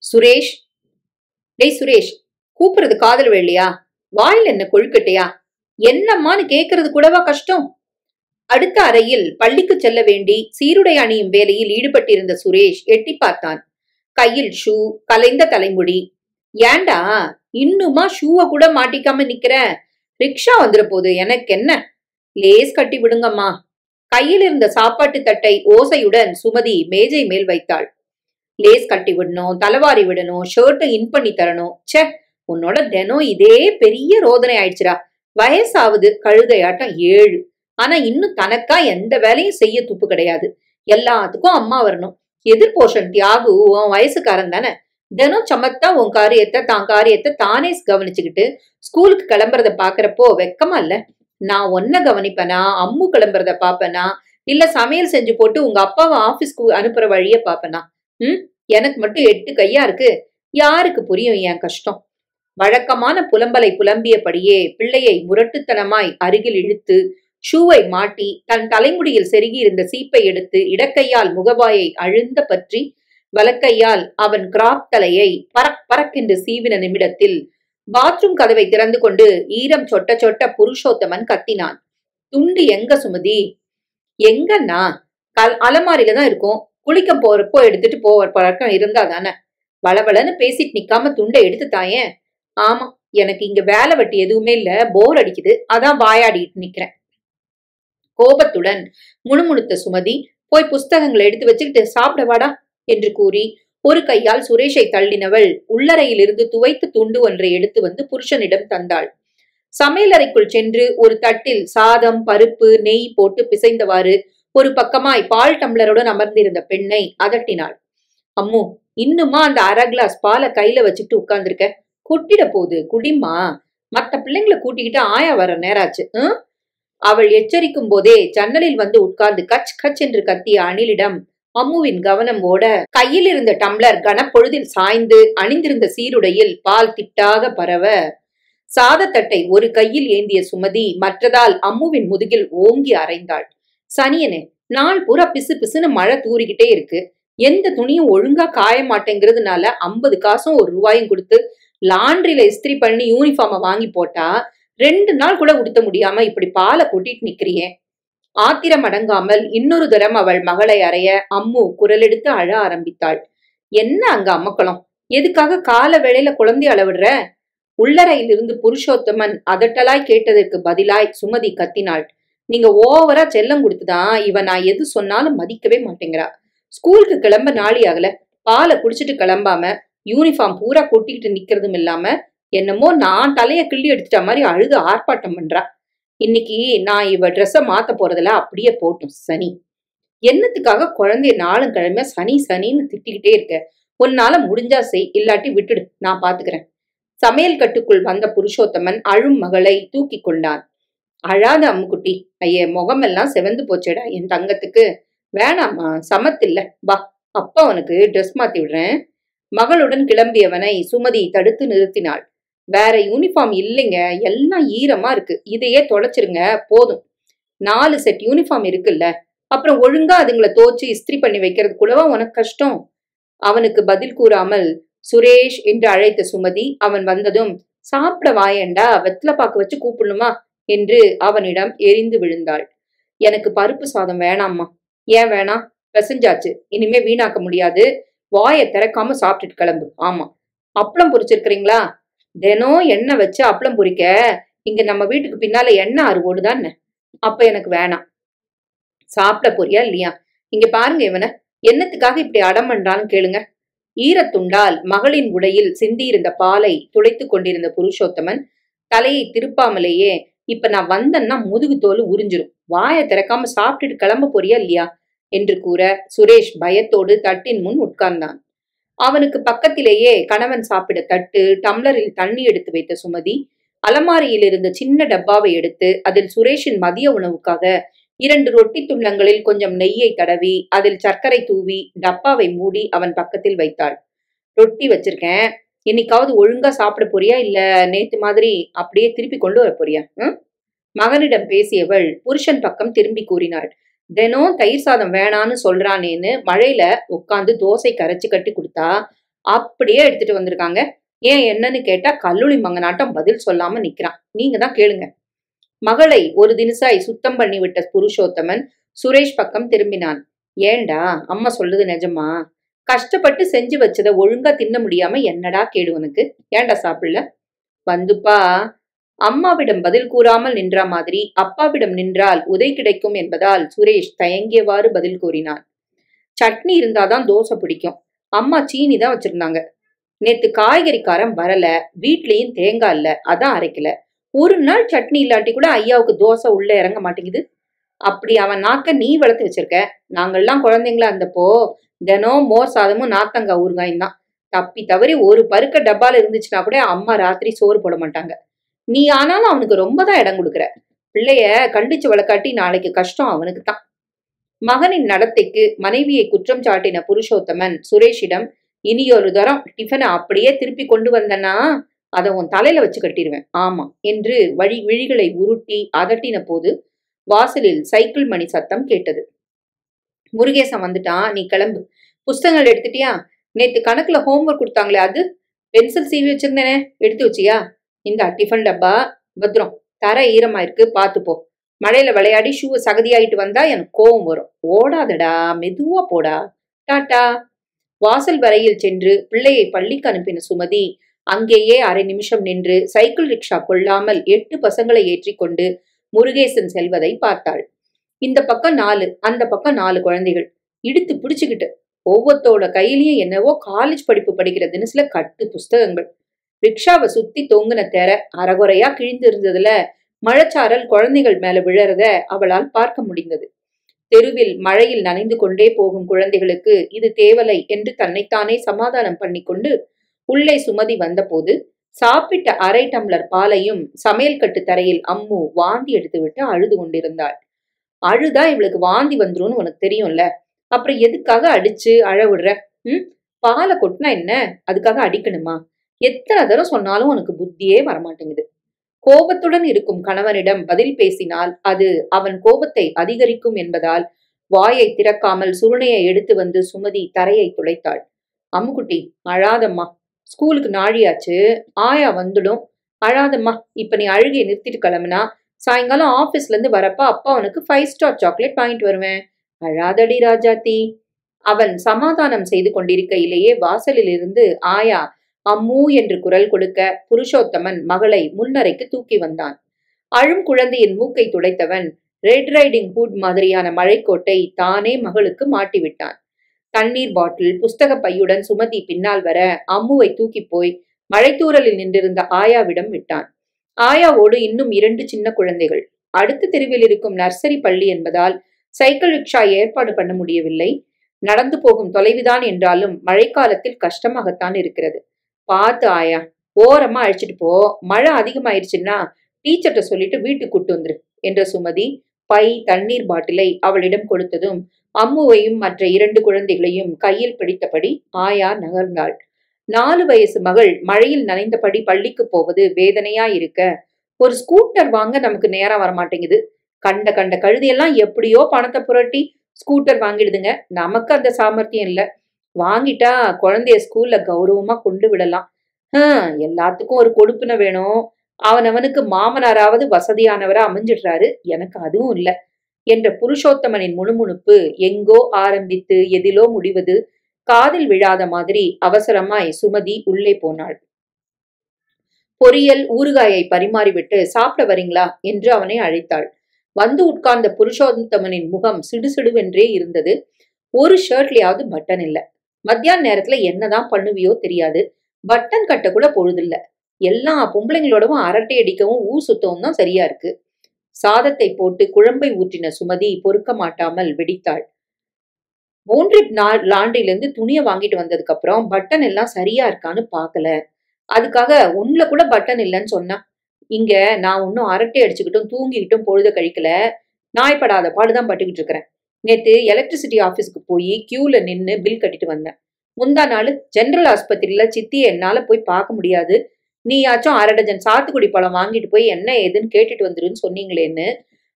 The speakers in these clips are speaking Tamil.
சுரேஷ், டேய் சுரேஷ், கூப்பிடுறது காதல் வேலையா? வாயில் என்ன கொழுக்கட்டையா? என்னம்மான்னு கேக்குறது கூடவா கஷ்டம்? அடுத்த அறையில் பள்ளிக்கு செல்ல வேண்டி சீருடை அணியும் வேலையில் ஈடுபட்டிருந்த சுரேஷ் எட்டி பார்த்தான். கையில் ஷூ, கலைந்த தலைமுடி. ஏண்டா இன்னுமா ஷூவை கூட மாட்டிக்காம நிக்கிற? ரிக்ஷா வந்துட போது, எனக்கு என்ன? லேஸ் கட்டி விடுங்கம்மா. கையில் இருந்த சாப்பாட்டு தட்டை ஓசையுடன் சுமதி மேஜை மேல் வைத்தாள். லேஸ் கட்டி விடணும், தலைவாரி விடணும், ஷர்ட்டை இன் பண்ணி தரணும். சே, உன்னோட தினம் இதே பெரிய ரோதனை ஆயிடுச்சுடா. வயசாவது கழுதையாட்டம் 7. ஆனா இன்னும் தனக்கா எந்த வேலையும் செய்ய துப்பு கிடையாது. எல்லாத்துக்கும் அம்மா வரணும். எதிர்போஷன் தியாகு உன் வயசுக்காரன் தானே. தினம் சமத்தா உன் காரியத்தை தானே கவனிச்சுக்கிட்டு ஸ்கூலுக்கு கிளம்புறத பாக்குறப்போ வெக்கமா இல்ல? நான் ஒன்ன கவனிப்பனா, அம்மு கிளம்புறத பாப்பனா, இல்ல சமையல் செஞ்சு போட்டு உங்க அப்பாவை ஆபீஸ்க்கு அனுப்புற வழிய பாப்பனா? எனக்கு மட்டும் 8 கையா இருக்கு. யாருக்கு புரியும் என் கஷ்டம்? வழக்கமான புலம்பலை புலம்பியபடியே பிள்ளையை முரட்டுத்தனமாய் அருகில் இழுத்து ஷூவை மாட்டி தன் தலைமுடியில் செருகி இருந்த சீப்பை எடுத்து இடக்கையால் முகவாயை அழுந்த பற்றி வலக்கையால் அவன் கிராப் தலையை பறக் பறக்கென்று சீவின நிமிடத்தில் பாத்ரூம் கதவை திறந்து கொண்டு ஈரம் சொட்ட சொட்ட புருஷோத்தமன் கத்தினான். துண்டு எங்க சுமதி? எங்கன்னா? அலமாரியில தான் இருக்கும். குளிக்க போறப்போ எடுத்துட்டு போவர் பழக்கம் இருந்தா தானே. வளவளன்னு பேசிட்டு நிக்காம துண்டை எடுத்து தாயேன். ஆமா, எனக்கு இங்க வேலை வெட்டி எதுவுமே இல்ல, போர் அடிக்குது, அதான் வாயாடிட்டு நிக்கிறேன். கோபத்துடன் முணுமுணுத்த சுமதி போய் புஸ்தகங்களை எடுத்து வச்சுக்கிட்டு சாப்பிட வாடா என்று கூறி ஒரு கையால் சுரேஷை தள்ளினவள் உள்ளறையில் இருந்து துவைத்து துண்டு ஒன்றை எடுத்து வந்து புருஷனிடம் தந்தாள். சமையலறைக்குள் சென்று ஒரு தட்டில் சாதம், பருப்பு, நெய் போட்டு பிசைந்தவாறு ஒரு பக்கமாய் பால் டம்ளருடன் அமர்ந்திருந்த பெண்ணை அதட்டினாள். அம்மு, இன்னுமா அந்த அரை கிளாஸ் பாலை கையில வச்சுட்டு உட்கார்ந்துருக்க? குட்டிட போகுது, குடிமா. மத்த பிள்ளைங்களை கூட்டிக்கிட்டு ஆயா வர நேராச்சு. அவள் எச்சரிக்கும் போதே ஜன்னலில் வந்து உட்கார்ந்து கச் கச் என்று கத்திய அணிலிடம் அம்முவின் கவனம் ஓட கையில் இருந்த டம்ளர் கனப்பொழுதில் சாய்ந்து அணிந்திருந்த சீருடையில் பால் திட்டாக பரவ சாதத்தட்டை ஒரு கையில் ஏந்திய சுமதி மற்றதால் அம்முவின் முதுகில் ஓங்கி அரைந்தாள். சனியனே, நாள் பூரா பிசு பிசுன்னு மழை தூரிக்கிட்டே இருக்கு. எந்த துணியும் ஒழுங்கா காய மாட்டேங்கிறதுனால 50 காசும் 1 ரூபாயும் கொடுத்து லாண்ட்ரியில இஸ்திரி பண்ணி யூனிஃபார்மை வாங்கி போட்டா 2 நாள் கூட உடுத்த முடியாம இப்படி பாலை கொட்டிட்டு நிக்கிறியே. ஆத்திரம் அடங்காமல் இன்னொரு தரம் அவள் மகளை அறைய அம்மு குரலெடுத்து அழ ஆரம்பித்தாள். என்ன அங்க அம்மக்களம்? எதுக்காக கால வேளையில குழந்தை அளவிடுற? உள்ளறையில் இருந்து புருஷோத்தமன் அதட்டலாய் கேட்டதற்கு பதிலாய் சுமதி கத்தினாள். நீங்க ஓவரா செல்லம் கொடுத்துதான் இவன் நான் எது சொன்னாலும் மதிக்கவே மாட்டேங்கிறா. ஸ்கூலுக்கு கிளம்ப நாளி ஆகல, பாலை குடிச்சிட்டு கிளம்பாம யூனிஃபார்ம் பூரா கொட்டிக்கிட்டு நிக்கிறதும் இல்லாம என்னமோ நான் தலைய கிள்ளி எடுத்துட்ட மாதிரி அழுது ஆர்ப்பாட்டம் பண்றா. இன்னைக்கு நான் இவ ட்ரெஸ்ஸ மாத்த போறதுல அப்படியே போட்டும் சனி. என்னத்துக்காக குழந்தைய நாளும் கிழமை சனி சனின்னு திட்டிக்கிட்டே இருக்க? உன்னால முடிஞ்சா செய், இல்லாட்டி விட்டுடு, நான் பாத்துக்கிறேன். சமையல் கட்டுக்குள் வந்த புருஷோத்தமன் அழும் மகளை தூக்கி கொண்டான். அழாத அம்முக்குட்டி, ஐயே முகமெல்லாம் செவந்து போச்சேடா என் தங்கத்துக்கு. வேணாமா, சமத்தில்ல, வா அப்பா உனக்கு ட்ரெஸ் மாத்தி விடுறேன். மகளுடன் கிளம்பியவனை சுமதி தடுத்து நிறுத்தினாள். வேற யூனிஃபார்ம் இல்லைங்க, எல்லாம் ஈரமா இருக்கு, இதையே தொலைச்சிருங்க போதும். 4 செட் யூனிஃபார்ம் இருக்குல்ல, அப்புறம் ஒழுங்கா அதுங்களை தோச்சு இஸ்திரி பண்ணி வைக்கிறது கூடவா உனக்கு கஷ்டம்? அவனுக்கு பதில் கூறாமல் சுரேஷ் என்று அழைத்த சுமதி அவன் வந்ததும் சாப்பிட வாயேண்டா, வெத்தலை பாக்கு வச்சு கூப்பிடணுமா என்று அவனிடம் எரிந்து விழுந்தாள். எனக்கு பருப்பு சாதம் வேணாம்மா. ஏன் வேணாம்? பிசைஞ்சாச்சு, இனிமே வீணாக்க முடியாது. வாயை திறக்காம சாப்பிட்டுட்டு கிளம்பு. ஆமா, அப்பளம் பொரிச்சிருக்கிறீங்களா? தினம் எண்ணெய் வச்சு அப்பளம் பொரிக்க இங்க நம்ம வீட்டுக்கு பின்னால எண்ணெய் ஆறு ஓடுதான். அப்ப எனக்கு வேணாம். சாப்பிட போறியா இல்லையா? இங்க பாருங்க, இவனை என்னத்துக்காக இப்படி அடம் பண்றான்னு கேளுங்க. ஈரத்துண்டால் மகளின் உடையில் சிந்தியிருந்த பாலை துளைத்து கொண்டிருந்த புருஷோத்தமன் தலையை திருப்பாமலேயே, இப்ப நான் வந்தேன்னா முதுகு தோல் உறிஞ்சிரும், வாயை திறக்காம சாப்பிட்டுட்டு கிளம்ப போறியா இல்லையா என்று கூற சுரேஷ் பயத்தோடு தட்டின் முன் உட்கார்ந்தான். அவனுக்கு பக்கத்திலேயே கணவன் சாப்பிட தட்டு, டம்ளரில் தண்ணி எடுத்து வைத்த சுமதி அலமாரியில் இருந்த சின்ன டப்பாவை எடுத்து அதில் சுரேஷின் மதிய உணவுக்காக 2 ரொட்டி துண்டங்களில் கொஞ்சம் நெய்யை தடவி அதில் சர்க்கரை தூவி டப்பாவை மூடி அவன் பக்கத்தில் வைத்தாள். ரொட்டி வச்சிருக்கேன், இன்னைக்காவது ஒழுங்கா சாப்பிட போறியா இல்ல நேத்து மாதிரி அப்படியே திருப்பி கொண்டு வர போறியா? மகனிடம் பேசியவள் புருஷன் பக்கம் திரும்பி கூறினாள். தினம் தயிர் சாதம் வேணான்னு சொல்றானேன்னு மழையில உட்காந்து தோசை கரைச்சு கட்டி கொடுத்தா அப்படியே எடுத்துட்டு வந்திருக்காங்க. ஏன் என்னன்னு கேட்டா கல்லூரி மங்கனாட்டம் பதில் சொல்லாம நிக்கிறான். நீங்க தான் கேளுங்க. மகளை ஒரு தினசாய் சுத்தம் பண்ணி விட்ட புருஷோத்தமன் சுரேஷ் பக்கம் திரும்பினான். ஏண்டா, அம்மா சொல்றது நிஜமா? கஷ்டப்பட்டு செஞ்சு வச்சத ஒழுங்கா தின்ன முடியாம என்னடா கேடு உனக்கு? ஏண்டா சாப்பிடல? வந்துப்பா, அம்மாவிடம் பதில் கூறாமல் நின்ற மாதிரி அப்பாவிடம் நின்றால் உதை கிடைக்கும் என்பதால் சுரேஷ் தயங்கியவாறு பதில் கூறினான். சட்னி இருந்தாதான் தோசை பிடிக்கும். அம்மா சீனி தான் வச்சிருந்தாங்க. நேத்து காய்கறிக்காரன் வரல, வீட்லயும் தேங்காய் இல்ல, அதான் அரைக்கல. ஒரு நாள் சட்னி இல்லாட்டி கூட ஐயாவுக்கு தோசை உள்ள இறங்க மாட்டேங்குது. அப்படி அவன் நாக்க நீ வளர்த்து வச்சிருக்க. நாங்கெல்லாம் குழந்தைங்களா இருந்தப்போ தினம் மோர் சாதமும் நாத்தங்காய் ஊறுகாயும் தான். தப்பி தவறி ஒரு பருக்க டப்பால இருந்துச்சுன்னா கூட அம்மா ராத்திரி சோறு போட மாட்டாங்க. நீ ஆனாலும் அவனுக்கு ரொம்ப தான் இடம் கொடுக்குற. பிள்ளைய கண்டிச்சு வளர்க்காட்டி நாளைக்கு கஷ்டம் அவனுக்கு தான். மகனின் நடத்தைக்கு மனைவியை குற்றம் சாட்டின புருஷோத்தமன் சுரேஷிடம், இனியொரு தரம் டிஃபனை அப்படியே திருப்பி கொண்டு வந்தனா அதை உன் தலையில வச்சு கட்டிடுவேன், ஆமா என்று விழிகளை உருட்டி அதட்டின போது வாசலில் சைக்கிள் மணி சத்தம் கேட்டது. முருகேசன் வந்துட்டான், நீ கிளம்பு. புஸ்தகங்கள் எடுத்துட்டியா? நேத்து கணக்குல ஹோம்ஒர்க் கொடுத்தாங்களே அது? பென்சில் சீவி வச்சிருந்தேனே, எடுத்து வச்சியா? இந்த டிஃபன் டப்பா பத்திரம். தர ஈரமா இருக்கு, பாத்துப்போ. மழையில விளையாடி ஷூ சகதியாயிட்டு வந்தா எனக்கு கோவம் வரும். ஓடாதடா, மெதுவா போடா. டாட்டா. வாசல் வரையில் சென்று பிள்ளையை பள்ளிக்கு அனுப்பின சுமதி அங்கேயே அரை நிமிஷம் நின்று சைக்கிள் ரிக்ஷா கொள்ளாமல் 8 பசங்களை ஏற்றி கொண்டு முருகேசன் செல்வதை பார்த்தாள். இந்த பக்கம் 4, அந்த பக்கம் 4 குழந்தைகள் இடுத்து பிடிச்சுக்கிட்டு, ஒவ்வொருத்தோட கையிலயும் என்னவோ காலேஜ் படிப்பு படிக்கிற தினசுல கட்டு புஸ்தகங்கள். ரிக்ஷாவை சுத்தி தொங்குன தெர அரைகுறையா கிழிந்து இருந்ததுல மழைச்சாரல் குழந்தைகள் மேல விழறத அவளால் பார்க்க முடிந்தது. தெருவில் மழையில் நனைந்து கொண்டே போகும் குழந்தைகளுக்கு இது தேவலை என்று தன்னைத்தானே சமாதானம் பண்ணிக்கொண்டு உள்ளே சுமதி வந்தபோது சாப்பிட்ட அரை டம்ளர் பாலையும் சமையல் கட்டு தரையில் அம்மு வாந்தி எடுத்துவிட்டு அழுது கொண்டிருந்தாள். அழுதா இவளுக்கு வாந்தி வந்துரும்னு உனக்கு தெரியும்ல, அப்புறம் எதுக்காக அடிச்சு அழ விடுற? பாலை கொட்டினா என்ன, அதுக்காக அடிக்கணுமா? எத்தனை தரம் சொன்னாலும் உனக்கு புத்தியே வரமாட்டேங்குது. கோபத்துடன் இருக்கும் கணவனிடம் பதில் பேசினால் அது அவன் கோபத்தை அதிகரிக்கும் என்பதால் வாயை திறக்காமல் சுருணையை எடுத்து வந்து சுமதி தரையை துளைத்தாள். அம்முக்குட்டி, அழாதம்மா, ஸ்கூலுக்கு நாழியாச்சு, ஆயா வந்துடும். அழாதம்மா, இப்ப நீ அழுகையை நிறுத்திட்டு கிளம்புனா சாயங்காலம் ஆபீஸ்ல இருந்து வரப்ப அப்பா உனக்கு 5 ஸ்டார் சாக்லேட் வாங்கிட்டு வருவேன். அழாதடி ராஜாத்தி. அவன் சமாதானம் செய்து கொண்டிருக்கையிலேயே வாசலில் இருந்து ஆயா அம்மூ என்று குரல் கொடுக்க புருஷோத்தமன் மகளை முன்னரைக்கு தூக்கி வந்தான். அழும் குழந்தையின் மூக்கை துடைத்தவன் ரெட் ரைடிங் ஹூட் மாதிரியான மழைக்கோட்டை தானே மகளுக்கு மாட்டிவிட்டான். தண்ணீர் பாட்டில் புஸ்தக பையுடன் சுமதி பின்னால் வர அம்முவை தூக்கி போய் மழைத்தூரலில் நின்றிருந்த ஆயாவிடம் விட்டான். ஆயாவோடு இன்னும் 2 சின்ன குழந்தைகள். அடுத்த தெருவில் இருக்கும் நர்சரி பள்ளி என்பதால் சைக்கிள் ரிக்ஷா ஏற்பாடு பண்ண முடியவில்லை. நடந்து போகும் தொலைவுதான் என்றாலும் மழைக்காலத்தில் கஷ்டமாகத்தான் இருக்கிறது. பார்த்து ஆயா, ஓரமா அழைச்சிட்டு போ. மழை அதிகமாயிருச்சுன்னா டீச்சர்ட்ட சொல்லிட்டு வீட்டுக்கு கூட்டு வந்துரு என்ற சுமதி பை தண்ணீர் பாட்டிலை அவளிடம் கொடுத்ததும் அம்முவையும் மற்ற 2 குழந்தைகளையும் கையில் பிடித்தபடி ஆயா நகர்ந்தாள். 4 வயசு மகள் மழையில் நனைந்தபடி பள்ளிக்கு போவது வேதனையா இருக்க, ஒரு ஸ்கூட்டர் வாங்க நமக்கு நேரம் வரமாட்டேங்குது. கண்ட கண்ட கழுதியெல்லாம் எப்படியோ பணத்தை புரட்டி ஸ்கூட்டர் வாங்கிடுதுங்க. நமக்கு அந்த சாமர்த்தியம் இல்ல. வாங்கிட்டா குழந்தைய ஸ்கூல்ல கௌரவமா கொண்டு விடலாம். எல்லாத்துக்கும் ஒரு கொடுப்புன வேணும். அவனவனுக்கு மாமனாராவது வசதியானவரா அமைஞ்சிடுறாரு, எனக்கு அதுவும் இல்ல என்ற புருஷோத்தமனின் முணுமுணுப்பு எங்கோ ஆரம்பித்து எதிலோ முடிவது காதில் விழாத மாதிரி அவசரமாய் சுமதி உள்ளே போனாள். பொரியல் ஊறுகாயை பரிமாறிவிட்டு சாப்பிட வரீங்களா என்று அவனை அழைத்தாள். வந்து உட்கார்ந்த புருஷோத்தமனின் முகம் சிடுசிடுவென்றே இருந்தது. ஒரு ஷர்ட்லயாவது பட்டன் இல்ல. மத்தியான நேரத்துல என்னதான் பண்ணுவியோ தெரியாது. பட்டன் கட்ட கூட பொழுதில்ல. எல்லா பொம்பளைங்களோடவும் அரட்டை அடிக்கவும் ஊர் சுத்தவும் தான் சரியா இருக்கு. சாதத்தை போட்டு குழம்பை ஊற்றின சுமதி பொறுக்க மாட்டாமல் வெடித்தாள். போன்ட்ரிப் லாண்டரியிலிருந்து துணியை வாங்கிட்டு வந்ததுக்கு அப்புறம் பட்டன் எல்லாம் சரியா இருக்கான்னு பாக்கல. அதுக்காக ஒண்ணுல கூட பட்டன் இல்லைன்னு சொன்னா. இங்க நான் ஒன்னும் அரட்டை அடிச்சுக்கிட்டும் தூங்கிக்கிட்டும் பொழுத கழிக்கல. நாய்படாத பாடுதான் பட்டுக்கிட்டு இருக்கிறேன். நேத்து எலக்ட்ரிசிட்டி ஆபீஸ்க்கு போய் கியூல நின்னு பில் கட்டிட்டு வந்தேன். முந்தா நாள் ஜெனரல் ஆஸ்பத்திரியில சித்தியை என்னால போய் பார்க்க முடியாது, நீயாச்சும் 1/2 டஜன் சாத்துக்குடி பழம் வாங்கிட்டு போய் என்ன ஏதுன்னு கேட்டுட்டு வந்துருன்னு சொன்னீங்களேன்னு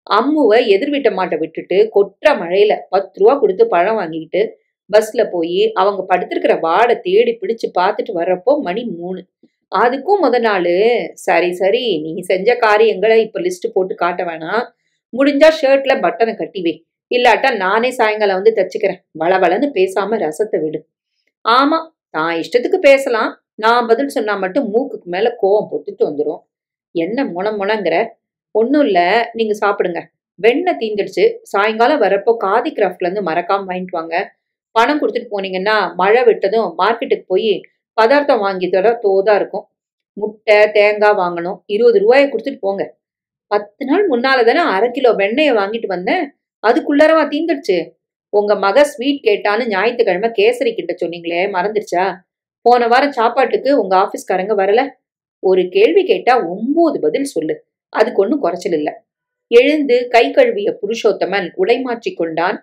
அம்முவை எதிர் வீட்ட மாட்ட விட்டுட்டு கொற்ற மழையில 10 ரூபா கொடுத்து பழம் வாங்கிக்கிட்டு பஸ்ல போய் அவங்க படுத்திருக்கிற வார்டை தேடி பிடிச்சு பார்த்துட்டு வர்றப்போ மணி 3. அதுக்கும் முத நாளு, சரி சரி நீ செஞ்ச காரியங்களை இப்ப லிஸ்ட் போட்டு காட்ட வேணாம், முடிஞ்சா ஷர்ட்ல பட்டனை கட்டி வை, இல்லாட்டா நானே சாயங்காலம் வந்து தச்சுக்கிறேன், வளவளன்னு பேசாம ரசத்தை விடு. ஆமா, தான் இஷ்டத்துக்கு பேசலாம், நான் பதில் சொன்னா மட்டும் மூக்குக்கு மேல கோவம் பொத்துட்டு வந்துடும். என்ன முணங்கிற? ஒன்னும் இல்ல, நீங்க சாப்பிடுங்க, வெண்ணெய் தீந்துடுச்சு, சாயங்காலம் வரப்போ காதி கிராஃப்ட்ல இருந்து மறக்காம வாங்கிட்டு வாங்க. பணம் கொடுத்துட்டு போனீங்கன்னா மழை விட்டதும் மார்க்கெட்டுக்கு போய் பதார்த்தம் வாங்கி தர தோதா இருக்கும். முட்டை தேங்காய் வாங்கணும், 20 ரூபாயை கொடுத்துட்டு போங்க. 10 நாள் முன்னால தானே 1/2 கிலோ வெண்ணெயை வாங்கிட்டு வந்தேன், அதுக்குள்ளரவா தீந்துடுச்சு? உங்க மக ஸ்வீட் கேட்டான்னு ஞாயிற்றுக்கிழமை கேசரி கிட்ட சொன்னீங்களே, மறந்துடுச்சா? போன வாரம் சாப்பாட்டுக்கு உங்க ஆபீஸ்காரங்க வரல? ஒரு கேள்வி கேட்டா 9 பதில் சொல்லு, அதுக்கு ஒன்னும் குறைச்சல் இல்ல. எழுந்து கை கழுவிய புருஷோத்தமன் உடைமாற்றி கொண்டான்.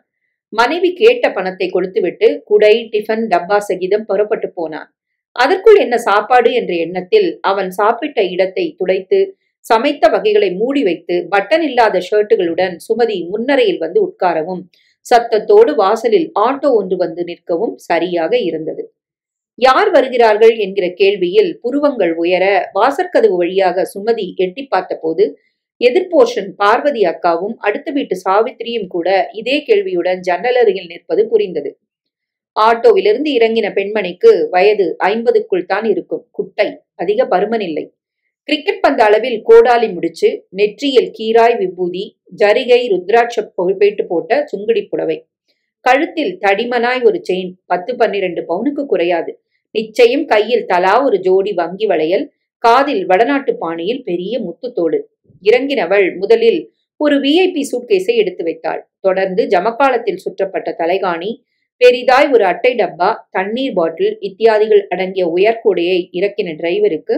மனைவி கேட்ட பணத்தை கொடுத்துவிட்டு குடை டிஃபன் டப்பா சகிதம் புறப்பட்டு போனான். அதற்குள் என்ன சாப்பாடு என்ற எண்ணத்தில் அவன் சாப்பிட்ட இடத்தை துடைத்து சமைத்த வகைகளை மூடி வைத்து பட்டன் இல்லாத ஷர்ட்டுகளுடன் சுமதி முன்னரையில் வந்து உட்காரவும் சத்தத்தோடு வாசலில் ஆட்டோ ஒன்று வந்து நிற்கவும் சரியாக இருந்தது. யார் வருகிறார்கள் என்கிற கேள்வியில் புருவங்கள் உயர வாசற்கதவு வழியாக சுமதி எட்டி பார்த்த போது எதிர்போர்ஷன் பார்வதி அக்காவும் அடுத்த வீட்டு சாவித்திரியும் கூட இதே கேள்வியுடன் ஜன்னல் அருகில் நிற்பது புரிந்தது. ஆட்டோவிலிருந்து இறங்கின பெண்மணிக்கு வயது 50க்குள் தான் இருக்கும். குட்டை, அதிக பருமன் இல்லை. கிரிக்கெட் பந்த அளவில் கோடாலி முடிச்சு, நெற்றியில் கீராய் விபூதி, ஜரிகை ருத்ராட்ச பேட்டு போட்ட சுங்குடி புடவை, கழுத்தில் தடிமனாய் ஒரு செயின், 10-12 பவுனுக்கு குறையாது. நிச்சயம் கையில் தலா ஒரு ஜோடி வங்கி வளையல், காதில் வடநாட்டு பாணியில் பெரிய முத்துத்தோடு. இறங்கினவள் முதலில் ஒரு விஐபி சூட்கேஸை எடுத்து வைத்தாள். தொடர்ந்து ஜமக்காலத்தில் சுற்றப்பட்ட தலைகாணி, பெரிதாய் ஒரு அட்டை டப்பா, தண்ணீர் பாட்டில் இத்தியாதிகள் அடங்கிய உயர்கூடையை இறக்கின டிரைவருக்கு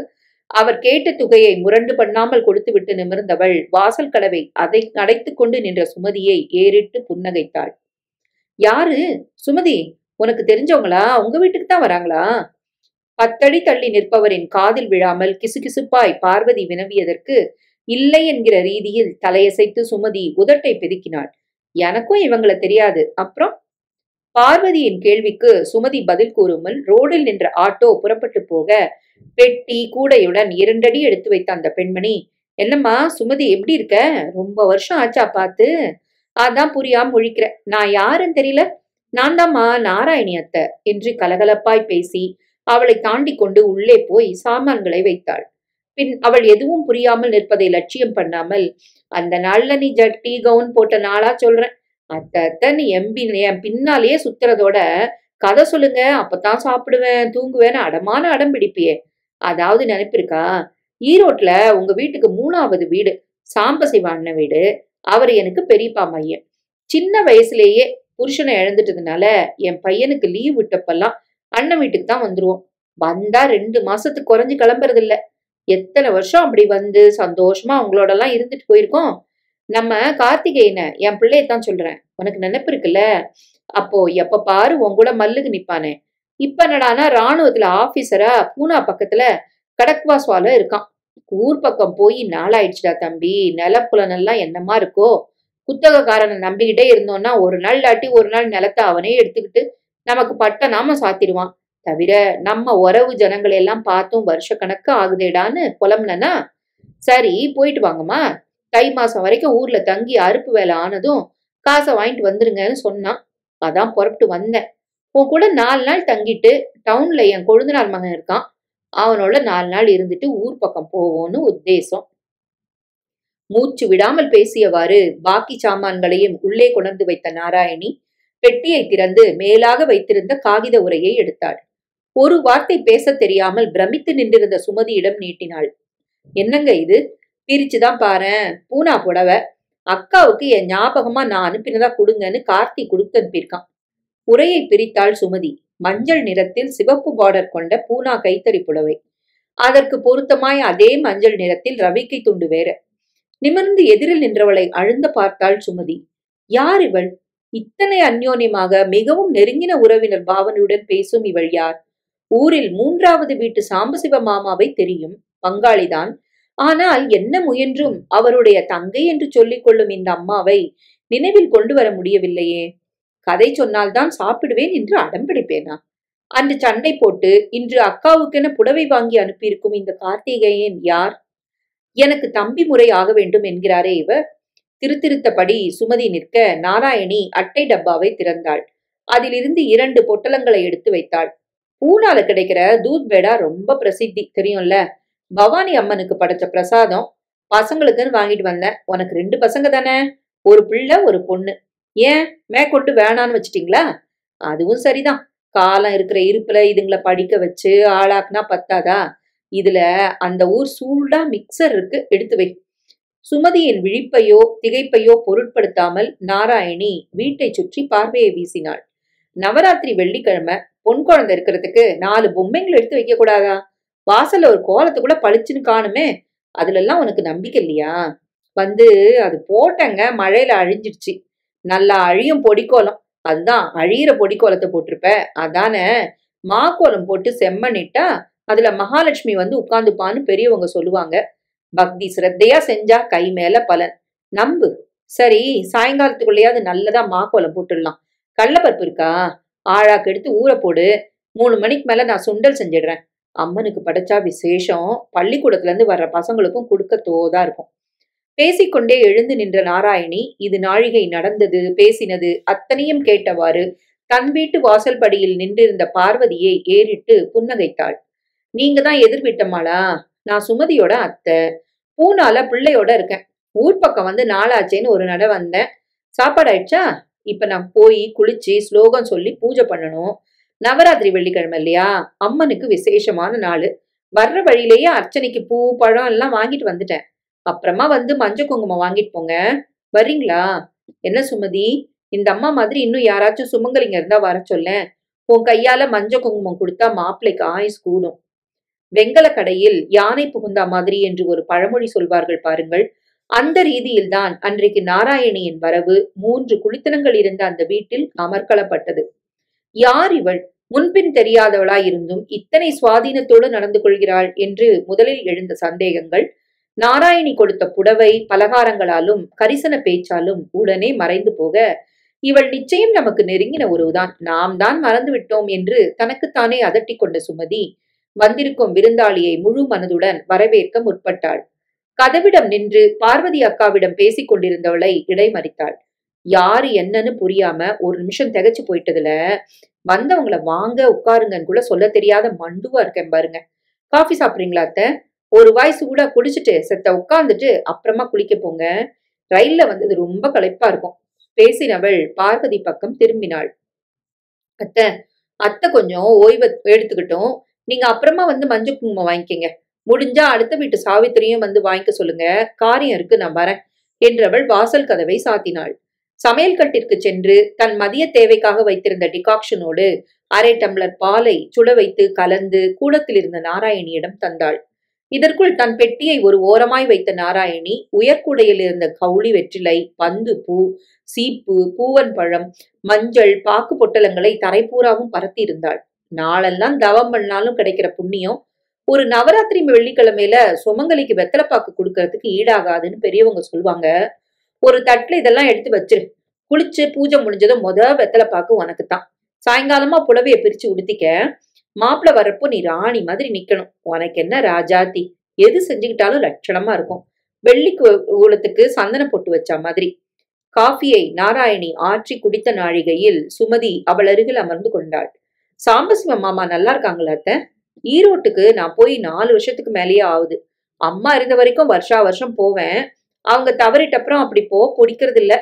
அவர் கேட்ட தொகையை முரண்டு பண்ணாமல் கொடுத்துவிட்டு நிமிர்ந்தவள் வாசல் கதவை அதை அடைத்துக் கொண்டு நின்ற சுமதியை ஏறிட்டு புன்னகைத்தாள். யாரு? சுமதி, உனக்கு தெரிஞ்சவங்களா? உங்க வீட்டுக்கு தான் வராங்களா? 10 அடி தள்ளி நிற்பவரின் காதில் விழாமல் கிசுகிசுப்பாய் பார்வதி வினவியதற்கு இல்லை என்கிற ரீதியில் தலையசைத்து சுமதி உதட்டை பெருக்கினாள். எனக்கும் இவங்கள தெரியாது. அப்புறம்? பார்வதியின் கேள்விக்கு சுமதி பதில் கூறுமல் ரோடில் நின்ற ஆட்டோ புறப்பட்டு போக பெட்டி கூடையுடன் 2 அடி எடுத்து வைத்த அந்த பெண்மணி, என்னம்மா சுமதி, எப்படி இருக்க? ரொம்ப வருஷம் ஆச்சா பார்த்து? அதான் புரியாம முழிக்கிற. நான் யாருன்னு தெரியல. நான் தாம்மா நாராயணி அத்தை என்று கலகலப்பாய் பேசி அவளை தாண்டி கொண்டு உள்ளே போய் சாமான்களை வைத்தாள். பின் அவள் எதுவும் புரியாமல் நிற்பதை லட்சியம் பண்ணாமல், அந்த நாள்ல நீ ஜட்டி கவுன் போட்ட நாளா சொல்றேன். அத்தை நீ என் பின்னாலேயே சுத்துறதோட கதை சொல்லுங்க, அப்பதான் சாப்பிடுவேன் தூங்குவேன்னு அடமான அடம் பிடிப்பியே, அதாவது நினைப்பிருக்கா? ஈரோட்ல உங்க வீட்டுக்கு 3வது வீடு, சாம்பசிவ அண்ணன் வீடு. அவர் எனக்கு பெரியப்பா மையன். சின்ன வயசுலேயே புருஷனை இழந்துட்டதுனால என் பையனுக்கு லீவ் விட்டப்பெல்லாம் அண்ணன் வீட்டுக்கு தான் வந்துருவோம். வந்தா 2 மாசத்துக்கு குறைஞ்சு கிளம்புறது இல்ல. எத்தனை வருஷம் அப்படி வந்து சந்தோஷமா அவங்களோட எல்லாம் இருந்துட்டு போயிருக்கோம். நம்ம கார்த்திகேயனை, என் பிள்ளையத்தான் சொல்றேன், உனக்கு நினைப்பு இருக்குல்ல? அப்போ எப்ப பாரு உன் கூட மல்லுக்கு நிப்பானே. இப்ப என்னடானா ராணுவத்துல ஆபீசரா பூனா பக்கத்துல கடக்வாஸ்வால இருக்கான். ஊர் பக்கம் போய் நாளாயிடுச்சுடா தம்பி. நிலப்புலனெல்லாம் என்னமா இருக்கோ? குத்தகக்காரனை நம்பிக்கிட்டே இருந்தோம்னா ஒரு நாள் இல்லாட்டி ஒரு நாள் நிலத்தை அவனே எடுத்துக்கிட்டு நமக்கு பட்ட நாம சாத்திடுவான். தவிர நம்ம உறவு ஜனங்களை எல்லாம் பார்த்தும் வருஷ கணக்கு ஆகுதேடான்னு புலம்புனா, சரி போயிட்டு வாங்கம்மா, தை மாசம் வரைக்கும் ஊர்ல தங்கி அறுப்பு வேலை ஆனதும் காசை வாங்கிட்டு வந்துருங்கன்னு சொன்னான். அதான் புறப்பட்டு வந்தேன். உன் கூட 4 நாள் தங்கிட்டு டவுன்ல என் கொழுந்தனார் மகன் இருக்கான், அவனோட 4 நாள் இருந்துட்டு ஊர் பக்கம் போவோன்னு உத்தேசம். மூச்சு விடாமல் பேசியவாறு பாக்கி சாமான்களையும் உள்ளே கொண்டு வைத்த நாராயணி பெட்டியை திறந்து மேலாக வைத்திருந்த காகித உரையை எடுத்தாள். ஒரு வார்த்தை பேச தெரியாமல் பிரமித்து நின்றிருந்த சுமதியிடம் நீட்டினாள். என்னங்க இது? பிரிச்சுதான் பாரேன், பூனா புடவை. அக்காவுக்கு என் ஞாபகமா நான் அனுப்பினதா கொடுங்கன்னு கார்த்தி கொடுத்து அனுப்பியிருக்கான். உரையை பிரித்தாள் சுமதி. மஞ்சள் நிறத்தில் சிவப்பு பார்டர் கொண்ட பூனா கைத்தறி புடவை. அதற்கு பொருத்தமாய் அதே மஞ்சள் நிறத்தில் ரவிக்கை துண்டு வேற. நிமிர்ந்து எதிரில் நின்றவளை அழுந்த பார்த்தாள் சுமதி. யார் இவள்? இத்தனை அந்யோன்யமாக மிகவும் நெருங்கின உறவினர் பாவனையுடன் பேசும் இவள் யார்? ஊரில் 3வது வீட்டு சாம்பசிவ மாமாவை தெரியும், பங்காளிதான். ஆனால் என்ன முயன்றும் அவருடைய தங்கை என்று சொல்லிக் கொள்ளும் இந்த அம்மாவை நினைவில் கொண்டு வர முடியவில்லையே. கதை சொன்னால்தான் சாப்பிடுவேன் என்று அடம்பிடிப்பேனா? அன்று சண்டை போட்டு இன்று அக்காவுக்கென புடவை வாங்கி அனுப்பியிருக்கும் இந்த கார்த்திகேயன் யார்? எனக்கு தம்பி முறை ஆக வேண்டும் என்கிறாரே இவர். திருத்திருத்தபடி சுமதி நிற்க நாராயணி அட்டை டப்பாவை திறந்தாள். அதிலிருந்து 2 பொட்டலங்களை எடுத்து வைத்தாள். பூனால கிடைக்கிற தூத் பேடா ரொம்ப பிரசித்தி தெரியும்ல. பவானி அம்மனுக்கு படைச்ச பிரசாதம். பசங்களுக்குன்னு வாங்கிட்டு வந்தேன். உனக்கு 2 பசங்க தானே, ஒரு பிள்ளை ஒரு பொண்ணு. ஏன் மேற்கொண்டு வேணான்னு வச்சிட்டீங்களா? அதுவும் சரிதான். காலம் இருக்கிற இருப்புல இதுங்களை படிக்க வச்சு ஆளாக்குனா பத்தாதா? இதுல அந்த ஊர் சூழ்டா மிக்சர் இருக்கு, எடுத்து வை. சுமதியின் விழிப்பையோ திகைப்பையோ பொருட்படுத்தாமல் நாராயணி வீட்டை சுற்றி பார்வையை வீசினாள். நவராத்திரி வெள்ளிக்கிழமை, பொன் குழந்தை இருக்கிறதுக்கு 4 பொம்மைங்களை எடுத்து வைக்க கூடாதா? வாசல்ல ஒரு கோலத்தை கூட பளிச்சுன்னு காணுமே, அதுல எல்லாம் உனக்கு நம்பிக்கை இல்லையா? வந்து அது போட்டங்க, மழையில அழிஞ்சிடுச்சு. நல்லா அழியும் பொடிக்கோலம், அதுதான் அழியிற பொடிக்கோலத்தை போட்டிருப்ப. அதானே மாக்கோலம் போட்டு செம்மண்ணிட்டா அதுல மகாலட்சுமி வந்து உட்கார்ந்துப்பான்னு பெரியவங்க சொல்லுவாங்க. பக்தி சிரத்தையா செஞ்சா கை மேல பலன். நம்பு. சரி, சாயங்காலத்துக்குள்ளேயாவது நல்லதா மாக்கோலம் போட்டுடலாம். கடலப்பருப்பு இருக்கா? ஆழாக்கு எடுத்து ஊற போடு. 3 மணிக்கு மேல நான் சுண்டல் செஞ்சிடுறேன். அம்மனுக்கு படைச்சா விசேஷம். பள்ளிக்கூடத்துல இருந்து வர்ற பசங்களுக்கும் கொடுக்க தோதா இருக்கும். பேசிக்கொண்டே எழுந்து நின்ற நாராயணி இது நாழிகை நடந்தது பேசினது அத்தனையும் கேட்டவாறு தன் வீட்டு வாசல் படியில் நின்றிருந்த பார்வதியை ஏறிட்டு புன்னகைத்தாள். நீங்க தான் எதிர் வீட்டம்மாளா? நான் சுமதியோட அத்தை. பூனால பிள்ளையோட இருக்கேன். ஊர் பக்கம் வந்து நாளாச்சேன்னு ஒரு நட வந்தேன். சாப்பாடு ஆயிடுச்சா? இப்ப நான் போய் குளிச்சு ஸ்லோகம் சொல்லி பூஜை பண்ணணும். நவராத்திரி வெள்ளிக்கிழமை இல்லையா, அம்மனுக்கு விசேஷமான நாள். வர்ற வழியிலேயே அர்ச்சனைக்கு பூ பழம் எல்லாம் வாங்கிட்டு வந்துட்டேன். அப்புறமா வந்து மஞ்சள் குங்குமம் வாங்கிட்டு போங்க. வர்றீங்களா? என்ன சுமதி, இந்த அம்மா மாதிரி இன்னும் யாராச்சும் சுமங்கலிங்க இருந்தா வர சொல்ல. உன் கையால மஞ்சள் குங்குமம் கொடுத்தா மாப்பிள்ளைக்கு ஆயுஸ் கூடும். வெங்கல கடையில் யானை புகுந்தா மாதிரி என்று ஒரு பழமொழி சொல்வார்கள் பாருங்கள். அந்த ரீதியில்தான் அன்றைக்கு நாராயணியின் வரவு 3 குளித்தனங்கள் இருந்த அந்த வீட்டில் அமர்க்களப்பட்டது. யார் இவள்? முன்பின் தெரியாதவளாயிருந்தும் இத்தனை சுவாதீனத்தோடு நடந்து கொள்கிறாள் என்று முதலில் எழுந்த சந்தேகங்கள் நாராயணி கொடுத்த புடவை பலகாரங்களாலும் கரிசன பேச்சாலும் உடனே மறைந்து போக, இவள் நிச்சயம் நமக்கு நெருங்கின உறவுதான், நாம் தான் மறந்து விட்டோம் என்று தனக்குத்தானே அதட்டி கொண்ட சுமதி வந்திருக்கும் விருந்தாளியை முழு மனதுடன் வரவேற்க முற்பட்டாள். கதவிடம் நின்று பார்வதி அக்காவிடம் பேசிக் கொண்டிருந்தவளை இடைமறித்தாள். யாரு என்னன்னு புரியாம ஒரு நிமிஷம் திகைச்சு போயிட்டதுல வந்தவங்கள வாங்க உட்காருங்கன்னு கூட சொல்ல தெரியாத மண்டுவா இருக்கேன் பாருங்க. காஃபி சாப்பிடுறீங்களா அத்தை? ஒரு வாய் சூடா குடிச்சிட்டு செத்த உட்கார்ந்துட்டு அப்புறமா குளிக்க போங்க. ரயில்ல வந்தது ரொம்ப களைப்பா இருக்கும். பேசினவள் பார்வதி பக்கம் திரும்பினாள். அத்தை, அத்தை கொஞ்சம் ஓய்வு எடுத்துக்கிட்டோம். நீங்க அப்புறமா வந்து மஞ்சள் குங்குமம் வாங்கிக்கங்க. முடிஞ்சா அடுத்த வீட்டு சாவித்திரியும் வந்து வாங்கிக்க சொல்லுங்க. காரியம் இருக்கு, நான் வரேன் என்றவள் வாசல் கதவை சாத்தினாள். சமையல் கட்டிற்கு சென்று தன் மதிய தேவைக்காக வைத்திருந்த டிகாக்ஷனோடு அரை டம்ளர் பாலை சுட வைத்து கலந்து கூடத்தில் இருந்த நாராயணியிடம் தந்தாள். இதற்குள் தன் பெட்டியை ஒரு ஓரமாய் வைத்த நாராயணி உயர்கூடையில் இருந்த கவுளி வெற்றிலை, பந்து பூ, சீப்பு, பூவன் பழம், மஞ்சள், பாக்கு பொட்டலங்களை தரைப்பூராவும் பரத்தி இருந்தாள். நாளெல்லாம் தவம் பண்ணாலும் கிடைக்கிற புண்ணியம் ஒரு நவராத்திரி வெள்ளிக்கிழமையில சுமங்கலிக்கு வெத்தலைப்பாக்கு கொடுக்கறதுக்கு ஈடாகாதுன்னு பெரியவங்க சொல்லுவாங்க. ஒரு தட்டுல இதெல்லாம் எடுத்து வச்சிரு. குளிச்சு பூஜை முடிஞ்சதும் வெத்தலைப்பாக்கு உனக்குத்தான். சாயங்காலமா புடவைய பிரிச்சு உடுத்திக்க. மாப்பிள்ள வரப்போ நீ ராணி மாதிரி நிக்கணும். உனக்கு என்ன ராஜாத்தி, எது செஞ்சுக்கிட்டாலும் லட்சணமா இருக்கும். வெள்ளி கூலத்துக்கு சந்தனம் போட்டு வச்ச மாதிரி. காஃபியை நாராயணி ஆற்றி குடித்த நாழிகையில் சுமதி அவள் அருகில் அமர்ந்து கொண்டாள். சாம்பசிவ மாமா நல்லா இருக்காங்களா அத்தை? ஈரோட்டுக்கு நான் போய் 4 வருஷத்துக்கு மேலேயே ஆகுது. அம்மா இருந்த வரைக்கும் வருஷா வருஷம் போவேன். அவங்க தவறிட்டப்புறம் அப்படி பிடிக்கிறது இல்ல.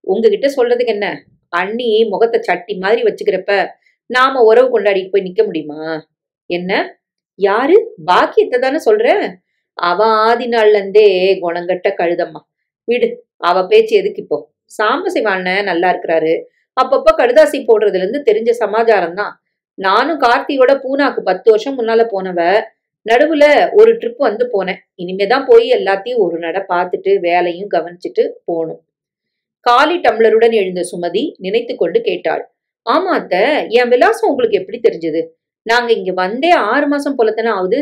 உங்ககிட்ட சொல்றதுக்கு என்ன, அண்ணி முகத்தை சட்டி மாதிரி வச்சுக்கிறப்ப நாம உறவு கொண்டாடிட்டு போய் நிக்க முடியுமா? என்ன? யாரு? பாக்கியத்தை தானே சொல்ற? அவ ஆதி நாள்ல இருந்தே குணங்கட்ட கழுதம்மா. விடு, அவ பேச்சு எதுக்கு இப்போ? சாம்பசிவான நல்லா இருக்கிறாரு. அப்பப்ப கடுதாசி போடுறதுல இருந்து தெரிஞ்ச சமாச்சாரம் தான். நானும் கார்த்தியோட பூனாக்கு 10 வருஷம் முன்னால போனவ. நடுவுல ஒரு ட்ரிப் வந்து போனேன். இனிமேதான் போய் எல்லாத்தையும் ஒரு நட பார்த்துட்டு வேலையும் கவனிச்சுட்டு போகணும். காலி டம்ளருடன் எழுந்த சுமதி நினைத்து கொண்டு கேட்டாள். ஆமா அத்தை, என் விலாசம் உங்களுக்கு எப்படி தெரிஞ்சது? நாங்க இங்க வந்தே 6 மாசம் போலத்தானே ஆகுது.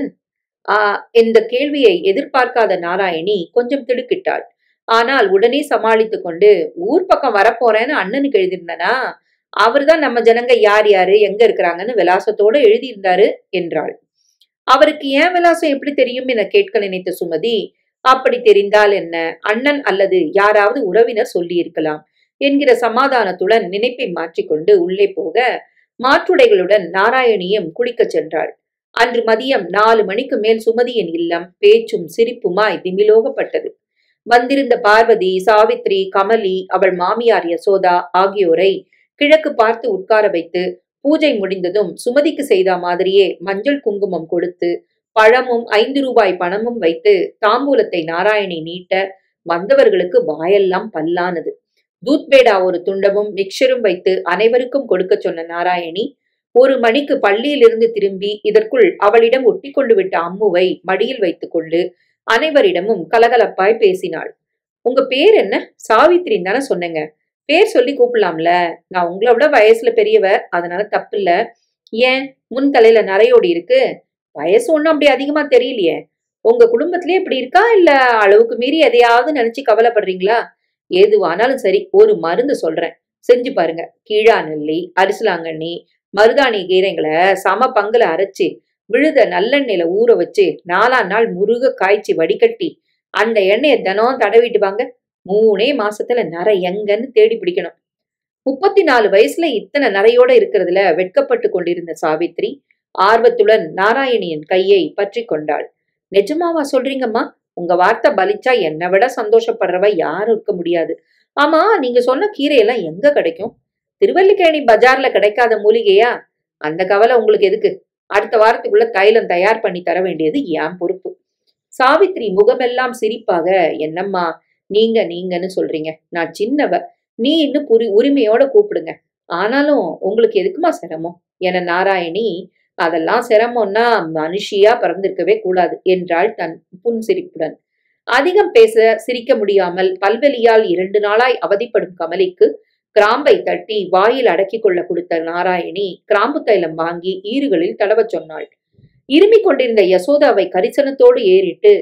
இந்த கேள்வியை எதிர்பார்க்காத நாராயணி கொஞ்சம் திடுக்கிட்டாள். ஆனால் உடனே சமாளித்து கொண்டு, ஊர் பக்கம் வரப்போறேன்னு அண்ணனுக்கு எழுதியிருந்தனா, அவர்தான் நம்ம ஜனங்க யார் யாரு எங்க இருக்கிறாங்கன்னு விலாசத்தோட எழுதியிருந்தாரு என்றாள். அவருக்கு ஏன் விலாசம் எப்படி தெரியும் என கேட்க நினைத்த சுமதி, அப்படி தெரிந்தால் என்ன, அண்ணன் அல்லது யாராவது உறவினர் சொல்லி இருக்கலாம் என்கிற சமாதானத்துடன் நினைப்பை மாற்றிக்கொண்டு உள்ளே போக, மாற்றுடைகளுடன் நாராயணியும் குளிக்கச் சென்றாள். அன்று மதியம் 4 மணிக்கு மேல் சுமதியின் இல்லம் பேச்சும் சிரிப்புமாய் திமிலோகப்பட்டது. வந்திருந்த பார்வதி, சாவித்ரி, கமலி, அவள் மாமியார் யசோதா ஆகியோரை கிழக்கு பார்த்து உட்கார வைத்து, பூஜை முடிந்ததும் சுமதிக்கு செய்த மாதிரியே மஞ்சள் குங்குமம் கொடுத்து, பழமும் 5 ரூபாய் பணமும் வைத்து தாம்பூலத்தை நாராயணி நீட்ட, வந்தவர்களுக்கு வாயெல்லாம் பல்லானது. தூத்பேடா ஒரு துண்டமும் மிக்சரும் வைத்து அனைவருக்கும் கொடுக்க சொன்ன நாராயணி 1 மணிக்கு பள்ளியிலிருந்து திரும்பி இதற்குள் அவளிடம் ஒட்டி கொண்டு விட்ட அம்முவை மடியில் வைத்துக் கொண்டு அனைவரிடமும் கலகலப்பாய் பேசினாள். உங்க பேர் என்ன? சாவித்திரின்னு தானே சொன்னேங்க. பேர் சொல்லி கூப்பிடலாம்ல. நான் உங்களை விட வயசுல பெரியவ, அதனால தப்பு இல்ல. ஏன் முன் தலையில நரையோடி இருக்கு? வயசு ஒண்ணும் அப்படி அதிகமா தெரியலையே. உங்க குடும்பத்திலே இப்படி இருக்கா, இல்ல அளவுக்கு மீறி எதையாவது நினைச்சு கவலைப்படுறீங்களா? ஏதுவானாலும் சரி, ஒரு மருந்து சொல்றேன், செஞ்சு பாருங்க. கீழா நெல்லி, அரிசலாங்கண்ணி, மருதாணி கீரைங்களை சம பங்குல அரைச்சு விழுத நல்லெண்ணெயில ஊற வச்சு 4ஆம் நாள் முருக காய்ச்சி வடிகட்டி அந்த எண்ணெயை தினம் தடவிட்டு வாங்க. 3 மாசத்துல நரை எங்கன்னு தேடி பிடிக்கணும். 34 வயசுல இத்தனை நரையோட இருக்கிறதுல வெட்கப்பட்டு கொண்டிருந்த சாவித்ரி ஆர்வத்துடன் நாராயணியின் கையை பற்றி கொண்டாள். நிஜமாவா சொல்றீங்கம்மா? உங்க வார்த்தை பலிச்சா என்னை விட சந்தோஷப்படுறவ யாரும் இருக்க முடியாது. ஆமா, நீங்க சொன்ன கீரையெல்லாம் எங்க கிடைக்கும்? திருவல்லிக்கேணி பஜார்ல கிடைக்காத மூலிகையா? அந்த கவலை உங்களுக்கு எதுக்கு? அடுத்த வாரத்துக்குள்ள தைலம் தயார் பண்ணி தர வேண்டியது என் பொறுப்பு. சாவித்ரி முகமெல்லாம் சிரிப்பாக, என்னம்மா நீங்கன்னு சொல்றீங்க? நான் சின்னவ, நீ இன்னும் உரிமையோட கூப்பிடுங்க. ஆனாலும் உங்களுக்கு எதுக்குமா சிரமம் என நாராயணி, அதெல்லாம் சிரமம்னா மனுஷியா பிறந்திருக்கவே கூடாது என்றாள் தன் புன்சிரிப்புடன். அதிகம் பேச சிரிக்க முடியாமல் பல்வெளியால் 2 நாளாய் அவதிப்படும் கமலிக்கு கிராம்பை தட்டி வாயில் அடக்கி கொள்ள கொடுத்த நாராயணி கிராம்பு தைலம் வாங்கி ஈறுகளில் தடவச் சொன்னாள். இருமிக் கொண்டிருந்த யசோதாவை கரிசனத்தோடு ஏறிட்டு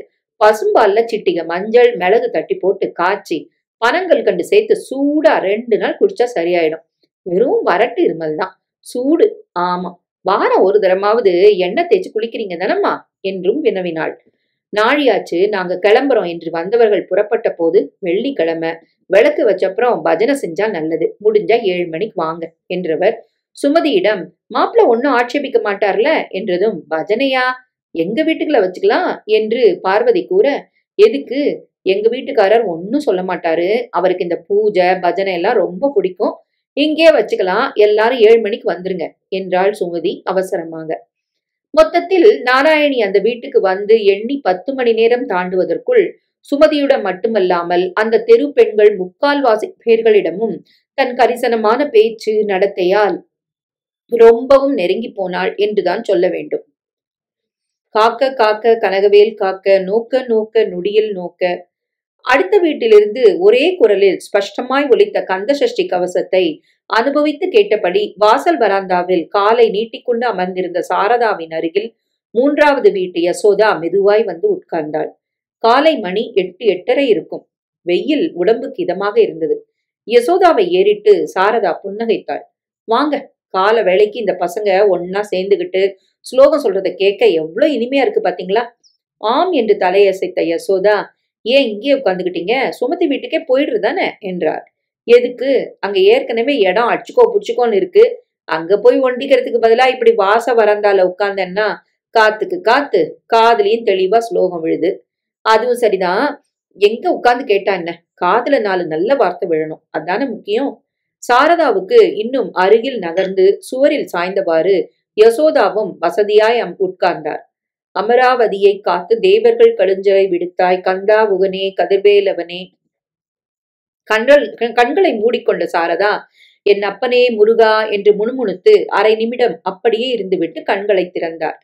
பசும்பால்ல சிட்டிக மஞ்சள் மிளகு தட்டி போட்டு காய்ச்சி பனங்கள் கண்டு சேர்த்து சூடா 2 நாள் குடிச்சா சரியாயிடும். வெறும் வறட்டு இருமல் தான், சூடு. ஆமா, வாரம் ஒரு தரமாவது எண்ணெய் தேய்ச்சி குளிக்கிறீங்க தானம்மா என்றும் வினவினாள். நாழியாச்சு, நாங்க கிளம்புறோம் என்று வந்தவர்கள் புறப்பட்ட போது வெள்ளிக்கிழமை, விளக்கு வச்சப்புறம் பஜனை செஞ்சா நல்லது, முடிஞ்சா 7 மணிக்கு வாங்க என்றவர் சுமதியிடம், மாப்பிள்ள ஒன்னும் ஆட்சேபிக்க மாட்டார்ல என்றதும், பஜனையா? எங்க வீட்டுக்குள்ள வச்சுக்கலாம் என்று பார்வதி கூற, எதுக்கு? எங்க வீட்டுக்காரர் ஒன்னும் சொல்ல மாட்டாரு, அவருக்கு இந்த பூஜை பஜனை எல்லாம் ரொம்ப பிடிக்கும், இங்கே வச்சுக்கலாம், எல்லாரும் 7 மணிக்கு வந்துருங்க என்றாள் சுமதி அவசரமாக. மொத்தத்தில் நாராயணி அந்த வீட்டுக்கு வந்து எண்ணி 10 மணி நேரம் தாண்டுவதற்குள் சுமதியுடன் மட்டுமல்லாமல் அந்த தெரு பெண்கள் 3/4 பேர்களிடமும் தன் கரிசனமான பேச்சு நடத்தையால் ரொம்பவும் நெருங்கி போனாள் என்றுதான் சொல்ல வேண்டும். காக்க காக்க கனகவேல் காக்க, நோக்க நோக்க நொடியில் நோக்க. அடுத்த வீட்டிலிருந்து ஒரே குரலில் ஸ்பஷ்டமாய் ஒலித்த கந்த சஷ்டி கவசத்தை அனுபவித்து கேட்டபடி வாசல் வராந்தாவில் காலை நீட்டிக்கொண்டு அமர்ந்திருந்த சாரதாவின் அருகில் 3வது வீட்டு யசோதா மெதுவாய் வந்து உட்கார்ந்தாள். காலை மணி 8, 8:30 இருக்கும். வெயில் உடம்புக்கு இதமாக இருந்தது. யசோதாவை ஏறிட்டு சாரதா புன்னகைத்தாள். வாங்க, கால வேளைக்கு இந்த பசங்க ஒன்னா சேர்ந்துகிட்டு ஸ்லோகம் சொல்றத கேட்க எவ்வளவு இனிமையா இருக்கு பாத்தீங்களா? ஆம் என்று தலையசைத்த யசோதா, ஏன் இங்கே உட்கார்ந்துகிட்டீங்க? சுமதி வீட்டுக்கே போயிடுறதானே என்றார். எதுக்கு? அங்க ஏற்கனவே இடம் அடிச்சுக்கோ புடிச்சுக்கோன்னு இருக்கு. அங்க போய் ஒண்டிக்கிறதுக்கு பதிலா இப்படி வாச வராந்தால உட்கார்ந்தேன்னா காத்துக்கு காத்து காதுலயும் தெளிவா ஸ்லோகம் விழுது. அதுவும் சரிதான், எங்க உட்கார்ந்து கேட்டா என்ன? காதுல 4 நல்ல வார்த்தை விழணும், அதானே முக்கியம். சாரதாவுக்கு இன்னும் அருகில் நகர்ந்து சுவரில் சாய்ந்தவாறு யசோதாவும் வசதியாய் உட்கார்ந்தார். அமராவதியை காத்து தேவர்கள் கடுஞ்சலை விடுத்தாய் கந்தா உகனே கதிர்வேலவனே. கண்களை மூடிக்கொண்ட சாரதா, என் அப்பனே முருகா என்று முணுமுணுத்து அரை நிமிடம் அப்படியே இருந்துவிட்டு கண்களை திறந்தார்.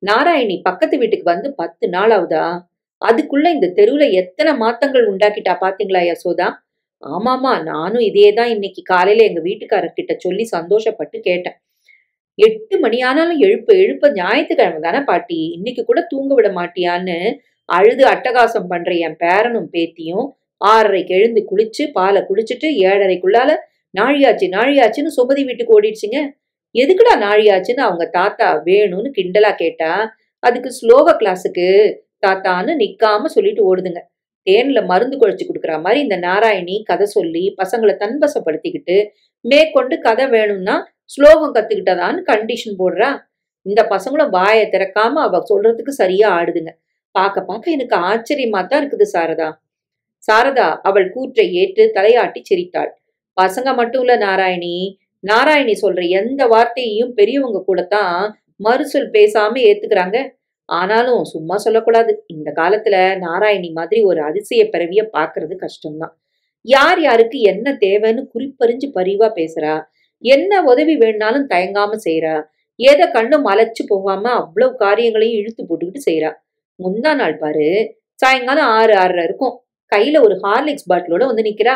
நாராயணி பக்கத்து வீட்டுக்கு வந்து 10 நாளாவதா? அதுக்குள்ள இந்த தெருவுல எத்தனை மாத்தங்கள் உண்டாக்கிட்டா பாத்தீங்களா யசோதா? ஆமாமா, நானும் இதேதான் இன்னைக்கு காலையில எங்க வீட்டுக்காரர்கிட்ட சொல்லி சந்தோஷப்பட்டு கேட்டேன். 8 மணி ஆனாலும் எழுப்ப ஞாயிற்றுக்கிழமை தானே பாட்டி, இன்னைக்கு கூட தூங்க விட மாட்டியான்னு அழுது அட்டகாசம் பண்ற என் பேரனும் பேத்தியும் 6:30க்கு எழுந்து குளிச்சு பாலை குடிச்சிட்டு 7:30க்குள்ளால நாழியாச்சு நாழியாச்சுன்னு சுமதி வீட்டுக்கு ஓடிடுச்சுங்க. எதுக்குடா நாழியாச்சுன்னு அவங்க தாத்தா வேணும்னு கிண்டலா கேட்டா, அதுக்கு ஸ்லோக கிளாஸுக்கு தாத்தான்னு நிக்காம சொல்லிட்டு ஓடுதுங்க. தேன்ல மருந்து குழைச்சு கொடுக்குற மாதிரி இந்த நாராயணி கதை சொல்லி பசங்களை தன்வசப்படுத்திக்கிட்டு மேற்கொண்டு கதை வேணும்னா ஸ்லோகம் கத்துக்கிட்டதான்னு கண்டிஷன் போடுறா. இந்த பசங்களும் வாயை திறக்காம அவ சொல்றதுக்கு சரியா ஆடுதுங்க. பார்க்க பார்க்க எனக்கு ஆச்சரியமா தான் இருக்குது சாரதா. சாரதா அவள் கூற்றை ஏற்று தலையாட்டி சிரித்தாள். பசங்க மட்டும் இல்ல நாராயணி, நாராயணி சொல்ற எந்த வார்த்தையையும் பெரியவங்க கூடத்தான் மறுசொல் பேசாம ஏத்துக்கிறாங்க. ஆனாலும் சும்மா சொல்லக்கூடாது. இந்த காலத்துல நாராயணி மாதிரி ஒரு அதிசய பிறவிய பாக்குறது கஷ்டம்தான். யார் யாருக்கு என்ன தேவைன்னு குறிப்பறிஞ்சு பரிவா பேசுறா. என்ன உதவி வேணும்னாலும் தயங்காம செய்யறா. எதை கண்ணும் மலைச்சு போகாம அவ்வளவு காரியங்களையும் இழுத்து போட்டுக்கிட்டு செய்யறா. முந்தா நாள் பாரு, சாயங்காலம் 6:30 இருக்கும். கையில ஒரு ஹார்லிக்ஸ் பாட்டிலோட வந்து நிக்கிறா.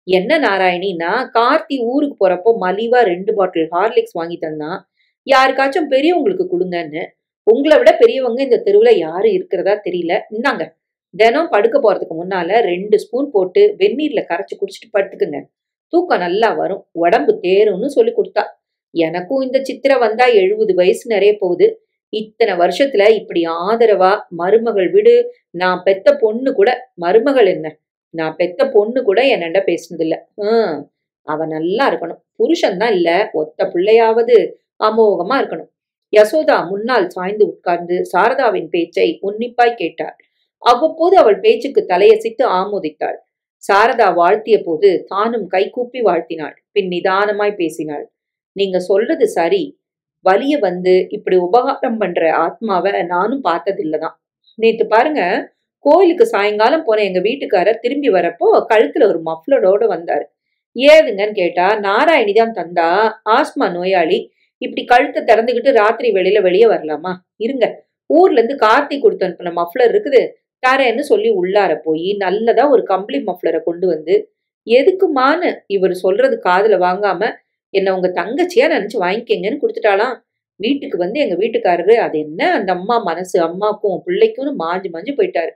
என்ன நாராயணின்னா, கார்த்தி ஊருக்கு போறப்போ மலிவா 2 பாட்டில் ஹார்லிக்ஸ் வாங்கி தந்தான். யாருக்காச்சும் பெரியவங்களுக்கு கொடுங்கன்னு. உங்களை விட பெரியவங்க இந்த தெருவுல யாரு இருக்கிறதா தெரியல. இந்தாங்க, தினம் படுக்க போறதுக்கு முன்னால 2 ஸ்பூன் போட்டு வெந்நீர்ல கரைச்சு குடிச்சிட்டு படுத்துக்குங்க. தூக்கம் நல்லா வரும், உடம்பு தேரும்னு சொல்லி கொடுத்தா. எனக்கும் இந்த சித்திரை வந்தா 70 வயசு நிறைய போகுது. இத்தனை வருஷத்துல இப்படி ஆதரவா மருமகள் விடு, நான் பெத்த பொண்ணு கூட, மருமகள் என்ன, நான் பெத்த பொண்ணு கூட என்னண்ட பேசுனதில்ல. அவ நல்லா இருக்கணும். புருஷன் தான் இல்ல, ஒத்த பிள்ளையாவது அமோகமா இருக்கணும். யசோதா முன்னால் சாய்ந்து உட்கார்ந்து சாரதாவின் பேச்சை உன்னிப்பாய் கேட்டாள். அவ்வப்போது அவள் பேச்சுக்கு தலையசைத்து ஆமோதித்தாள். சாரதா வாழ்த்திய போது தானும் கைகூப்பி வாழ்த்தினாள். பின் நிதானமாய் பேசினாள். நீங்க சொல்றது சரி. வலிய வந்து இப்படி உபகாரம் பண்ற ஆத்மாவை நானும் பார்த்ததில்லதான். நேத்து பாருங்க, கோயிலுக்கு சாயங்காலம் போன எங்க வீட்டுக்காரர் திரும்பி வரப்போ கழுத்துல ஒரு மஃப்ளரோட வந்தாரு. ஏதுங்கன்னு கேட்டா, நாராயணி தான் தந்தா, ஆஸ்மா நோயாளி, இப்படி கழுத்தை திறந்துகிட்டு ராத்திரி வெளியில வெளியே வரலாமா, இருங்க, ஊர்ல இருந்து கார்த்தி கொடுத்து அனுப்பின மஃப்ளர் இருக்குது, தரேன்னு சொல்லி உள்ளார போய் நல்லதா ஒரு கம்பளி மஃப்ளரை கொண்டு வந்து, எதுக்குமான்னு இவர் சொல்றது காதுல வாங்காம என்ன உங்க தங்கச்சியா நினைச்சு வாங்கிக்கங்கன்னு கொடுத்துட்டாளாம். வீட்டுக்கு வந்து எங்க வீட்டுக்காரரு அது என்ன அந்த அம்மா மனசு, அம்மாக்கும் பிள்ளைக்கும்னு மாஞ்சு மாஞ்சு போயிட்டாரு.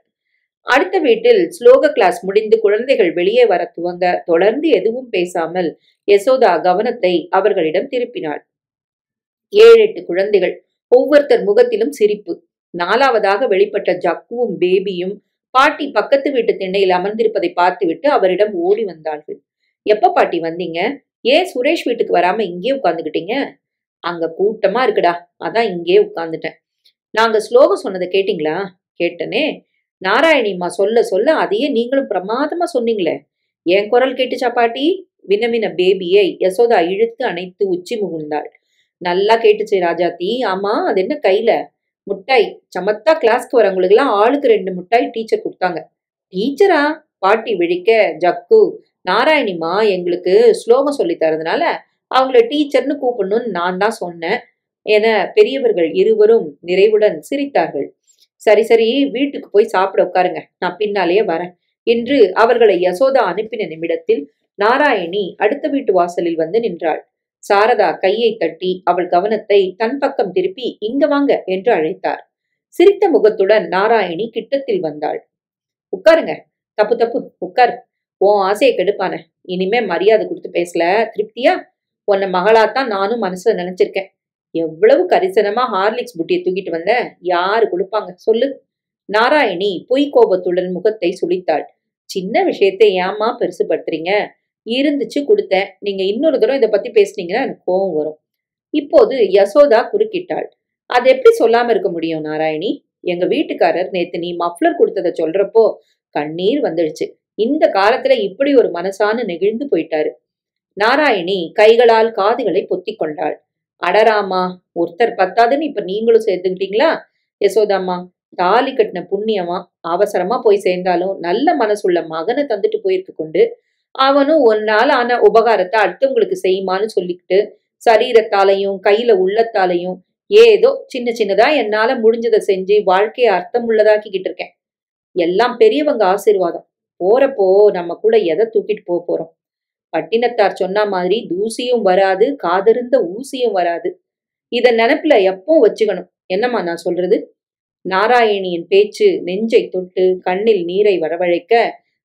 அடுத்த வீட்டில் ஸ்லோக கிளாஸ் முடிந்து குழந்தைகள் வெளியே வர துவங்க தொடர்ந்து எதுவும் பேசாமல் யசோதா கவனத்தை அவர்களிடம் திருப்பினாள். 7-8 குழந்தைகள், ஒவ்வொருத்தர் முகத்திலும் சிரிப்பு. 4வதாக வெளிப்பட்ட ஜக்குவும் பேபியும் பாட்டி பக்கத்து வீட்டு திண்ணையில் அமர்ந்திருப்பதை பார்த்துவிட்டு அவரிடம் ஓடி வந்தார்கள். எப்ப பாட்டி வந்தீங்க? ஏன் சுரேஷ் வீட்டுக்கு வராம இங்கே உட்கார்ந்துகிட்டீங்க? அங்க கூட்டமா இருக்குடா, அதான் இங்கே உட்கார்ந்துட்டேன். நாங்க ஸ்லோகம் சொன்னதை கேட்டீங்களா? கேட்டனே. நாராயணிம்மா சொல்ல சொல்ல அதையே நீங்களும் பிரமாதமா சொன்னீங்களே. என் குரல் கேட்டுச்சா பாட்டி? வினவின பேபியை யசோதா இழுத்து அணைத்து உச்சி முகுந்தாள். நல்லா கேட்டுச்சு ராஜாத்தி. ஆமா, அது என்ன கையில? முட்டாய். சமத்தா கிளாஸ்க்கு வரவங்களுக்கு எல்லாம் ஆளுக்கு 2 முட்டாய் டீச்சர் கொடுத்தாங்க. டீச்சரா? பாட்டி விழிக்க, ஜக்கு, நாராயணிமா எங்களுக்கு ஸ்லோகம் சொல்லி தரதுனால அவங்கள டீச்சர்னு கூப்பிடணும்னு நான் தான் சொன்னேன் என பெரியவர்கள் இருவரும் நிறைவுடன் சிரித்தார்கள். சரி சரி, வீட்டுக்கு போய் சாப்பிட உட்காருங்க, நான் பின்னாலேயே வரேன் என்று அவர்களை யசோதா அனுப்பின நிமிடத்தில் நாராயணி அடுத்த வீட்டு வாசலில் வந்து நின்றாள். சாரதா கையை தட்டி அவள் கவனத்தை தன் பக்கம் திருப்பி இங்க வாங்க என்று அழைத்தார். சிரித்த முகத்துடன் நாராயணி கிட்டத்தில் வந்தாள். உட்காருங்க, தப்பு தப்பு உட்காரு, உன் ஆசையை கெடுப்பான. இனிமே மரியாதை கொடுத்து பேசல, திருப்தியா? உன்னை மகளாத்தான் நானும் மனசுல நினைச்சிருக்கேன். எவ்வளவு கரிசனமா ஹார்லிக்ஸ் புட்டியை தூக்கிட்டு வந்த, யாரு கொடுப்பாங்க சொல்லு? நாராயணி பொய் கோபத்துடன் முகத்தை சுளித்தாள். சின்ன விஷயத்தை ஏமா பெருசுபடுத்துறீங்க? இருந்துச்சு கொடுத்தேன், நீங்க இன்னொரு தடவை இதை பத்தி பேசுனீங்கன்னா எனக்கு கோபம் வரும். இப்போது யசோதா குறுக்கிட்டாள். அது எப்படி சொல்லாம இருக்க முடியும் நாராயணி? எங்க வீட்டுக்காரர் நேத்து நீ மஃப்ளர் கொடுத்ததை சொல்றப்போ கண்ணீர் வந்துடுச்சு. இந்த காலத்துல இப்படி ஒரு மனசான்னு நெகிழ்ந்து போயிட்டாரு. நாராயணி கைகளால் காதுகளை பொத்திக் கொண்டாள். அடராமா, ஒருத்தர் பத்தாதுன்னு இப்ப நீங்களும் சேர்த்துக்கிட்டீங்களா? யசோதாம்மா, தாலி கட்டின புண்ணியமா அவசரமா போய் சேர்ந்தாலும் நல்ல மனசுள்ள மகனை தந்துட்டு போயிருக்கு கொண்டு, அவனும் ஒரு நாள் ஆன உபகாரத்தை அடுத்தவங்களுக்கு செய்யுமான்னு சொல்லிக்கிட்டு சரீரத்தாலையும் கையில உள்ளத்தாலையும் ஏதோ சின்ன சின்னதா என்னால முடிஞ்சதை செஞ்சு வாழ்க்கையை அர்த்தம் உள்ளதாக்கிக்கிட்டு இருக்கேன். எல்லாம் பெரியவங்க ஆசீர்வாதம். போறப்போ நம்ம கூட எதை தூக்கிட்டு போறோம்? பட்டினத்தார் சொன்ன மாதிரி தூசியும் வராது, காதருந்த ஊசியும் வராது. இத நினைப்புல எப்பவும் வச்சுக்கணும். என்னம்மா நான் சொல்றது? நாராயணியின் பேச்சு நெஞ்சை தொட்டு கண்ணில் நீரை வரவழைக்க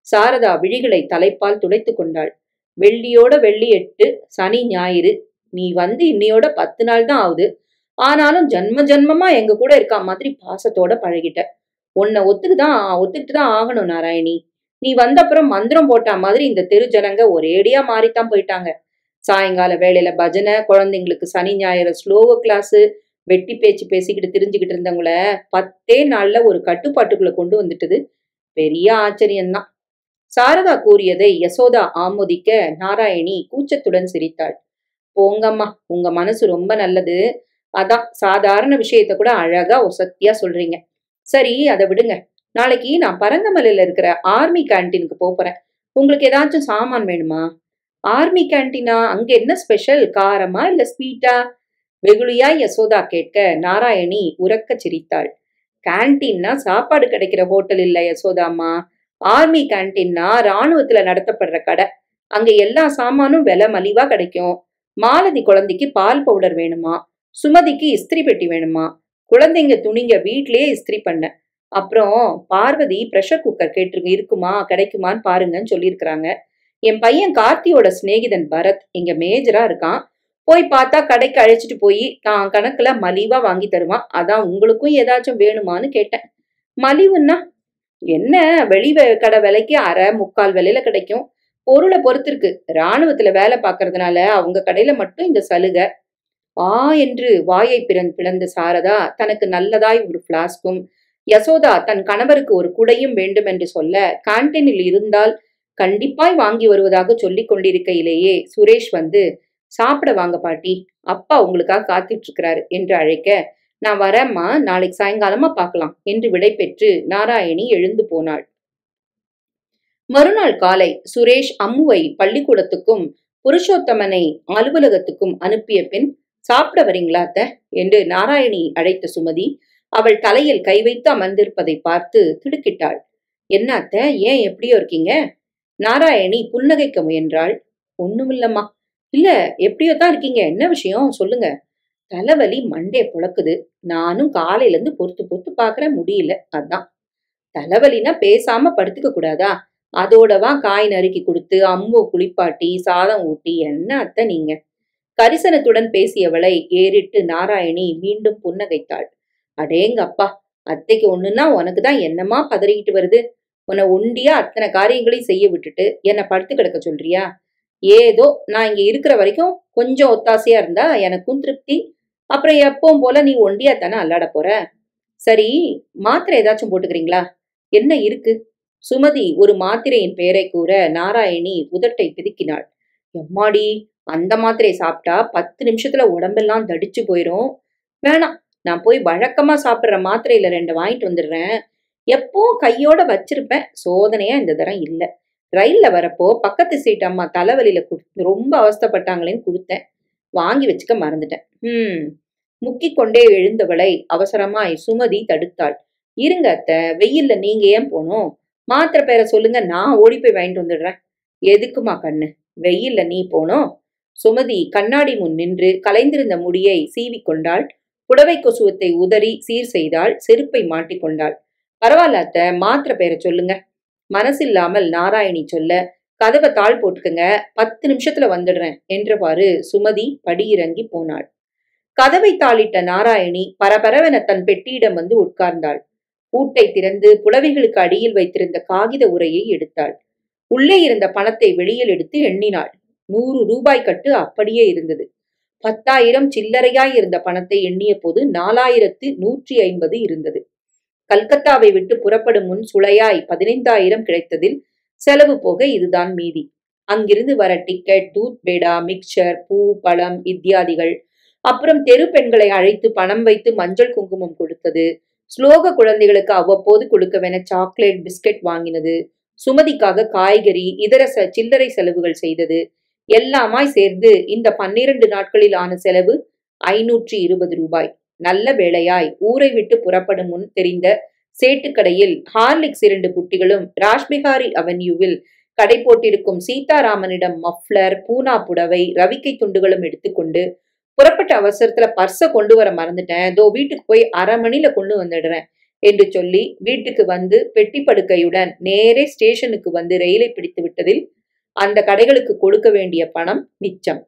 சாரதா விழிகளை தலைப்பால் துடைத்து கொண்டாள். வெள்ளியோட வெள்ளி 8, சனி ஞாயிறு. நீ வந்து இன்னையோட 10 நாள் தான் ஆகுது. ஆனாலும் ஜன்ம ஜன்மமா எங்க கூட இருக்கா மாதிரி பாசத்தோட பழகிட்ட. உன்னை ஒத்துக்கிட்டு தான் ஆகணும் நாராயணி. நீ வந்த அப்புறம் மந்திரம் போட்டா மாதிரி இந்த தெரு ஜனங்க ஒரேடியா மாறித்தான் போயிட்டாங்க. சாயங்கால வேளையில பஜனை, குழந்தைங்களுக்கு சனி ஞாயிறு ஸ்லோக கிளாஸ், வெட்டி பேச்சு பேசிக்கிட்டு திரிஞ்சுக்கிட்டு இருந்தவங்கள 10 நாள்ல ஒரு கட்டுப்பாட்டுக்குள்ள கொண்டு வந்துட்டது பெரிய ஆச்சரியம்தான். சாரதா கூறியதை யசோதா ஆமோதிக்க நாராயணி கூச்சத்துடன் சிரித்தாள். போங்கம்மா, உங்க மனசு ரொம்ப நல்லது. அதான் சாதாரண விஷயத்த கூட அழகா ஒசத்தியா சொல்றீங்க. சரி, அதை விடுங்க. நாளைக்கு நான் பரங்கமலையில இருக்கிற ஆர்மி கேன்டீனுக்கு போறேன். உங்களுக்கு ஏதாச்சும் சாமான் வேணுமா? ஆர்மி கேன்டீனா? அங்க என்ன ஸ்பெஷல்? காரமா இல்ல ஸ்வீட்டா? வெகுளியாய் யசோதா கேட்க நாராயணி உரக்க சிரித்தாள். கேன்டீன்னா சாப்பாடு கிடைக்கிற ஹோட்டல் இல்ல யசோதாம்மா. ஆர்மி கேன்டீன்னா ராணுவத்துல நடத்தப்படுற கடை. அங்க எல்லா சாமானும் விலை மலிவா கிடைக்கும். மாலதி குழந்தைக்கு பால் பவுடர் வேணுமா? சுமதிக்கு இஸ்திரி பெட்டி வேணுமா? குழந்தைங்க துணிங்க வீட்லயே இஸ்திரி பண்ண. அப்புறம் பார்வதி பிரஷர் குக்கர் கேட்டிருக்கு, இருக்குமா கிடைக்குமான்னு பாருங்கன்னு சொல்லியிருக்கிறாங்க. என் பையன் கார்த்தியோட சிநேகிதன் பரத் இங்க மேஜரா இருக்கான். போய் பார்த்தா கடைக்கு அழைச்சிட்டு போய் தான் கணக்குல மலிவா வாங்கி தருவான். அதான் உங்களுக்கும் ஏதாச்சும் வேணுமான்னு கேட்டேன். மலிவுன்னா என்ன? வெளி கடை விலைக்கு அரை முக்கால் விலையில கிடைக்கும். பொருளை பொறுத்து இருக்கு. ராணுவத்துல வேலை பார்க்கறதுனால அவங்க கடையில மட்டும் இந்த சலுகை. ஆ என்று வாயை பிளந்த சாரதா தனக்கு நல்லதாய் ஒரு பிளாஸ்கும், யசோதா தன் கணவருக்கு ஒரு குடையும் வேண்டும் என்று சொல்ல, கேன்டீனில் இருந்தால் கண்டிப்பாய் வாங்கி வருவதாக சொல்லிக் கொண்டிருக்கையிலேயே சுரேஷ் வந்து, சாப்பிட வாங்க பாட்டி, அப்பா உங்களுக்காக காத்துட்டு இருக்கிறாரு என்று அழைக்க, நான் வரேம்மா, நாளைக்கு சாயங்காலமா பார்க்கலாம் என்று விடை பெற்று நாராயணி எழுந்து போனாள். மறுநாள் காலை சுரேஷ் அம்முவை பள்ளிக்கூடத்துக்கும் புருஷோத்தமனை அலுவலகத்துக்கும் அனுப்பிய பின், சாப்பிட வரீங்களா அத்த என்று நாராயணி அழைத்த சுமதி அவள் தலையில் கை வைத்து அமர்ந்திருப்பதை பார்த்து திடுக்கிட்டாள். என்ன அத்த, ஏன் எப்படியோ இருக்கீங்க? நாராயணி புன்னகைக்க முயன்றாள். ஒண்ணுமில்லம்மா. இல்ல, எப்படியோ தான் இருக்கீங்க, என்ன விஷயம் சொல்லுங்க. தலைவலி மண்டே புழக்குது. நானும் காலையில இருந்து பொறுத்து பொறுத்து பாக்குறேன், முடியல. அதான். தலைவலினா பேசாம படுத்துக்க கூடாதா? அதோடவா காய் நறுக்கி கொடுத்து அம்மு குளிப்பாட்டி சாதம் ஊட்டி, என்ன அத்தை நீங்க? கரிசனத்துடன் பேசியவளை ஏறிட்டு நாராயணி மீண்டும் புன்னகைத்தாள். அடேங்கப்பா, அத்தைக்கு ஒண்ணுன்னா உனக்குதான் என்னமா பதறிக்கிட்டு வருது? உன்னை ஒண்டியா அத்தனை காரியங்களையும் செய்ய விட்டுட்டு என்னை படுத்து கிடக்க சொல்றியா? ஏதோ நான் இங்க இருக்கிற வரைக்கும் கொஞ்சம் ஒத்தாசையா இருந்தா எனக்கும் திருப்தி. அப்புறம் எப்பவும் போல நீ ஒண்டியா தானே அல்லாட போற. சரி, மாத்திரை ஏதாச்சும் போட்டுக்கிறீங்களா? என்ன இருக்கு? சுமதி ஒரு மாத்திரையின் பெயரை கூற நாராயணி உதட்டை பிதுக்கினாள். எம்மாடி, அந்த மாத்திரையை சாப்பிட்டா 10 நிமிஷத்துல உடம்பெல்லாம் தடிச்சு போயிரும். வேணாம், நான் போய் வழக்கமா சாப்பிடுற மாத்திரையில 2 வாங்கிட்டு வந்துடுறேன். எப்பவும் கையோட வச்சிருப்பேன், சோதனையா இந்த தரம் இல்ல. ரயில்ல வரப்போ பக்கத்து சீட் அம்மா தலைவலியில ரொம்ப அவஸ்தப்பட்டாங்களேன்னு கொடுத்தேன். வாங்கி வச்சுக்க மறந்துட்டேன். முக்கிக் கொண்டே எழுந்தவளை அவசரமாய் சுமதி தடுத்தாள். இருங்க அத்தை, வெயில்ல நீங்க ஏன் போனோம்? மாத்திரை பேரை சொல்லுங்க, நான் ஓடி போய் வாங்கிட்டு வந்துடுறேன். எதுக்குமா கண்ணு, வெயில்ல நீ போனோம்? சுமதி கண்ணாடி முன் நின்று கலைந்திருந்த முடியை சீவிக்கொண்டாள். புடவை கொசுவத்தை உதறி சீர் செய்தாள். செருப்பை மாட்டிக்கொண்டாள். பரவாயில்ல அத்தை, மாத்திரை பேரை சொல்லுங்க. மனசில்லாமல் நாராயணி சொல்ல, கதவை தாழ் போட்டுக்குங்க, 10 நிமிஷத்துல வந்துடுறேன் என்றவாறு சுமதி படியிறங்கி போனாள். கதவை தாளிட்ட நாராயணி பரபரவென தன் பெட்டியிடம் வந்து உட்கார்ந்தாள். பூட்டை திறந்து புடவைகளுக்கு அடியில் வைத்திருந்த காகித உரையை எடுத்தாள். உள்ளே இருந்த பணத்தை வெளியில் எடுத்து எண்ணினாள். 100 ரூபாய் கட்டு அப்படியே இருந்தது. 10,000 சில்லறையாய் இருந்த பணத்தை எண்ணிய போது 4,150 இருந்தது. கல்கத்தாவை விட்டு புறப்படும் முன் சுளையாய் 15,000 கிடைத்ததில் செலவு போக இதுதான் மீதி. அங்கிருந்து வர டிக்கெட், தூத் பேடா, மிக்சர், பூ, பழம் இத்தியாதிகள். அப்புறம் தெரு பெண்களை அழைத்து பணம் வைத்து மஞ்சள் குங்குமம் கொடுத்தது. ஸ்லோக குழந்தைகளுக்கு அவ்வப்போது கொடுக்கவென சாக்லேட், பிஸ்கட் வாங்கினது. சுமதிக்காக காய்கறி, இதர சில்லறை செலவுகள் செய்தது. எல்லாமாய் சேர்ந்து இந்த 12 நாட்களில் ஆன செலவு 520 ரூபாய். நல்ல வேளையாய் ஊரை விட்டு புறப்படும் முன் தெரிந்த சேட்டுக்கடையில் ஹார்லிக்ஸ் 2 புட்டிகளும், ராஷ்பிகாரி அவென்யூவில் கடை போட்டிருக்கும் சீதாராமனிடம் மஃப்ளர், பூனா புடவை, ரவிக்கை துண்டுகளும் எடுத்துக்கொண்டு புறப்பட்ட அவசரத்துல பர்ஸ கொண்டு வர மறந்துட்டேன், தோ வீட்டுக்கு போய் 1/2 மணில கொண்டு வந்துடுறேன் என்று சொல்லி வீட்டுக்கு வந்து பெட்டி படுக்கையுடன் நேரே ஸ்டேஷனுக்கு வந்து ரயிலை பிடித்து விட்டதில் அந்த கடைகளுக்கு கொடுக்க வேண்டிய பணம் மிச்சம்.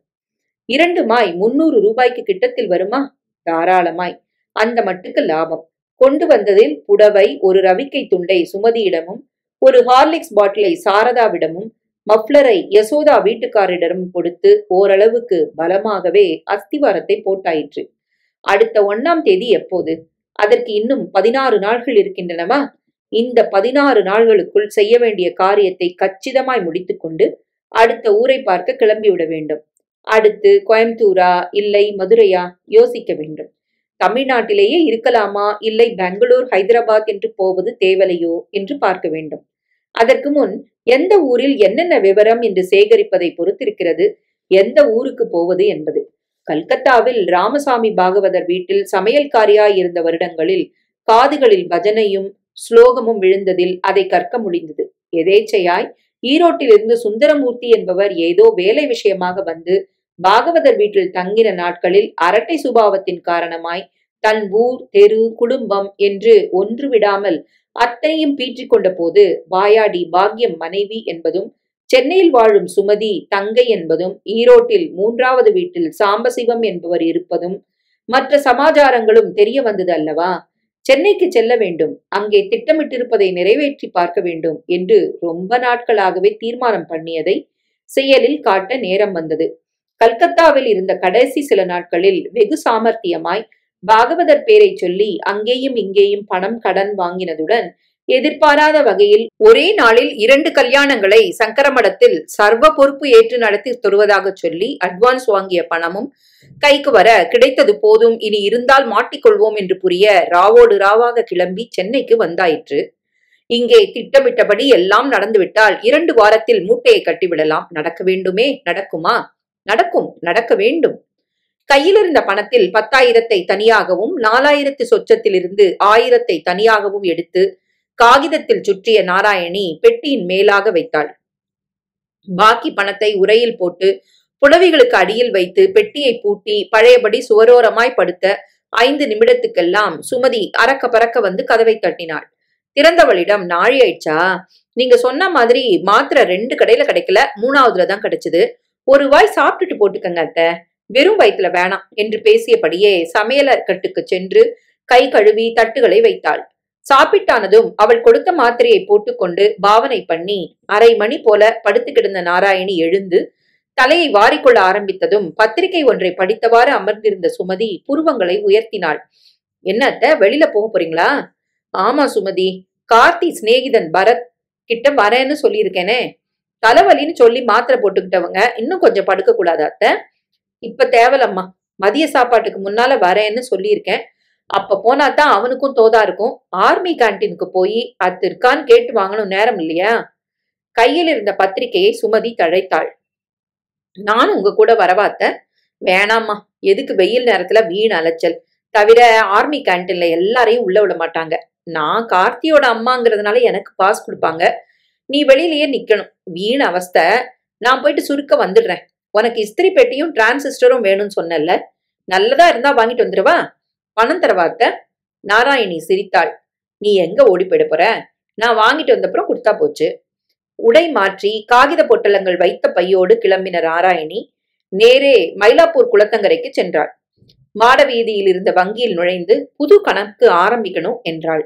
2 மாய் 300 ரூபாய்க்கு கிட்டத்தில் வருமா? தாராளமாய். அந்த மட்டுக்கு லாபம். கொண்டு வந்ததில் புடவை, ஒரு ரவிக்கை துண்டை சுமதியிடமும், ஒரு ஹார்லிக்ஸ் பாட்டிலை சாரதாவிடமும், மப்ளரை யசோதா வீட்டுக்காரிடமும் கொடுத்து ஓரளவுக்கு பலமாகவே அஸ்திவாரத்தை போட்டாயிற்று. அடுத்த 1ஆம் தேதி எப்போது? அதற்கு இன்னும் 16 நாள்கள் இருக்கின்றனவா? இந்த 16 நாள்களுக்குள் செய்ய வேண்டிய காரியத்தை கச்சிதமாய் முடித்துக்கொண்டு அடுத்த ஊரை பார்க்க கிளம்பிவிட வேண்டும். அடுத்து கோயம்புத்தூரா இல்லை மதுரையா யோசிக்க வேண்டும். தமிழ்நாட்டிலேயே இருக்கலாமா இல்லை பெங்களூர், ஹைதராபாத் என்று போவது தேவலையோ என்று பார்க்க வேண்டும். அதற்கு முன் எந்த ஊரில் என்னென்ன விவரம் என்று சேகரிப்பதை பொறுத்திருக்கிறது எந்த ஊருக்கு போவது என்பது. கல்கத்தாவில் ராமசாமி பாகவதர் வீட்டில் சமையல்காரியாய் இருந்த வருடங்களில் காதுகளில் பஜனையும் ஸ்லோகமும் விழுந்ததில் அதை கற்க முடிந்தது. எதேச்சையாய் ஈரோட்டிலிருந்து சுந்தரமூர்த்தி என்பவர் ஏதோ வேலை விஷயமாக வந்து பாகவதர் வீட்டில் தங்கின நாட்களில் அரட்டை சுபாவத்தின் காரணமாய் தன் ஊர், தெரு, குடும்பம் என்று ஒன்று விடாமல் அத்தனையும் பீற்றிக் கொண்ட போது வாயாடி பாக்யம் மனைவி என்பதும், சென்னையில் வாழும் சுமதி தங்கை என்பதும், ஈரோட்டில் 3வது வீட்டில் சாம்பசிவம் என்பவர் இருப்பதும் மற்ற சமாச்சாரங்களும் தெரிய வந்தது அல்லவா? சென்னைக்கு செல்ல வேண்டும், அங்கே திட்டமிட்டிருப்பதை நிறைவேற்றி பார்க்க வேண்டும் என்று ரொம்ப நாட்களாகவே தீர்மானம் பண்ணியதை செயலில் காட்ட நேரம் வந்தது. கல்கத்தாவில் இருந்த கடைசி சில நாட்களில் வெகு சாமர்த்தியமாய் பாகவதர் பேரை சொல்லி அங்கேயும் இங்கேயும் பணம் கடன் வாங்கினதுடன் எதிர்பாராத வகையில் ஒரே நாளில் 2 கல்யாணங்களை சங்கரமடத்தில் சர்வ பொறுப்பு ஏற்று நடத்தி தருவதாக சொல்லி அட்வான்ஸ் வாங்கிய பணமும் கைக்கு வர கிடைத்தது போதும், இனி இருந்தால் மாட்டிக்கொள்வோம் என்று புரிய ராவோடு ராவாக கிளம்பி சென்னைக்கு வந்தாயிற்று. இங்கே திட்டமிட்டபடி எல்லாம் நடந்துவிட்டால் 2 வாரத்தில் மூட்டையை கட்டிவிடலாம். நடக்க வேண்டுமே. நடக்குமா? நடக்கும், நடக்க வேண்டும். கையில் இருந்த பணத்தில் 10,000 தனியாகவும் 4,000 சொச்சத்திலிருந்து 1,000 தனியாகவும் எடுத்து காகிதத்தில் சுற்றிய நாராயணி பெட்டியின் மேலாக வைத்தாள். பாக்கி பணத்தை உரையில் போட்டு புடவைகளுக்கு அடியில் வைத்து பெட்டியை பூட்டி பழையபடி சுவரோரமாய் படுத்த 5 நிமிடத்துக்கெல்லாம் சுமதி அரக்க பறக்க வந்து கதவை தட்டினாள். திறந்தவளிடம், நாழி ஆயிடுச்சா? நீங்க சொன்ன மாதிரி மாத்திரை 2 கடையில கிடைக்கல, 3வதுல தான் கிடைச்சது. ஒரு வாய் சாப்பிட்டுட்டு போட்டுக்கங்க அத்தை, வெறும் வயிற்றுல வேணாம் என்று பேசியபடியே சமையலர் கட்டுக்கு சென்று கை கழுவி தட்டுகளை வைத்தாள். சாப்பிட்டானதும் அவள் கொடுத்த மாத்திரையை போட்டுக்கொண்டு பாவனை பண்ணி அரை மணி போல படுத்து கிடந்த நாராயணி எழுந்து தலையை வாரிக்கொள்ள ஆரம்பித்ததும் பத்திரிகை ஒன்றை படித்தவாறு அமர்ந்திருந்த சுமதி புருவங்களை உயர்த்தினாள். என்ன அத்தை, வெளியில போக போறீங்களா? ஆமா சுமதி, கார்த்தி சிநேகிதன் பரத் கிட்ட வரேன்னு சொல்லியிருக்கேனே. தலைவலின்னு சொல்லி மாத்திரை போட்டுக்கிட்டவங்க இன்னும் கொஞ்சம் படுக்க கூடாது அத்தை? இப்ப தேவலம்மா, மதிய சாப்பாட்டுக்கு முன்னால வரேன்னு சொல்லியிருக்கேன். அப்ப போனாதான் அவனுக்கும் தோதா இருக்கும். ஆர்மி கேன்டீனுக்கு போய் அது இருக்கான்னு கேட்டு வாங்கணும், நேரம் இல்லையா? கையில் இருந்த பத்திரிகையை சுமதி தழைத்தாள். நானும் உங்க கூட வரவாத்த? வேணாம்மா, எதுக்கு வெயில் நேரத்துல வீண் அலைச்சல். தவிர ஆர்மி கேன்டீன்ல எல்லாரையும் உள்ள விட மாட்டாங்க. நான் கார்த்தியோட அம்மாங்கிறதுனால எனக்கு பாஸ் கொடுப்பாங்க. நீ வெளியிலேயே நிக்கணும், வீண் அவஸ்தை. நான் போயிட்டு சுருக்க வந்துடுறேன். உனக்கு இஸ்திரி பெட்டியும் டிரான்சிஸ்டரும் வேணும்னு சொன்னல, நல்லதா இருந்தா வாங்கிட்டு வந்துடுவா. பணம் தரவாத்த? நாராயணி சிரித்தாள். நீ எங்க ஓடி போயிட போற? நான் வாங்கிட்டு வந்தப்புறம் கொடுத்தா போச்சு. உடை மாற்றி காகித பொட்டலங்கள் வைத்த பையோடு கிளம்பின நாராயணி நேரே மயிலாப்பூர் குளத்தங்கரைக்கு சென்றாள். மாட வீதியில் இருந்த வங்கியில் நுழைந்து புது கணக்கு ஆரம்பிக்கணும் என்றாள்.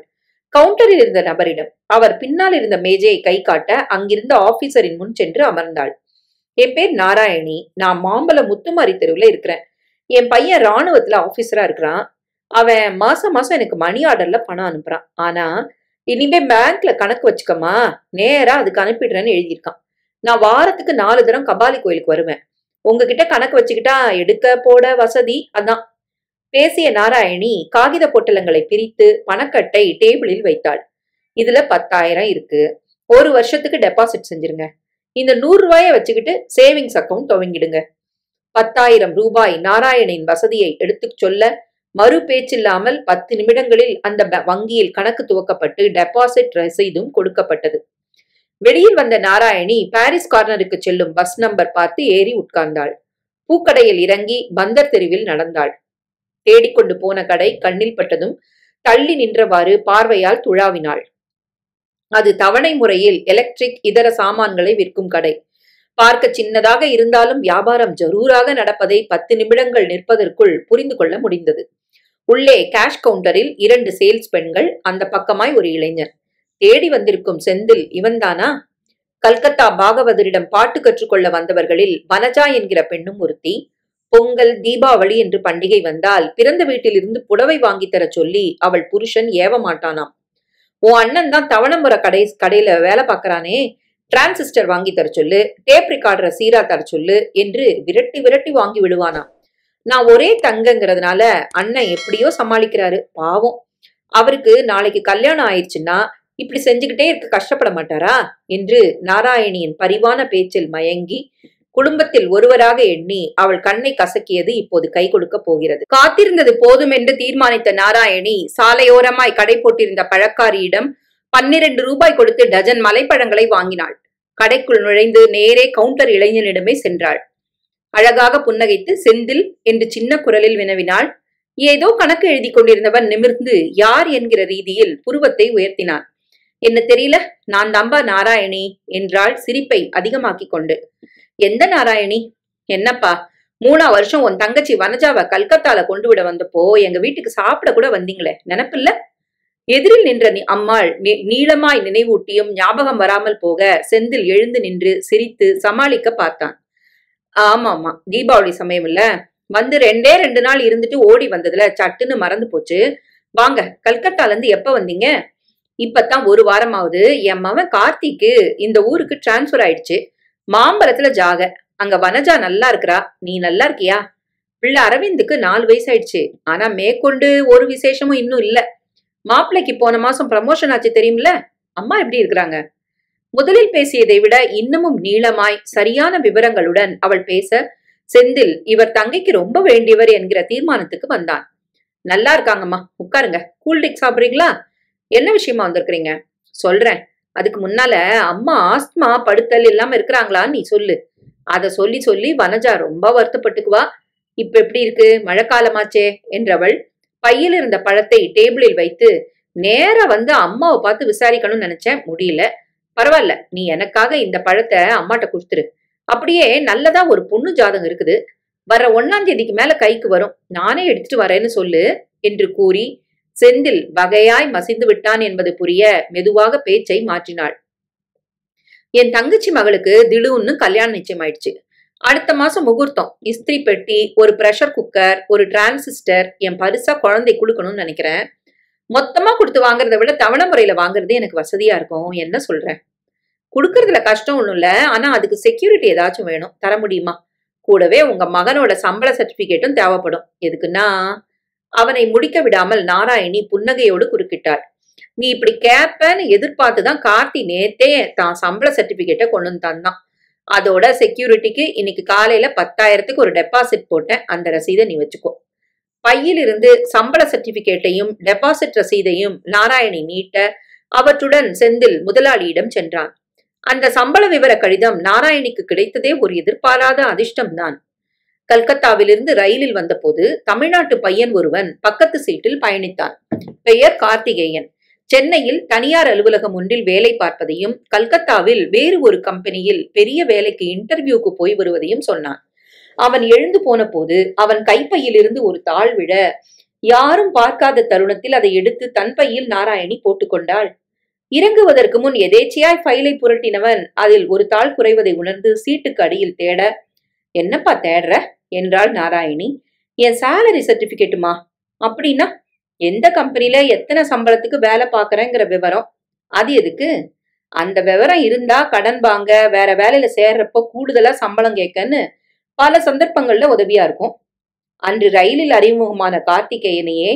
கவுண்டரில் இருந்த நபரிடம் அவர் பின்னால் இருந்த மேஜையை கை காட்ட அங்கிருந்த ஆபீசரின் முன் சென்று அமர்ந்தாள். என் பேர் நாராயணி, நான் மாம்பழ முத்துமாரி தெருவுல இருக்கிறேன். என் பையன் ராணுவத்துல ஆபீசரா இருக்கிறான். அவன் மாசம் மாசம் எனக்கு மணி ஆர்டர்ல பணம் அனுப்புறான். ஆனா இனிமே பேங்க்ல கணக்கு வச்சுக்கமா, நேரா அதுக்கு அனுப்பிடுறேன்னு எழுதியிருக்கான். நான் வாரத்துக்கு 4 தரம் கபாலி கோயிலுக்கு வருவேன். உங்ககிட்ட கணக்கு வச்சுக்கிட்டா எடுக்க போட வசதி, அதான். பேசிய நாராயணி காகித பொட்டலங்களை பிரித்து பணக்கட்டை டேபிளில் வைத்தாள். இதுல 10,000 இருக்கு. 1 வருஷத்துக்கு டெபாசிட் செஞ்சிருங்க. இந்த 100 ரூபாயை வச்சுக்கிட்டு சேவிங்ஸ் அக்கௌண்ட் துவங்கிடுங்க. 10,000 ரூபாய் நாராயணின் வசதியை எடுத்து சொல்ல மறு பேச்சில்லாமல் 10 நிமிடங்களில் அந்த வங்கியில் கணக்கு துவக்கப்பட்டு டெபாசிட் ரசீதும் கொடுக்கப்பட்டது. வெளியில் வந்த நாராயணி பாரிஸ் கார்னருக்கு செல்லும் பஸ் நம்பர் பார்த்து ஏறி உட்கார்ந்தாள். பூக்கடையில் இறங்கி பந்தர் தெருவில் நடந்தாள். தேடிக்கொண்டு போன கடை கண்ணில் பட்டதும் தள்ளி நின்றவாறு பார்வையால் துழாவினாள். அது தவணை முறையில் எலக்ட்ரிக் இதர சாமான்களை விற்கும் கடை. பார்க்க சின்னதாக இருந்தாலும் வியாபாரம் ஜரூராக நடப்பதை 10 நிமிடங்கள் நிற்பதற்குள் புரிந்து கொள்ள முடிந்தது. உள்ளே கேஷ் கவுண்டரில் 2 சேல்ஸ் பெண்கள், அந்த பக்கமாய் ஒரு இளைஞர். தேடி வந்திருக்கும் செந்தில் இவன்தானா? கல்கத்தா பாகவதரிடம் பாட்டு கற்றுக்கொள்ள வந்தவர்களில் வனஜா என்கிற பெண்ணும் ஒருத்தி. பொங்கல், தீபாவளி என்று பண்டிகை வந்தால் பிறந்த வீட்டிலிருந்து புடவை வாங்கி தர சொல்லி அவள் புருஷன் ஏவ மாட்டானாம். உன் அண்ணன் தான் தவணம்புற கடையில வேலை பார்க்கறானே, டிரான்சிஸ்டர் வாங்கி தர சொல்லு, டேப் ரெக்கார்டரை சீரா தர சொல்லு என்று விரட்டி விரட்டி வாங்கி விடுவானாம். நான் ஒரே தங்கங்கிறதுனால அண்ணன் எப்படியோ சமாளிக்கிறாரு, பாவம். அவருக்கு நாளைக்கு கல்யாணம் ஆயிடுச்சுன்னா இப்படி செஞ்சுக்கிட்டே இருக்க கஷ்டப்பட மாட்டாரா என்று நாராயணியின் பரிவான பேச்சில் மயங்கி குடும்பத்தில் ஒருவராக எண்ணி அவள் கண்ணை கசக்கியது இப்போது கை கொடுக்க போகிறது. காத்திருந்தது போதும் என்று தீர்மானித்த நாராயணி சாலையோரமாய் கடை போட்டிருந்த பழக்காரியிடம் 12 ரூபாய் கொடுத்து டஜன் மலைப்பழங்களை வாங்கினாள். கடைக்குள் நுழைந்து நேரே கவுண்டர் இளைஞனிடமே சென்றாள். அழகாக புன்னகைத்து செந்தில் என்று சின்ன குரலில் வினவினாள். ஏதோ கணக்கு எழுதி கொண்டிருந்தவன் நிமிர்ந்து யார் என்கிற ரீதியில் புருவத்தை உயர்த்தினான். என்ன தெரியல, நான் தாம்பா நாராயணி என்றாள் சிரிப்பை அதிகமாக்கி கொண்டு. எந்த நாராயணி? என்னப்பா, 3ஆம் வருஷம் உன் தங்கச்சி வனஜாவை கல்கத்தால கொண்டு விட வந்தப்போ எங்க வீட்டுக்கு சாப்பிட கூட வந்தீங்களே, நினப்பில்ல? எதிரில் நின்ற அம்மாள் நீளமாய் நினைவூட்டியும் ஞாபகம் வராமல் போக செந்தில் எழுந்து நின்று சிரித்து சமாளிக்க பார்த்தான். ஆமாமா, தீபாவளி சமயம் இல்ல, வந்து 2 நாள் இருந்துட்டு ஓடி வந்ததுல சட்டுன்னு மறந்து போச்சு. வாங்க, கல்கத்தால இருந்து எப்ப வந்தீங்க? இப்பதான் 1 வாரமாவது. என் மவன் கார்த்திக்கு இந்த ஊருக்கு டிரான்ஸ்பர் ஆயிடுச்சு. மாம்பரத்துல ஜாக. அங்க வனஜா நல்லா இருக்கிறா. நீ நல்லா இருக்கியா? பிள்ளை அரவிந்துக்கு 4 வயசு ஆயிடுச்சு. ஆனா மேற்கொண்டு ஒரு விசேஷமும் இன்னும் இல்ல. மாப்பிள்ளைக்கு போன மாசம் ப்ரமோஷன் ஆச்சு தெரியுமில்ல? அம்மா எப்படி இருக்கிறாங்க? முதலில் பேசியதை விட இன்னமும் நீளமாய் சரியான விவரங்களுடன் அவள் பேச செந்தில் இவர் தங்கைக்கு ரொம்ப வேண்டியவர் என்கிற தீர்மானத்துக்கு வந்தான். நல்லா இருக்காங்கம்மா, உட்காருங்க. கூல்ட்ரிங்க் சாப்பிடுறீங்களா? என்ன விஷயமா வந்திருக்கிறீங்க? சொல்றேன். அதுக்கு முன்னால அம்மா ஆஸ்துமா படுத்தல் இல்லாம இருக்கிறாங்களான்னு நீ சொல்லு. அத சொல்லி சொல்லி வனஜா ரொம்ப வருத்தப்பட்டுக்குவா. இப்ப எப்படி இருக்கு, மழைக்காலமாச்சே என்றவள் பையில் இருந்த பழத்தை டேபிளில் வைத்து நேரா வந்து அம்மாவை பார்த்து விசாரிக்கணும்னு நினைச்சேன், முடியல. பரவாயில்ல, நீ எனக்காக இந்த பழத்தை அம்மாட்ட கொடுத்துரு. அப்படியே நல்லதா ஒரு பொண்ணு ஜாதகம் இருக்குது, வர 1ஆம் தேதிக்கு மேல கைக்கு வரும், நானே எடுத்துட்டு வரேன்னு சொல்லு என்று கூறி செந்தில் வகையாய் மசிந்து விட்டான் என்பது புரிய மெதுவாக பேச்சை மாற்றினாள். என் தங்கச்சி மகளுக்கு திடீர்னு கல்யாணம் நிச்சயம் ஆயிடுச்சு. அடுத்த மாசம் முகூர்த்தம். இஸ்திரி பெட்டி, ஒரு பிரஷர் குக்கர், ஒரு டிரான்சிஸ்டர் என் பரிசா குழந்தை கொடுக்கணும்னு நினைக்கிறேன். மொத்தமா கொடுத்து வாங்குறத விட தவணை முறையில வாங்குறது எனக்கு வசதியா இருக்கும். என்ன சொல்றேன்? கொடுக்கறதுல கஷ்டம் ஒண்ணும் இல்ல, ஆனா அதுக்கு செக்யூரிட்டி ஏதாச்சும் வேணும். தர முடியுமா? கூடவே உங்க மகனோட சம்பள சர்டிபிகேட்டும் தேவைப்படும். எதுக்குன்னா? அவனை முடிக்க விடாமல் நாராயணி புன்னகையோடு குறுக்கிட்டாள். நீ இப்படி கேப்பன்னு எதிர்பார்த்துதான் கார்த்தி நேத்தே தான் சம்பள சர்டிபிகேட்டை கொண்டு தந்தான். அதோட செக்யூரிட்டிக்கு இன்னைக்கு காலையில 10,000க்கு ஒரு டெபாசிட் போட்டேன். அந்த ரசீதை நீ வச்சுக்கோ. பையில் இருந்து சம்பள சர்டிபிகேட்டையும் டெபாசிட் ரசீதையும் நாராயணி நீட்ட அவற்றுடன் செந்தில் முதலாளியிடம் சென்றான். அந்த சம்பள விவர கடிதம் நாராயணிக்கு கிடைத்ததே ஒரு எதிர்பாராத அதிர்ஷ்டம்தான். கல்கத்தாவிலிருந்து ரயிலில் வந்தபோது தமிழ்நாட்டு பையன் ஒருவன் பக்கத்து சீட்டில் பயணித்தான். பெயர் கார்த்திகேயன். சென்னையில் தனியார் அலுவலகம் ஒன்றில் வேலை பார்ப்பதையும் கல்கத்தாவில் வேறு ஒரு கம்பெனியில் பெரிய வேலைக்கு இன்டர்வியூக்கு போய் வருவதையும் சொன்னான். அவன் எழுந்து போன போது அவன் கைப்பையிலிருந்து ஒரு தாள் விழ யாரும் பார்க்காத தருணத்தில் அதை எடுத்து தன் பையில் நாராயணி போட்டுக்கொண்டாள். இறங்குவதற்கு முன் எதேச்சியாய் ஃபைலை புரட்டினவன் அதில் ஒரு தாள் குறைவதை உணர்ந்து சீட்டுக்கு அடியில் தேட, என்னப்பா தேடுற என்றாள் நாராயணி. என் சேலரி சர்டிபிகேட்டுமா? அப்படின்னா எந்த கம்பெனில எத்தனை சம்பளத்துக்கு வேலை பார்க்கறேங்கிற விவரம். அது எதுக்கு? அந்த விவரம் இருந்தா கடன் வாங்க, வேற வேலையில சேர்றப்போ கூடுதலா சம்பளம் கேட்கன்னு பல சந்தர்ப்பங்கள்ல உதவியா இருக்கும். அன்று ரயிலில் அறிமுகமான கார்த்திகேயனையே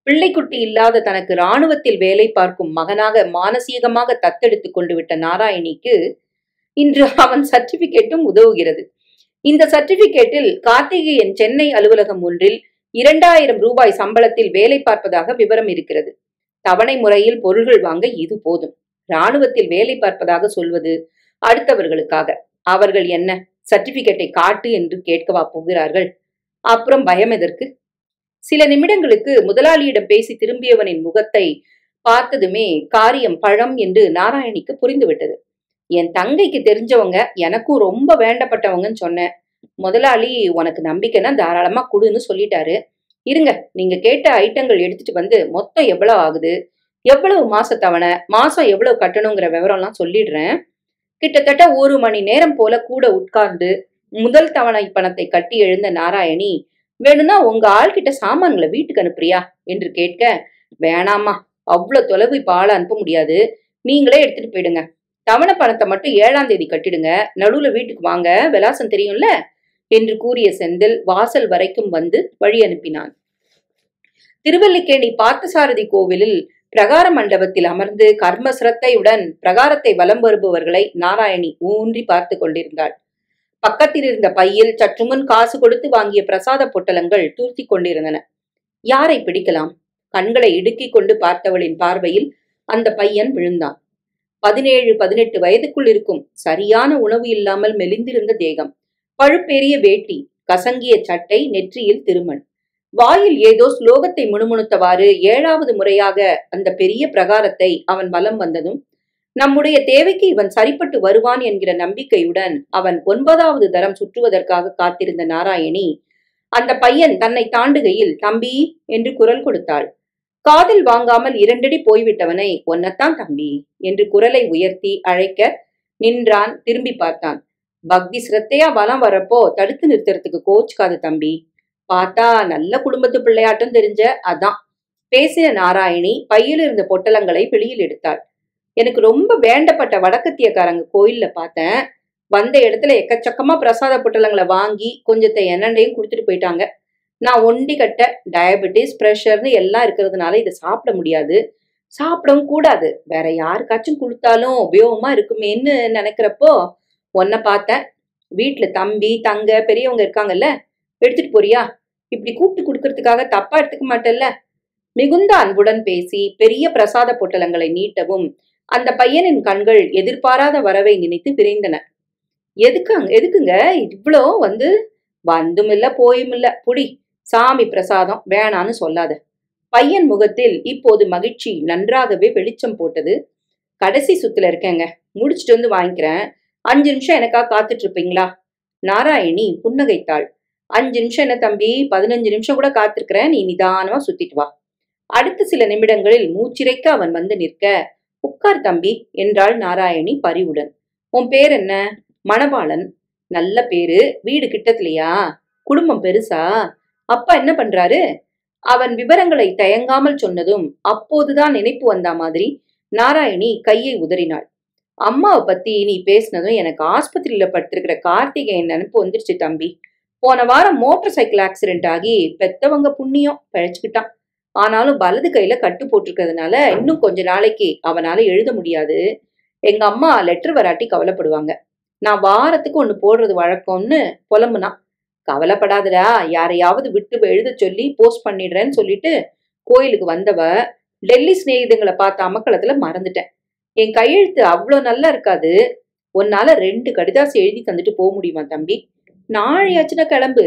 பிள்ளைக்குட்டி இல்லாத தனக்கு இராணுவத்தில் வேலை பார்க்கும் மகனாக மானசீகமாக தத்தெடுத்து கொண்டு விட்ட நாராயணிக்கு இன்று அவன் சர்டிபிகேட்டும் உதவுகிறது. இந்த சர்டிபிகேட்டில் கார்த்திகேயன் சென்னை அலுவலகம் ஒன்றில் 2000 ரூபாய் சம்பளத்தில் வேலை பார்ப்பதாக விவரம் இருக்கிறது. தவணை முறையில் பொருள்கள் வாங்க இது போதும். இராணுவத்தில் வேலை பார்ப்பதாக சொல்வது அடுத்தவர்களுக்காக. அவர்கள் என்ன சர்டிபிகேட்டை காட்டு என்று கேட்கவா போகிறார்கள்? அப்புறம் பயம் எதற்கு? சில நிமிடங்களுக்கு முதலாளியிடம் பேசி திரும்பியவனின் முகத்தை பார்த்ததுமே காரியம் பழம் என்று நாராயணிக்கு புரிந்துவிட்டது. என் தங்கைக்கு தெரிஞ்சவங்க, எனக்கும் ரொம்ப வேண்டப்பட்டவங்கன்னு சொன்னேன். முதலாளி உனக்கு நம்பிக்கைன்னா தாராளமா குடுன்னு சொல்லிட்டாரு. இருங்க, நீங்க கேட்ட ஐட்டங்கள் எடுத்துட்டு வந்து மொத்தம் எவ்வளவு ஆகுது, எவ்வளவு மாச தவணை, மாசம் எவ்வளவு கட்டணுங்கிற விவரம்லாம் சொல்லிடுறேன். கிட்டத்தட்ட 1 மணி நேரம் போல கூட உட்கார்ந்து முதல் தவணை பணத்தை கட்டி எழுந்த நாராயணி, வேணும்னா உங்க ஆள்கிட்ட சாமான்களை வீட்டுக்கு அனுப்புறியா என்று கேட்க, வேணாமா, அவ்வளவு தொலைவு இப்ப ஆள அனுப்ப முடியாது, நீங்களே எடுத்துட்டு போயிடுங்க. தவணை பணத்தை மட்டும் 7ஆம் தேதி கட்டிடுங்க, நடுவுல வீட்டுக்கு வாங்க, விலாசம் தெரியும்ல என்று கூறிய செந்தில் வாசல் வரைக்கும் வந்து வழி அனுப்பினான். திருவல்லிக்கேணி பார்த்தசாரதி கோவிலில் பிரகார மண்டபத்தில் அமர்ந்து கர்ம சிரத்தையுடன் பிரகாரத்தை வலம் வருபவர்களை நாராயணி ஊன்றி பார்த்து கொண்டிருந்தாள். பக்கத்தில் இருந்த பையில் சற்றுமுன் காசு கொடுத்து வாங்கிய பிரசாத பொட்டலங்கள் தூர்த்தி கொண்டிருந்தன. யாரை பிடிக்கலாம்? கண்களை இடுக்கிக் கொண்டு பார்த்தவளின் பார்வையில் அந்த பையன் விழுந்தான். 17-18 வயதுக்குள் இருக்கும். சரியான உணவு இல்லாமல் மெலிந்திருந்த தேகம், பழுப்பேறிய வேட்டி, கசங்கிய சட்டை, நெற்றியில் திருமண். வாயில் ஏதோ ஸ்லோகத்தை முணுமுணுத்தவாறு 7வது முறையாக அந்த பெரிய பிரகாரத்தை அவன் வலம் வந்ததும், நம்முடைய தேவைக்கு இவன் சரிப்பட்டு வருவான் என்கிற நம்பிக்கையுடன் அவன் 9வது தரம் சுற்றுவதற்காக காத்திருந்த நாராயணி, அந்த பையன் தன்னை தாண்டுகையில் தம்பி என்று குரல் கொடுத்தாள். காதில் வாங்காமல் 2 அடி போய்விட்டவனை, ஒன்னத்தான் தம்பி என்று குரலை உயர்த்தி அழைக்க நின்றான். திரும்பி பார்த்தான். பக்தி சிரத்தையா வலம் வரப்போ தடுத்து நிறுத்துறதுக்கு கோச்சுக்காது தம்பி. பார்த்தா நல்ல குடும்பத்து பிள்ளையாட்டம் தெரிஞ்ச, அதான். பேசின நாராயணி பையில் இருந்த பொட்டலங்களை வெளியில் எடுத்தாள். எனக்கு ரொம்ப வேண்டப்பட்ட வடக்கத்தியக்காரங்க கோயில்ல பார்த்தேன். வந்த இடத்துல எக்கச்சக்கமா பிரசாத பொட்டலங்களை வாங்கி கொஞ்சத்தை என்னண்டையும் கொடுத்துட்டு போயிட்டாங்க. நான் ஒண்டி கட்ட டயபெட்டிஸ், பிரஷர்னு எல்லாம் இருக்கிறதுனால இதை சாப்பிட முடியாது, சாப்பிடவும் கூடாது. வேற யாருக்காச்சும் கொடுத்தாலும் உபயோகமா இருக்குமேன்னு நினைக்கிறப்போ உன்னை பார்த்தேன். வீட்டுல தம்பி, தங்க, பெரியவங்க இருக்காங்கல்ல, எடுத்துட்டு போறியா? இப்படி கூப்பிட்டு கொடுக்கறதுக்காக தப்பா எடுத்துக்க மாட்டல்ல? மிகுந்த அன்புடன் பேசி பெரிய பிரசாத பொட்டலங்களை நீட்டவும் அந்த பையனின் கண்கள் எதிர்பாராத வரவை நினைத்து விரைந்தன. எதுக்குங்க இவ்வளோ வந்துமில்ல போயுமில்ல, புடி, சாமி பிரசாதம் வேணான்னு சொல்லாத. பையன் முகத்தில் இப்போது மகிழ்ச்சி நன்றாகவே வெளிச்சம் போட்டது. கடைசி சுத்துல இருக்கேங்க, முடிச்சுட்டு வந்து வாங்கிக்கிறேன். 5 நிமிஷம் எனக்காக காத்துட்டு இருப்பீங்களா? நாராயணி புன்னகைத்தாள். 5 நிமிஷம் என்ன தம்பி, 15 நிமிஷம் கூட காத்திருக்கிறேன், நீ நிதானமா சுத்திட்டு வா. அடுத்த சில நிமிடங்களில் மூச்சிறைக்க அவன் வந்து நிற்க, உட்கார் தம்பி என்றாள் நாராயணி பரிவுடன். உன் பேர் என்ன? மணவாளன். நல்ல பேரு. வீடு கிட்டத்திலையா? குடும்பம் பெருசா? அப்பா என்ன பண்றாரு? அவன் விவரங்களை தயங்காமல் சொன்னதும் அப்போதுதான் நினைப்பு வந்தா மாதிரி நாராயணி கையை உதறினாள். அம்மாவை பத்தி நீ பேசினதும் எனக்கு ஆஸ்பத்திரியில படுத்திருக்கிற கார்த்திகேயன் நினைப்பு வந்துருச்சு தம்பி. போன வாரம் மோட்டார் சைக்கிள் ஆக்சிடென்ட் ஆகி பெத்தவங்க புண்ணியம் பிழைச்சுக்கிட்டான். ஆனாலும் வலது கையில கட்டு போட்டிருக்கிறதுனால இன்னும் கொஞ்ச நாளைக்கு அவனால எழுத முடியாது. எங்க அம்மா லெட்டர் வராட்டி கவலைப்படுவாங்க. நான் வாரத்துக்கு 1 போடுறது வழக்கம்னு புலம்புனா. கவலைப்படாதடா, யாரையாவது விட்டு எழுத சொல்லி போஸ்ட் பண்ணிடுறேன்னு சொல்லிட்டு கோயிலுக்கு வந்தவ டெல்லி சிநேகிதங்களை பார்த்த அமக்களத்துல மறந்துட்டேன். என் கையெழுத்து அவ்வளோ நல்லா இருக்காது. உன்னால 2 கடிதாசி எழுதி தந்துட்டு போக முடியுமா தம்பி? நாளையாச்சுன்னா கிளம்பு.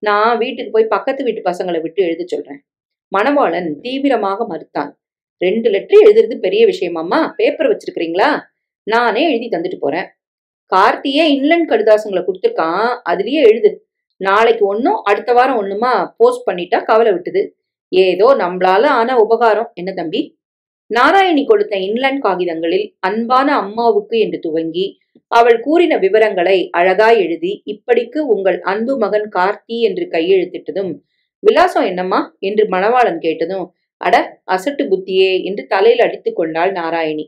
நான் வீட்டுக்கு போய் பக்கத்து வீட்டு பசங்களை விட்டு எழுத சொல்றேன். மணவாளன் தீவிரமாக மறுத்தான். 2 லெட்டர் எழுதுறது பெரிய விஷயமாம்மா, பேப்பர் வச்சிருக்கிறீங்களா? நானே எழுதி தந்துட்டு போறேன். கார்த்தியே இன்லண்ட் கடிதாசங்களை கொடுத்துருக்கான், அதுலயே எழுது. நாளைக்கு ஒன்னும் அடுத்த வாரம் ஒண்ணுமா போஸ்ட் பண்ணிட்டா கவலை விட்டுது. ஏதோ நம்மளால ஆன உபகாரம் என்ன தம்பி? நாராயணி கொடுத்த இன்லண்ட் காகிதங்களில் அன்பான அம்மாவுக்கு என்று துவங்கி அவள் கூறின விவரங்களை அழகாய் எழுதி, இப்படிக்கு உங்கள் அன்பு மகன் கார்த்தி என்று கையெழுத்திட்டதும், விலாசம் என்னம்மா என்று மணவாளன் கேட்டதும், அட அசட்டு புத்தியே என்று தலையில் அடித்து கொண்டாள் நாராயணி.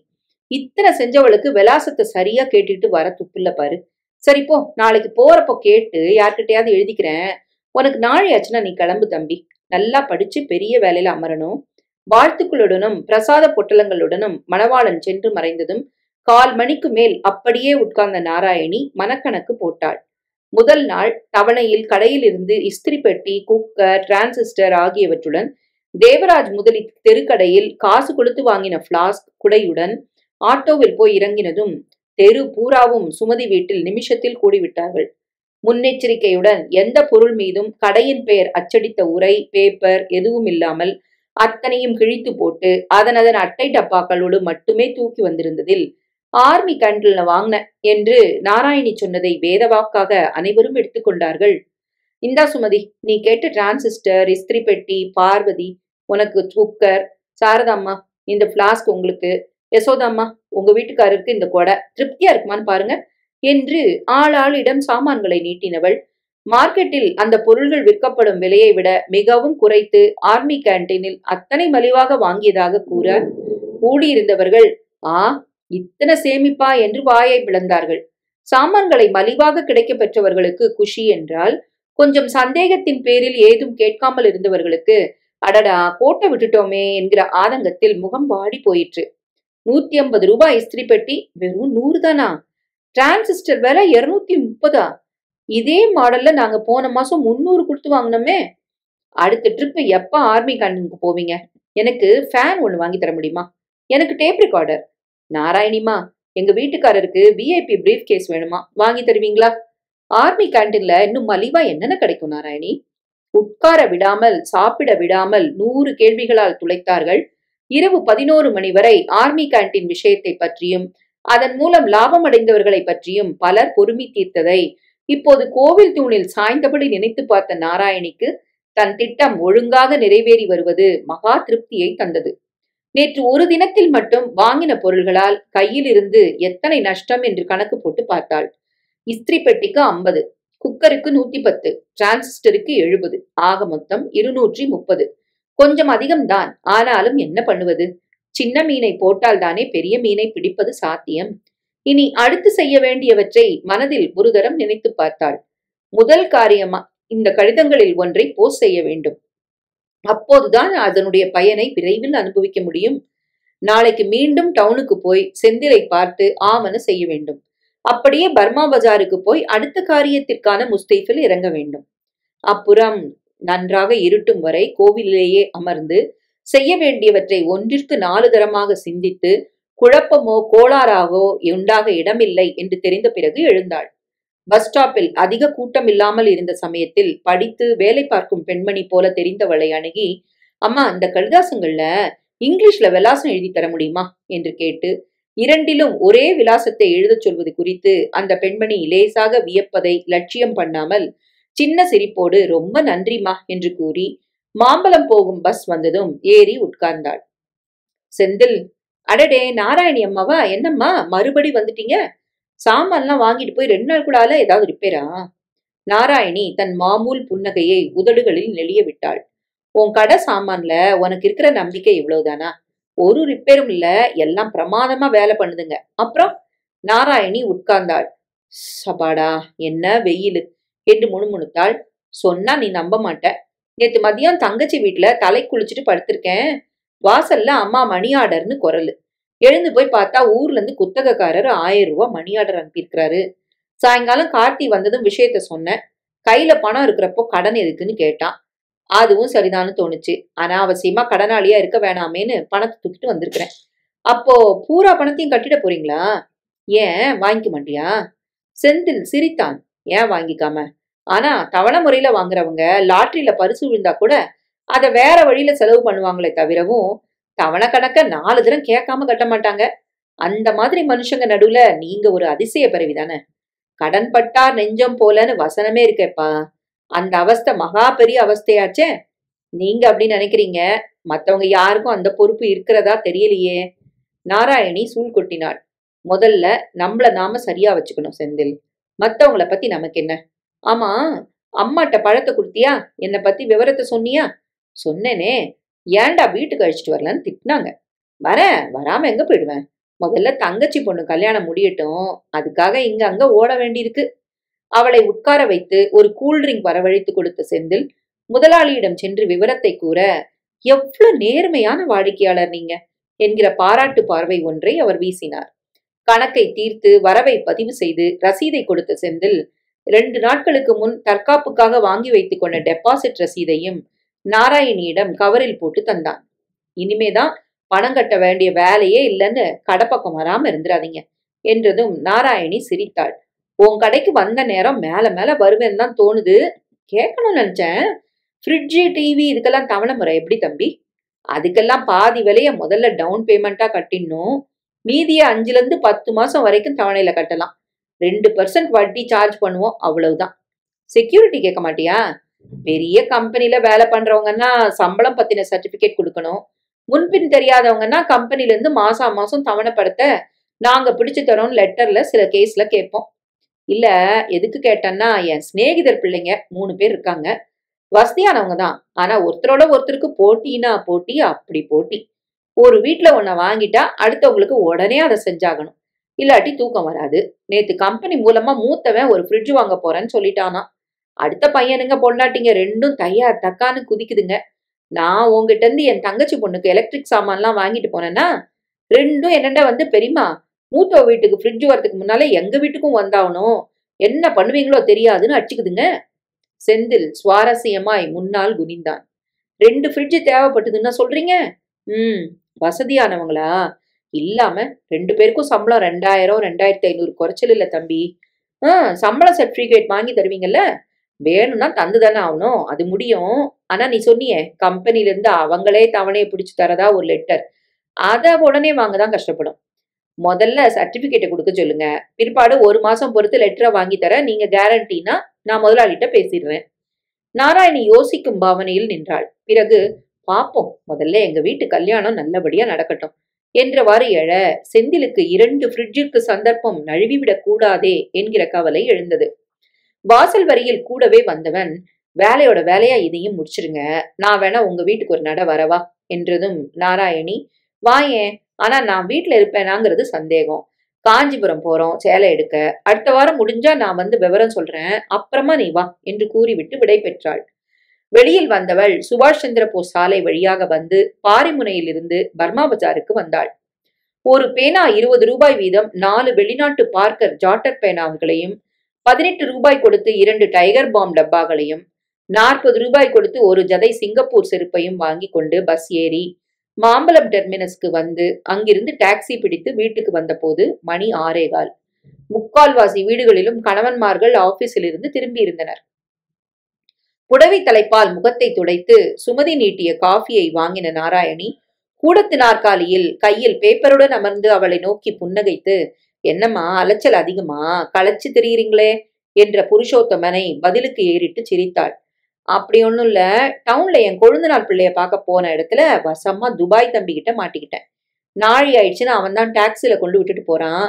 இத்தனை செஞ்சவளுக்கு விலாசத்தை சரியா கேட்டுட்டு வர துப்புல பாரு. சரிப்போ, நாளைக்கு போறப்போ கேட்டு யார்கிட்டயாவது எழுதிக்கிறேன். உனக்கு நாளையாச்சுன்னா நீ கிளம்பு தம்பி. நல்லா படிச்சு பெரிய வேலையில அமரணும். வாழ்த்துக்களுடனும் பிரசாத பொட்டலங்களுடனும் மணவாளன் சென்று மறைந்ததும் 1/4 மணிக்கு மேல் அப்படியே உட்கார்ந்த நாராயணி மனக்கணக்கு போட்டாள். முதல் நாள் தவணையில் கடையில் இருந்து இஸ்திரி பெட்டி, குக்கர், டிரான்சிஸ்டர் ஆகியவற்றுடன் தேவராஜ் முதலி தெருக்கடையில் காசு கொடுத்து வாங்கின பிளாஸ்க் குடையுடன் ஆட்டோவில் போய் இறங்கினதும் தெரு பூராவும் சுமதி வீட்டில் நிமிஷத்தில் கூடிவிட்டார்கள். முன்னெச்சரிக்கையுடன் எந்த பொருள் மீதும் கடையின் பெயர் அச்சடித்த உரை, பேப்பர் எதுவும் இல்லாமல் அத்தனையும் கிழித்து போட்டு அதன் அட்டை டப்பாக்களோடு மட்டுமே தூக்கி வந்திருந்ததில் ஆர்மி கேண்டீன்ல வாங்கின என்று நாராயணி சொன்னதை வேதவாக்காக அனைவரும் எடுத்துக்கொண்டார்கள். இந்தா சுமதி, நீ கேட்ட டிரான்சிஸ்டர், இஸ்திரி பெட்டி, பார்வதி உனக்கு குக்கர், சாரதாம்மா இந்த பிளாஸ்க் உங்களுக்கு, யசோதாம்மா உங்க வீட்டுக்காரருக்கு இந்த கொடை, திருப்தியா இருக்குமான்னு பாருங்க என்று ஆளாளிடம் சாமான்களை நீட்டினவள் மார்க்கெட்டில் அந்த பொருள்கள் விற்கப்படும் விலையை விட மிகவும் குறைத்து ஆர்மி கேண்டீனில் அத்தனை மலிவாக வாங்கியதாக கூற கூடியிருந்தவர்கள் ஆ இத்தனை சேமிப்பா என்று வாயை பிளந்தார்கள். சாமான்களை மலிவாக கிடைக்க பெற்றவர்களுக்கு குஷி என்றால், கொஞ்சம் சந்தேகத்தின் பேரில் ஏதும் கேட்காமல் இருந்தவர்களுக்கு அடடா கோட்டை விட்டுட்டோமே என்கிற ஆதங்கத்தில் முகம் வாடி போயிற்று. 150 ரூபாய் இஸ்திரி பெட்டி வெறும் 100 தானா? டிரான்சிஸ்டர் விலை 230. இதே மாடல்ல நாங்க போன மாசம் 300 கொடுத்து வாங்கினோமே. அடுத்த ட்ரிப் எப்ப ஆர்மி கேண்டீனுக்கு போவீங்க? எனக்கு ஃபேன் ஒண்ணு வாங்கி தர முடியுமா? எனக்கு டேப் ரெக்கார்டர். நாராயணிமா, எங்க வீட்டுக்காரருக்கு விஐபி பிரீஃப் கேஸ் வேணுமா, வாங்கி தருவீங்களா? ஆர்மி கேண்டீன்ல இன்னும் மலிவா என்னென்ன கிடைக்கும் நாராயணி? உட்கார விடாமல் சாப்பிட விடாமல் 100 கேள்விகளால் துளைத்தார்கள். இரவு 11 மணி வரை ஆர்மி கேண்டீன் விஷயத்தை பற்றியும் அதன் மூலம் லாபம் அடைந்தவர்களை பற்றியும் பலர் பொறுமை தீர்த்ததை இப்போது கோவில் தூணில் சாய்ந்தபடி நினைத்து பார்த்த நாராயணிக்கு தன் திட்டம் ஒழுங்காக நிறைவேறி வருவது மகா திருப்தியை தந்தது. நேற்று ஒரு தினத்தில் மட்டும் வாங்கின பொருள்களால் கையில் இருந்து எத்தனை நஷ்டம் என்று கணக்கு போட்டு பார்த்தாள். இஸ்திரி பெட்டிக்கு 50, குக்கருக்கு 110, டிரான்சிஸ்டருக்கு 70, ஆக மொத்தம் 230. கொஞ்சம் அதிகம்தான், ஆனாலும் என்ன பண்ணுவது? சின்ன மீனை போட்டால் தானே பெரிய மீனை பிடிப்பது சாத்தியம். இனி அடுத்து செய்ய வேண்டியவற்றை மனதில் ஒரு தரம் நினைத்து பார்த்தாள். முதல் காரியமா இந்த கடிதங்களில் ஒன்றை போஸ்ட் செய்ய வேண்டும். அப்போதுதான் அதனுடைய பயனை விரைவில் அனுபவிக்க முடியும். நாளைக்கு மீண்டும் டவுனுக்கு போய் செந்திலை பார்த்து ஆமன செய்ய வேண்டும். அப்படியே பர்மா பஜாருக்கு போய் அடுத்த காரியத்திற்கான முஸ்தீஃபில் இறங்க வேண்டும். அப்புறம் நன்றாக இருட்டும் வரை கோவிலேயே அமர்ந்து செய்ய வேண்டியவற்றை ஒன்றிற்கு 4 தரமாக சிந்தித்து குழப்பமோ கோளாறாகவோ உண்டாக இடமில்லை என்று தெரிந்த பிறகு எழுந்தாள். பஸ் ஸ்டாப்பில் அதிக கூட்டம் இல்லாமல் இருந்த சமயத்தில் படித்து வேலை பார்க்கும் பெண்மணி போல தெரிந்தவளை அணுகி, அம்மா இந்த கடிதாசங்கள்ல இங்கிலீஷ்ல விலாசம் எழுதி தர முடியுமா என்று கேட்டு, இரண்டிலும் ஒரே விலாசத்தை எழுதச் சொல்வது குறித்து அந்த பெண்மணி லேசாக வியப்பதை லட்சியம் பண்ணாமல் சின்ன சிரிப்போடு ரொம்ப நன்றிமா என்று கூறி மாம்பலம் போகும் பஸ் வந்ததும் ஏறி உட்கார்ந்தாள். செந்தில், அடடே நாராயணி அம்மாவா, என்னம்மா மறுபடி வந்துட்டீங்க? சாமான்லாம் வாங்கிட்டு போய் 2 நாள் கூட ஏதாவது ரிப்பேரா? நாராயணி தன் மாமூல் புன்னகையை உதடுகளில் நெளிய விட்டாள். உன் கடை சாமான்ல உனக்கு இருக்கிற நம்பிக்கை இவ்வளவுதானா? ஒரு ரிப்பேரும் இல்ல, எல்லாம் பிரமாதமா வேலை பண்ணுதுங்க. அப்புறம்? நாராயணி உட்கார்ந்தாள். சபாடா என்ன வெயிலு என்று முணுமுணுத்தாள். சொன்னா நீ நம்ப மாட்ட. நேத்து மதியம் தங்கச்சி வீட்டுல தலை குளிச்சுட்டு படுத்திருக்கேன். வாசல்ல அம்மா மணி ஆர்டர்னு குரலு. எழுந்து போய் பார்த்தா ஊர்ல இருந்து குத்தகக்காரர் 1000 ரூபாய் மணி ஆர்டர் அனுப்பியிருக்கிறாரு. சாயங்காலம் கார்த்தி வந்ததும் விஷயத்த சொன்னேன். கையில பணம் இருக்கிறப்போ கடன் எதுக்குன்னு கேட்டான். அதுவும் சரிதான்னு தோணுச்சு. அனாவசியமா கடனாளியா இருக்க வேணாமேன்னு பணத்தை தூக்கிட்டு வந்திருக்கிறேன். அப்போ பூரா பணத்தையும் கட்டிட போறீங்களா? ஏன் வாங்கிக்க மாட்டியா? செந்தில் சிரித்தான். ஏன் வாங்கிக்காம? ஆனா தவணை முறையில வாங்குறவங்க லாட்டரியில பரிசு விழுந்தா கூட அதை வேற வழியில செலவு பண்ணுவாங்களே தவிரவும் தவணை கணக்க 4 தரம் கேட்காம கட்ட மாட்டாங்க. அந்த மாதிரி மனுஷங்க நடுவுல நீங்க ஒரு அதிசய பிறவிதானே. கடன் பட்டார் நெஞ்சம் போலன்னு வசனமே இருக்கேப்பா. அந்த அவஸ்தை மகா பெரிய அவஸ்தையாச்சே. நீங்க அப்படி நினைக்கிறீங்க, மத்தவங்க யாருக்கும் அந்த பொறுப்பு இருக்கிறதா தெரியலையே. நாராயணி சூழ் கொட்டினாள். முதல்ல நம்மள நாம சரியா வச்சுக்கணும் செந்தில். மத்தவங்கள பத்தி நமக்கு என்ன? ஆமா, அம்மாட்ட பழத்தை கொடுத்தியா? என்னை பத்தி விவரத்தை சொன்னியா? சொன்னேனே. ஏன்டா வீட்டுக்கு அழிச்சிட்டு வரலன்னு திட்டினாங்க. வரேன், வராம எங்க போயிடுவேன். முதல்ல தங்கச்சி பொண்ணு கல்யாணம் முடியட்டும், அதுக்காக இங்க அங்க ஓட வேண்டியிருக்கு. அவளை உட்கார வைத்து ஒரு கூல்ட்ரிங்க் வரவழைத்து கொடுத்த செந்தில் முதலாளியிடம் சென்று விவரத்தை கூற, எவ்வளவு நேர்மையான வாடிக்கையாளர் நீங்க என்கிற பாராட்டு பார்வை ஒன்றை அவர் வீசினார். கணக்கை தீர்த்து வரவை பதிவு செய்து ரசீதை கொடுத்த செந்தில் 2 நாட்களுக்கு முன் தற்காப்புக்காக வாங்கி வைத்துக் கொண்ட டெபாசிட் ரசீதையும் நாராயணியிடம் கவரில் போட்டு தந்தான். இனிமேதான் பணம் கட்ட வேண்டிய வேலையே இல்லைன்னு கடப்பக்கம் வராம இருந்துடாதீங்க என்றதும் நாராயணி சிரித்தாள். உன் கடைக்கு வந்த நேரம் மேல மேல வருவேன்னு தான் தோணுது. கேட்கணும்னு நினைச்சேன். ஃப்ரிட்ஜு டிவி இதுக்கெல்லாம் தவணை முறை எப்படி தம்பி? அதுக்கெல்லாம் பாதி விலைய முதல்ல டவுன் பேமெண்டா கட்டிடணும். மீதிய 5ல இருந்து 10 மாசம் வரைக்கும் தவணையில கட்டலாம். 2% வட்டி சார்ஜ் பண்ணுவோம், அவ்வளவுதான். செக்யூரிட்டி கேட்க மாட்டியா? பெரிய கம்பெனில வேலை பண்றவங்கன்னா சம்பளம் பத்தின சர்டிபிகேட் கொடுக்கணும். முன்பின் தெரியாதவங்கன்னா கம்பெனில இருந்து மாசம் மாசம் தவணை படத்த நாங்க பிடிச்சு தரோம் லெட்டர்ல சில கேஸ்ல கேட்போம். இல்ல எதுக்கு கேட்டேன்னா, என் சிநேகிதர் பிள்ளைங்க 3 பேர் இருக்காங்க. வசதியானவங்க தான். ஆனா ஒருத்தரோட ஒருத்தருக்கு போட்டினா போட்டி, அப்படி போட்டி. ஒரு வீட்ல ஒன்ன வாங்கிட்டா அடுத்தவங்களுக்கு உடனே அதை செஞ்சாகணும். இல்லாட்டி தூக்கம் வராது. நேத்து கம்பெனி மூலமா மூத்தவன் ஒரு ஃப்ரிட்ஜ் வாங்க போறேன்னு சொல்லிட்டானா. அடுத்த பையனுங்க பொண்டாட்டிங்க 2ம் தையா தக்கான்னு குதிக்குதுங்க. நான் உங்ககிட்ட இருந்து என் தங்கச்சி பொண்ணுக்கு எலக்ட்ரிக் சாமான்லாம் வாங்கிட்டு போனேன்னா 2ம் என்னண்ட வந்து பெரியமா மூத்தவ வீட்டுக்கு ஃப்ரிட்ஜ் வரதுக்கு முன்னால எங்க வீட்டுக்கும் வந்தாகணும். என்ன பண்ணுவீங்களோ தெரியாதுன்னு அடிச்சுக்குதுங்க. செந்தில் சுவாரஸ்யமாய் முன்னால் குனிந்தான். 2 ஃப்ரிட்ஜ் தேவைப்பட்டதுன்னா சொல்றீங்க? வசதியானவங்களா? இல்லாம 2 பேருக்கும் சம்பளம் 2000 2500 குறைச்சல் இல்ல தம்பி. சம்பள சர்டிபிகேட் வாங்கி தருவீங்கல்ல? வேணும்னா தந்து தானே ஆகணும். அது முடியும். ஆனா நீ சொன்னியே கம்பெனில இருந்து அவங்களே தவணையை பிடிச்சு தரதா ஒரு லெட்டர். அத உடனே வாங்க தான் கஷ்டப்படும். முதல்ல சர்டிபிகேட்டை கொடுக்க சொல்லுங்க. பிற்பாடு 1 மாசம் பொறுத்து லெட்டரை வாங்கி தர நீங்க கேரண்டினா நான் முதலாளிட்ட பேசிடுறேன். நாராயணி யோசிக்கும் பாவனையில் நின்றாள். பிறகு பாப்போம், முதல்ல எங்க வீட்டு கல்யாணம் நல்லபடியா நடக்கட்டும் என்றவாறு எழ செந்திலுக்கு 2 ஃப்ரிட்ஜிற்கு சந்தர்ப்பம் நழுவிவிடக் கூடாதே என்கிற கவலை எழுந்தது. வாசல் வரியில் கூடவே வந்தவன், வேலையோட வேலையா இதையும் முடிச்சிருங்க, நான் வேணா உங்க வீட்டுக்கு ஒரு நட வரவா என்றதும் நாராயணி, வாயேன், ஆனா நான் வீட்டுல இருப்பேனாங்கிறது சந்தேகம். காஞ்சிபுரம் போறோம் சேலை எடுக்க. அடுத்த வாரம் முடிஞ்சா நான் வந்து விவரம் சொல்றேன், அப்புறமா நீ வா என்று கூறிவிட்டு விடை பெற்றாள். வெளியில் வந்தவள் சுபாஷ் சந்திர போஸ் சாலை வழியாக வந்து பாரிமுனையில் இருந்து பர்மா பஜாருக்கு வந்தாள். ஒரு பேனா 20 ரூபாய் வீதம் 4 வெளிநாட்டு பார்க்கர் ஜாட்டர் பேனாவுகளையும் 18 ரூபாய் கொடுத்து 2 டைகர் பாம் டப்பாக்களையும் 40 ரூபாய் கொடுத்து ஒரு ஜதை சிங்கப்பூர் செருப்பையும் வாங்கி கொண்டு பஸ் ஏறி மாம்பலம் டெர்மினஸ்க்கு வந்து அங்கிருந்து டாக்ஸி பிடித்து வீட்டுக்கு வந்த போது மணி 6:15. முக்கால்வாசி வீடுகளிலும் கணவன்மார்கள் ஆபீஸில் இருந்து திரும்பி இருந்தனர். புடவை தலைப்பால் முகத்தை துடைத்து சுமதி நீட்டிய காஃபியை வாங்கின நாராயணி கூடத்து நாற்காலியில் கையில் பேப்பருடன் அமர்ந்து அவளை நோக்கி புன்னகைத்து, என்னம்மா அலைச்சல் அதிகமா, களைச்சு திரியுறீங்களே என்ற புருஷோத்தமனை பதிலுக்கு ஏறிட்டு சிரித்தாள். அப்படி ஒண்ணும் இல்ல, டவுன்ல என் கொழுந்தனார் பிள்ளைய பார்க்க போன இடத்துல வசமா துபாய் தம்பி கிட்ட மாட்டிக்கிட்டேன். நாழி ஆயிடுச்சுன்னு அவன் தான் டாக்ஸில கொண்டு விட்டுட்டு போறான்.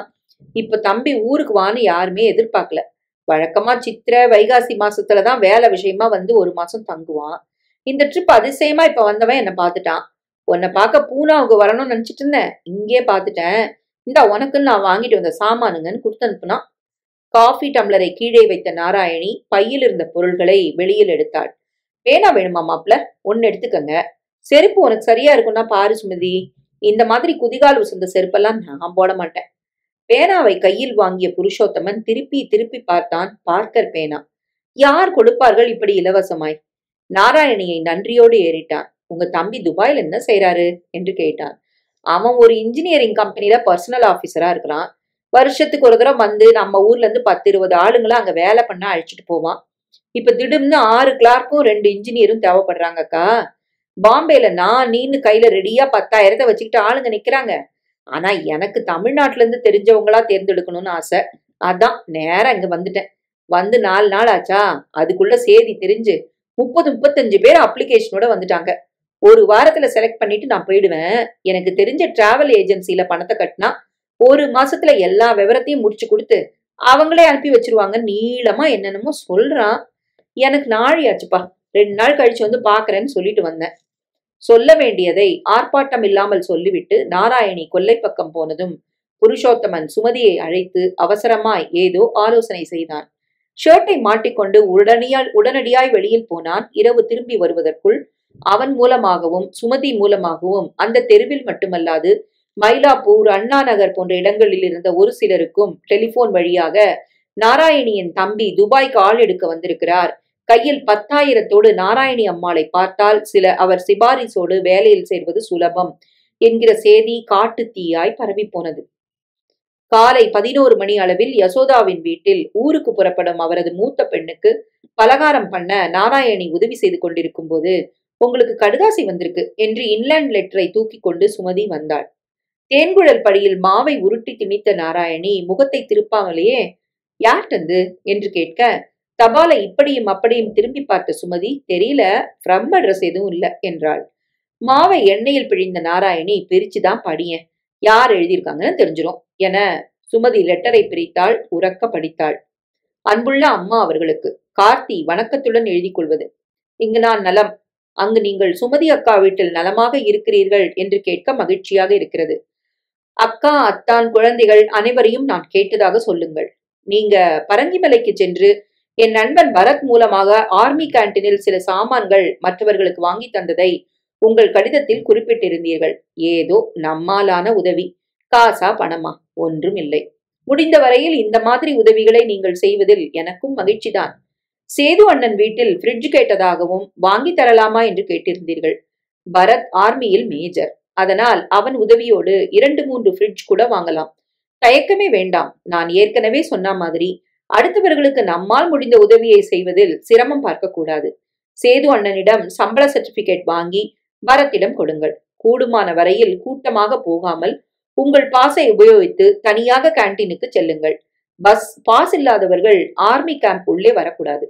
இப்ப தம்பி ஊருக்கு வான்னு யாருமே எதிர்பார்க்கல. வழக்கமா சித்திரை வைகாசி மாசத்துலதான் வேலை விஷயமா வந்து 1 மாசம் தங்குவான். இந்த ட்ரிப் அதிசயமா இப்ப வந்தவன் என்ன பார்த்துட்டான். உன்னை பார்க்க பூனாவுக்கு வரணும்னு நினைச்சிட்டு இருந்தேன், இங்கே பார்த்துட்டேன். இந்த உனக்குன்னு நான் வாங்கிட்டு வந்த சாமானுங்கன்னு கொடுத்து அனுப்புனான். காஃபி டம்ளரை கீழே வைத்த நாராயணி பையில் இருந்த பொருள்களை வெளியில் எடுத்தாள். பேனா வேணுமா மாப்ள? ஒன்னு எடுத்துக்கங்க. செருப்பு உனக்கு சரியா இருக்குன்னா பாரு சுமதி. இந்த மாதிரி குதிகால் உசந்த செருப்பெல்லாம் நான் போட மாட்டேன். பேனாவை கையில் வாங்கிய புருஷோத்தமன் திருப்பி திருப்பி பார்த்தான். பார்க்கர் பேனா. யார் கொடுப்பார்கள் இப்படி இலவசமாய்? நாராயணியை நன்றியோடு ஏறிட்டான். உங்க தம்பி துபாயில என்ன செய்யறாரு என்று கேட்டான். அவன் ஒரு இன்ஜினியரிங் கம்பெனில பர்சனல் ஆபீசரா இருக்கிறான். வருஷத்துக்கு ஒரு தடவை வந்து நம்ம ஊர்ல இருந்து 10-20 ஆளுங்களை அங்க வேலை பண்ண அழைச்சிட்டு போவான். இப்ப திடும்னு 6 கிளார்க்கும் 2 இன்ஜினியரும் தேவைப்படுறாங்கக்கா. பாம்பேல நான் நீன்னு கையில ரெடியா 10,000 வச்சுக்கிட்டு ஆளுங்க நிக்கிறாங்க. ஆனா எனக்கு தமிழ்நாட்டுல இருந்து தெரிஞ்சவங்களா தேர்ந்தெடுக்கணும்னு ஆசை. அதான் நேரம் இங்க வந்துட்டேன். வந்து 4 நாள் ஆச்சா, அதுக்குள்ள சேதி தெரிஞ்சு 30-35 பேர் அப்ளிகேஷனோட வந்துட்டாங்க. ஒரு வாரத்துல செலக்ட் பண்ணிட்டு நான் போயிடுவேன். எனக்கு தெரிஞ்ச டிராவல் ஏஜென்சில பணத்தை கட்டினா 1 மாசத்துல எல்லா விவரத்தையும் முடிச்சு கொடுத்து அவங்களே அனுப்பி வச்சிருவாங்க. நீளமா என்னென்னமோ சொல்றான். எனக்கு நாழியாச்சுப்பா, 2 நாள் கழிச்சு வந்து பாக்குறேன்னு சொல்லிட்டு வந்தேன். சொல்ல வேண்டியதை ஆர்ப்பாட்டம் இல்லாமல் சொல்லிவிட்டு நாராயணி கொல்லை பக்கம் போனதும் புருஷோத்தமன் சுமதியை அழைத்து அவசரமாய் ஏதோ ஆலோசனை செய்தான். ஷர்ட்டை மாட்டிக்கொண்டு உடனடியாய் வெளியில் போனான். இரவு திரும்பி வருவதற்குள் அவன் மூலமாகவும் சுமதி மூலமாகவும் அந்த தெருவில் மட்டுமல்லாது மயிலாப்பூர், அண்ணா நகர் போன்ற இடங்களில் இருந்த ஒரு சிலருக்கும் டெலிபோன் வழியாக நாராயணியின் தம்பி துபாய்க்கு ஆள் எடுக்க வந்திருக்கிறார், கையில் 10,000 நாராயணி அம்மாளை பார்த்தால் சில அவர் சிபாரிசோடு வேலையில் சேர்வது சுலபம் என்கிற செய்தி காட்டு தீயாய் பரவி போனது. காலை 11 மணி அளவில் யசோதாவின் வீட்டில் ஊருக்கு புறப்படும் அவரது மூத்த பெண்ணுக்கு பலகாரம் பண்ண நாராயணி உதவி செய்து கொண்டிருக்கும் போது, உங்களுக்கு கடுதாசி வந்திருக்கு என்று இன்லேண்ட் லெட்டரை தூக்கி கொண்டு சுமதி வந்தாள். தேன்குழல் படியில் மாவை உருட்டி திணித்த நாராயணி முகத்தை திருப்பாமலேயே யார்டந்து என்று கேட்க, தபாலை இப்படியும் அப்படியும் திரும்பி பார்த்த சுமதி, தெரியல, ஃப்ரம் அட்ரஸ் எதுவும் இல்ல என்றாள். மாவை எண்ணெயில் பிழிந்த நாராயணி, பிரிச்சுதான் படியேன், யார் எழுதியிருக்காங்கன்னு தெரிஞ்சிரும் என சுமதி லெட்டரை பிரித்தாள். உறக்க படித்தாள். அன்புள்ள அம்மா அவர்களுக்கு கார்த்தி வணக்கத்துடன் எழுதி கொள்வது. இங்கு நான் நலம். அங்கு நீங்கள் சுமதி அக்கா வீட்டில் நலமாக இருக்கிறீர்கள் என்று கேட்க மகிழ்ச்சியாக இருக்கிறது. அக்கா, அத்தான், குழந்தைகள் அனைவரையும் நான் கேட்டதாக சொல்லுங்கள். நீங்க பரங்கிமலைக்கு சென்று என் நண்பன் பரத் மூலமாக ஆர்மி கேன்டீனில் சில சாமான்கள் மற்றவர்களுக்கு வாங்கி தந்ததை உங்கள் கடிதத்தில் குறிப்பிட்டிருந்தீர்கள். ஏதோ நம்மாலான உதவி. காசா பணமா ஒன்றும் இல்லை. முடிந்த வரையில் இந்த மாதிரி உதவிகளை நீங்கள் செய்வதில் எனக்கும் மகிழ்ச்சிதான். சேது அண்ணன் வீட்டில் ஃப்ரிட்ஜ் கேட்டதாகவும் வாங்கி தரலாமா என்று கேட்டிருந்தீர்கள். பரத் ஆர்மியில் மேஜர். அதனால் அவன் உதவியோடு 2-3 ஃப்ரிட்ஜ் கூட வாங்கலாம். தயக்கமே வேண்டாம். நான் ஏற்கனவே சொன்ன மாதிரி அடுத்தவர்களுக்கு நம்மால் முடிந்த உதவியை செய்வதில் சிரமம் பார்க்க கூடாது. சேது அண்ணனிடம் சம்பள சர்டிபிகேட் வாங்கி பரத்திடம் கொடுங்கள். கூடுமான வரையில் கூட்டமாக போகாமல் உங்கள் பாஸை உபயோகித்து தனியாக கேன்டீனுக்கு செல்லுங்கள். பஸ் பாஸ் இல்லாதவர்கள் ஆர்மி கேம்ப் உள்ளே வரக்கூடாது.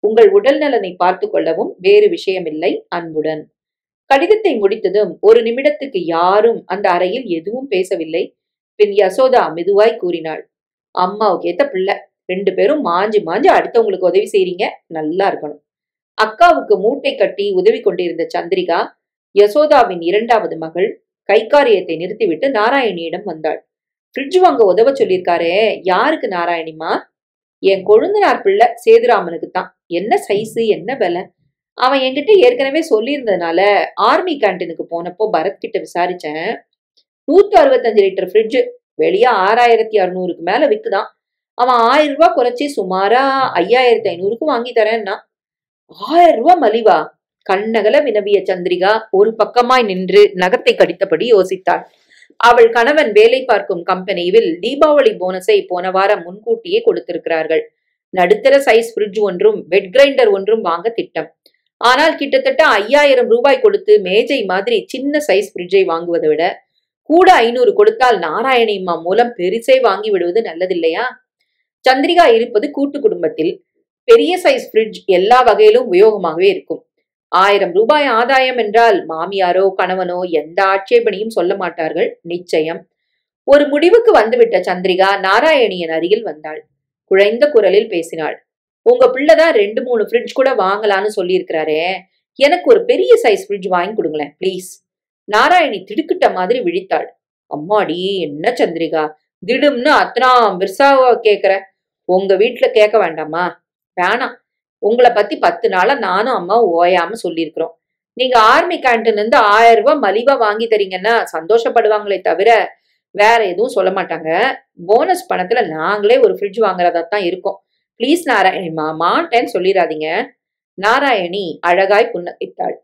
உங்கள் உடல் நலனை பார்த்து கொள்ளவும் வேறு விஷயமில்லை. அன்புடன். கடிதத்தை முடித்ததும் 1 நிமிடத்துக்கு யாரும் அந்த அறையில் எதுவும் பேசவில்லை. பின் யசோதா மெதுவாய் கூறினாள், அம்மாவுக்கு ஏத்த பிள்ளை, 2 பேரும் மாஞ்சு மாஞ்சு அடுத்தவங்களுக்கு உதவி செய்றீங்க, நல்லா இருக்கணும். அக்காவுக்கு மூட்டை கட்டி உதவி கொண்டிருந்த சந்திரிகா, யசோதாவின் 2வது மகள், கைக்காரியத்தை நிறுத்திவிட்டு நாராயணியிடம் வந்தாள். ஃப்ரிட்ஜ் வாங்க உதவ சொல்லியிருக்காரே, யாருக்கு நாராயணிமா? என் கொழுந்தனார் பிள்ளை சேதுராமனுக்கு தான். என்ன சைஸு, என்ன விலை? அவன் என்கிட்ட ஏற்கனவே சொல்லியிருந்ததுனால ஆர்மி கேன்டீனுக்கு போனப்போ பரத் கிட்ட விசாரிச்சேன். 165 லிட்டர் ஃப்ரிட்ஜ் வெளியே 6600க்கு மேல விக்குதான். அவன் 1000 ரூபாய் குறைச்சி சுமாரா 5500க்கு வாங்கி தரேன்னா. 1000 ரூபாய் மலிவா? கண்ணகல வினவிய சந்திரிகா ஒரு பக்கமாய் நின்று நகத்தை கடித்தபடி யோசித்தாள். அவள் கணவன் வேலை பார்க்கும் கம்பெனியில் தீபாவளி போனஸை போன வாரம் முன்கூட்டியே கொடுத்திருக்கிறார்கள். நடுத்தர சைஸ் ஃப்ரிட்ஜ் ஒன்றும் பெட் கிரைண்டர் ஒன்றும் வாங்க திட்டம். ஆனால் கிட்டத்தட்ட 5000 ரூபாய் கொடுத்து மேஜை மாதிரி சின்ன சைஸ் ஃப்ரிட்ஜை வாங்குவதை விட கூட 500 கொடுத்தால் நாராயணியம்மா மூலம் பெருசை வாங்கி விடுவது நல்லதில்லையா? சந்திரிகா இருப்பது கூட்டு குடும்பத்தில். பெரிய சைஸ் ஃப்ரிட்ஜ் எல்லா வகையிலும் உபயோகமாகவே இருக்கும். 1000 ரூபாய் ஆதாயம் என்றால் மாமியாரோ கணவனோ எந்த ஆட்சேபனையும் சொல்ல மாட்டார்கள் நிச்சயம். ஒரு முடிவுக்கு வந்துவிட்ட சந்திரிகா நாராயணியின் அருகில் வந்தாள். குழைந்த குரலில் பேசினாள். உங்க பிள்ளைதான் 2-3 ஃப்ரிட்ஜ் கூட வாங்கலான்னு சொல்லியிருக்கிறாரே, எனக்கு ஒரு பெரிய சைஸ் ஃப்ரிட்ஜ் வாங்கி கொடுங்களேன் பிளீஸ். நாராயணி திடுக்கிட்ட மாதிரி விழித்தாள். அம்மாடி, என்ன சந்திரிகா திடும்னு அத்தனாம் பெருசாவா கேக்குற? உங்க வீட்டுல கேட்க வேண்டாமா? வேணாம். உங்களை பத்தி 10 நாளா நானும் அம்மாவும் ஓயாம சொல்லியிருக்கிறோம். நீங்க ஆர்மி கேன்டீன்ல இருந்து 1000 ரூபாய் மலிவா வாங்கி தரீங்கன்னா சந்தோஷப்படுவாங்களே தவிர வேற எதுவும் சொல்ல மாட்டாங்க. போனஸ் பணத்துல நாங்களே ஒரு ஃப்ரிட்ஜ் வாங்குறதா தான் இருக்கோம். பிளீஸ் நாராயணிமா, மாட்டேன்னு சொல்லிடாதீங்க. நாராயணி அழகாய் புன்னகைத்தாள்.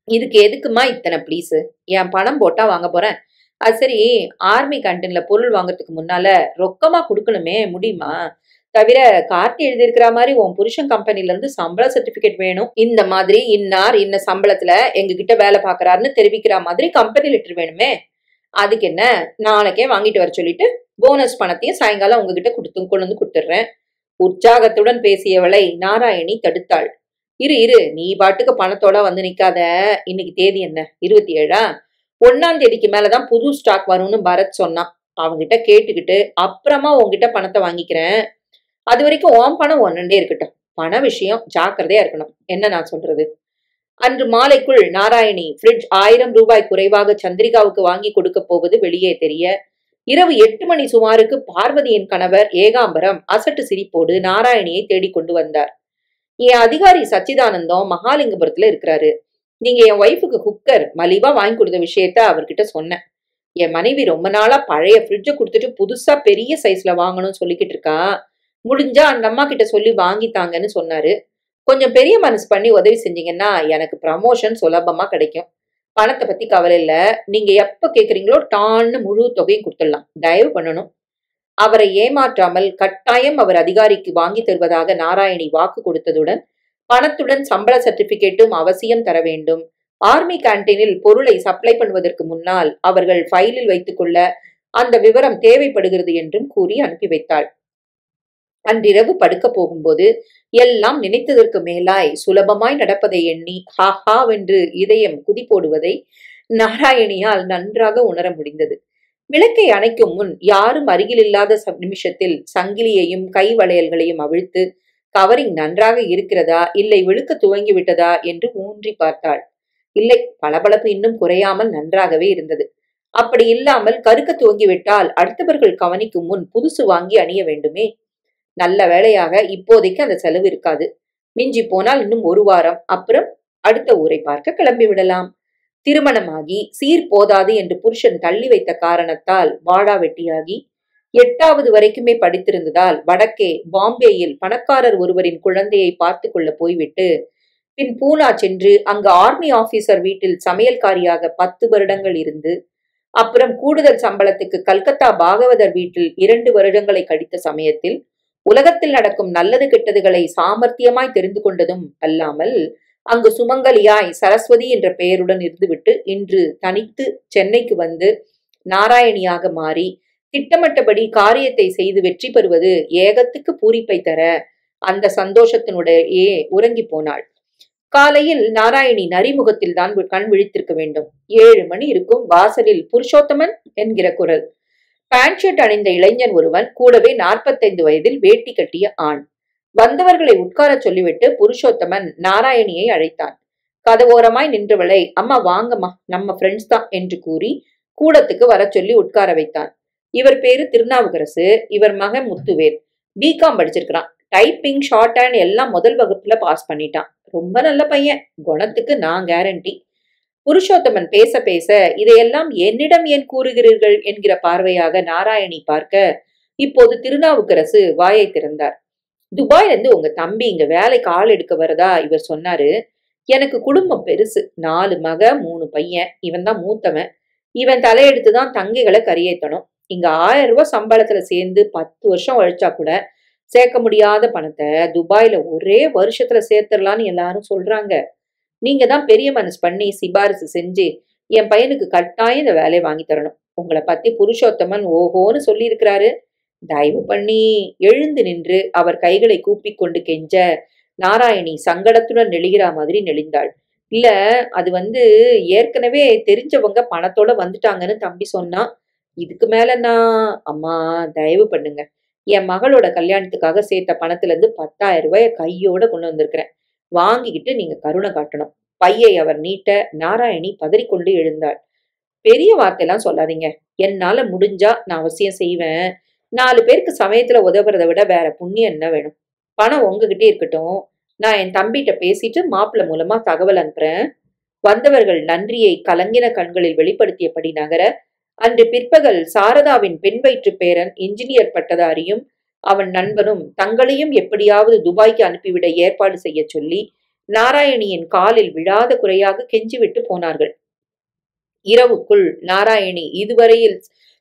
இதுக்கு எதுக்குமா இத்தனை பிளீஸ்? என் பணம் போட்டா வாங்க போறேன். அது சரி, ஆர்மி கேன்டீன்ல பொருள் வாங்கறதுக்கு முன்னால ரொக்கமா கொடுக்கணுமே, முடியுமா? தவிர கார்த்தி எழுதியிருக்கிற மாதிரி உன் புருஷன் கம்பெனில இருந்து சம்பள சர்டிபிகேட் வேணும், இந்த மாதிரி இன்னார் இன்ன சம்பளத்துல எங்க கிட்ட வேலை பாக்குறாருன்னு தெரிவிக்கிற மாதிரி கம்பெனி லெட்டர் வேணுமே. அதுக்கு என்ன, நாளைக்கே வாங்கிட்டு வர சொல்லிட்டு போனஸ் பணத்தையும் சாயங்காலம் உங்ககிட்ட கொண்டு வந்து கொடுத்துடுறேன். உற்சாகத்துடன் பேசியவளை நாராயணி தடுத்தாள். இரு, நீ பாட்டுக்கு பணத்தோட வந்து நிக்காத. இன்னைக்கு தேதி என்ன? 27ஆ? 1ஆம் தேதிக்கு மேலதான் புது ஸ்டாக் வரும்னு பரத் சொன்னான். அவங்கிட்ட கேட்டுக்கிட்டு அப்புறமா உங்ககிட்ட பணத்தை வாங்கிக்கிறேன். அது வரைக்கும் உன் பணம் ஒன்னண்டே இருக்கட்டும். பண விஷயம் ஜாக்கிரதையா இருக்கணும். என்ன நான் சொல்றது? அன்று மாலைக்குள் நாராயணி ஃப்ரிட்ஜ் 1000 ரூபாய் குறைவாக சந்திரிகாவுக்கு வாங்கி கொடுக்க போவது வெளியே தெரிய, இரவு 8 மணி சுமாருக்கு பார்வதியின் கணவர் ஏகாம்பரம் அசட்டு சிரிப்போடு நாராயணியை தேடிக்கொண்டு வந்தார். என் அதிகாரி சச்சிதானந்தம் மகாலிங்கபுரத்துல இருக்கிறாரு. நீங்க என் ஒய்ஃபுக்கு குக்கர் மலிவா வாங்கி கொடுத்த விஷயத்த அவர்கிட்ட சொன்னேன். என் மனைவி ரொம்ப நாளா பழைய ஃப்ரிட்ஜை கொடுத்துட்டு புதுசா பெரிய சைஸ்ல வாங்கணும்னு சொல்லிக்கிட்டு இருக்கா. முடிஞ்சா அந்த அம்மா கிட்ட சொல்லி வாங்கித்தாங்கன்னு சொன்னாரு. கொஞ்சம் பெரிய மனசு பண்ணி உதவி செஞ்சீங்கன்னா எனக்கு ப்ரமோஷன் சுலபமா கிடைக்கும். பணத்தை பத்தி கவலை இல்ல. நீங்க எப்ப கேக்குறீங்களோ டான்னு முழு தொகையும் கொடுத்துடலாம். தயவு பண்ணணும். அவரை ஏமாற்றாமல் கட்டாயம் அவர் அதிகாரிக்கு வாங்கி தருவதாக நாராயணி வாக்கு கொடுத்ததுடன் பணத்துடன் சம்பள சர்டிபிகேட்டும் அவசியம் தர வேண்டும். ஆர்மி கேன்டீனில் பொருளை சப்ளை பண்ணுவதற்கு முன்னால் அவர்கள் ஃபைலில் வைத்துக் கொள்ள அந்த விவரம் தேவைப்படுகிறது என்றும் கூறி அனுப்பி வைத்தாள். அன்றிரவு படுக்க போகும்போது எல்லாம் நினைத்ததற்கு மேலாய் சுலபமாய் நடப்பதை எண்ணி ஹா ஹா வென்று இதயம் குதி போடுவதை நாராயணியால் நன்றாக உணர முடிந்தது. விளக்கை அணைக்கும் முன் யாரும் அருகில் இல்லாத நிமிஷத்தில் சங்கிலியையும் கை வளையல்களையும் அவிழ்த்து கவரிங் நன்றாக இருக்கிறதா இல்லை விழுக்க துவங்கி விட்டதா என்று ஊன்றி பார்த்தாள். இல்லை, பளபளப்பு இன்னும் குறையாமல் நன்றாகவே இருந்தது. அப்படி இல்லாமல் கருக்க துவங்கிவிட்டால் அடுத்தவர்கள் கவனிக்கும் முன் புதுசு வாங்கி அணிய வேண்டுமே. நல்ல வேளையாக இப்போதைக்கு அந்த செலவு இருக்காது. மிஞ்சி போனால் இன்னும் 1 வாரம், அப்புறம் அடுத்த ஊரை பார்க்க கிளம்பி விடலாம். திருமணமாகி சீர் போதாது என்று புருஷன் தள்ளி வைத்த காரணத்தால் வாடா வெட்டியாகி 8வது வரைக்குமே படித்திருந்ததால் வடக்கே பாம்பேயில் பணக்காரர் ஒருவரின் குழந்தையை பார்த்து கொள்ள போய்விட்டு பின் பூனா சென்று அங்கு ஆர்மி ஆபீசர் வீட்டில் சமையல்காரியாக 10 வருடங்கள் இருந்து அப்புறம் கூடுதல் சம்பளத்துக்கு கல்கத்தா பாகவதர் வீட்டில் 2 வருடங்களை கழித்த சமயத்தில் உலகத்தில் நடக்கும் நல்லது கெட்டதுகளை சாமர்த்தியமாய் தெரிந்து கொண்டதும் அல்லாமல் அங்கு சுமங்கலியாய் சரஸ்வதி என்ற பெயருடன் இருந்துவிட்டு இன்று தனித்து சென்னைக்கு வந்து நாராயணியாக மாறி திட்டமிட்டபடி காரியத்தை செய்து வெற்றி பெறுவது ஏகத்துக்கு பூரிப்பை தர அந்த சந்தோஷத்தினுடையே உறங்கி போனாள். காலையில் நாராயணி நரிமுகத்தில் தான் கண் விழித்திருக்க வேண்டும். 7 மணி இருக்கும். வாசலில் புருஷோத்தமன் என்கிற குரல். பேண்ட் ஷர்ட் அணிந்த இளைஞன் ஒருவன், கூடவே 45 வயதில் வேட்டி கட்டிய ஆண். வந்தவர்களை உட்கார சொல்லிவிட்டு புருஷோத்தமன் நாராயணியை அழைத்தான். கதவோரமாய் நின்றவளை, அம்மா வாங்கம்மா, நம்ம ஃப்ரெண்ட்ஸ் தான் என்று கூறி கூடத்துக்கு வர சொல்லி உட்கார வைத்தான். இவர் பேரு திருநாவுக்கரசு. இவர் மகன் முத்துவேல். பிகாம் படிச்சிருக்கிறான். டைப்பிங், ஷார்ட் ஹேண்ட் எல்லாம் முதல் வகுப்புல பாஸ் பண்ணிட்டான். ரொம்ப நல்ல பையன். குணத்துக்கு நான் கேரண்டி. புருஷோத்தமன் பேச பேச இதையெல்லாம் என்னிடம் ஏன் கூறுகிறீர்கள் என்கிற பார்வையாக நாராயணி பார்க்க இப்போது திருநாவுக்கரசு வாயை திறந்தார். துபாயிலிருந்து உங்க தம்பி இங்க வேலைக்கு ஆள் எடுக்க வரதா இவர் சொன்னாரு. எனக்கு குடும்பம் பெருசு. 4 மக 3 பையன். இவன் தான் மூத்தவன். இவன் தலையெடுத்துதான் தங்கைகளை கரையேற்றணும். இங்க 1000 ரூபாய் சம்பளத்துல சேர்ந்து 10 வருஷம் உழைச்சா கூட சேர்க்க முடியாத பணத்தை துபாயில ஒரே வருஷத்துல சேர்த்துடலான்னு எல்லாரும் சொல்றாங்க. நீங்க தான் பெரிய மனசு பண்ணி சிபாரிசு செஞ்சு என் பையனுக்கு கட்டாயம் இந்த வேலையை வாங்கி தரணும். உங்களை பத்தி புருஷோத்தமன் ஓஹோன்னு சொல்லி இருக்கிறாரு. தயவு பண்ணி. எழுந்து நின்று அவர் கைகளை கூப்பி கொண்டு கெஞ்ச நாராயணி சங்கடத்துடன் நெளிகிறா மாதிரி நெளிந்தாள். இல்ல, அது ஏற்கனவே தெரிஞ்சவங்க பணத்தோட வந்துட்டாங்கன்னு தம்பி சொன்னா. இதுக்கு மேல நான் அம்மா தயவு பண்ணுங்க. என் மகளோட கல்யாணத்துக்காக சேர்த்த பணத்துல இருந்து 10,000 ரூபாய கையோட கொண்டு வந்திருக்கிறேன். வாங்கிக்கிட்டு நீங்க கருணை காட்டணும். பையை அவர் நீட்ட நாராயணி பதறிக்கொண்டு எழுந்தாள். பெரிய வார்த்தையெல்லாம் சொல்லாதீங்க. என்னால முடிஞ்சா நான் அவசியம் செய்வேன். 4 பேருக்கு சமயத்துல உதவுறதை விட வேற புண்ணியம் என்ன வேணும்? பணம் உங்ககிட்டே இருக்கட்டும். நான் என் தம்பிகிட்ட பேசிட்டு மாப்பிள்ளை மூலமா தகவல் அனுப்புறேன். வந்தவர்கள் நன்றியை கலங்கின கண்களில் வெளிப்படுத்தியபடி நகர அன்று பிற்பகல் சாரதாவின் பெண் வயிற்று பேரன் இன்ஜினியர் பட்டதாரியும் அவன் நண்பனும் தங்களையும் எப்படியாவது துபாய்க்கு அனுப்பிவிட ஏற்பாடு செய்ய சொல்லி நாராயணியின் காலில் விழாத குறையாக கெஞ்சிவிட்டு போனார்கள். இரவுக்குள் நாராயணி இதுவரையில்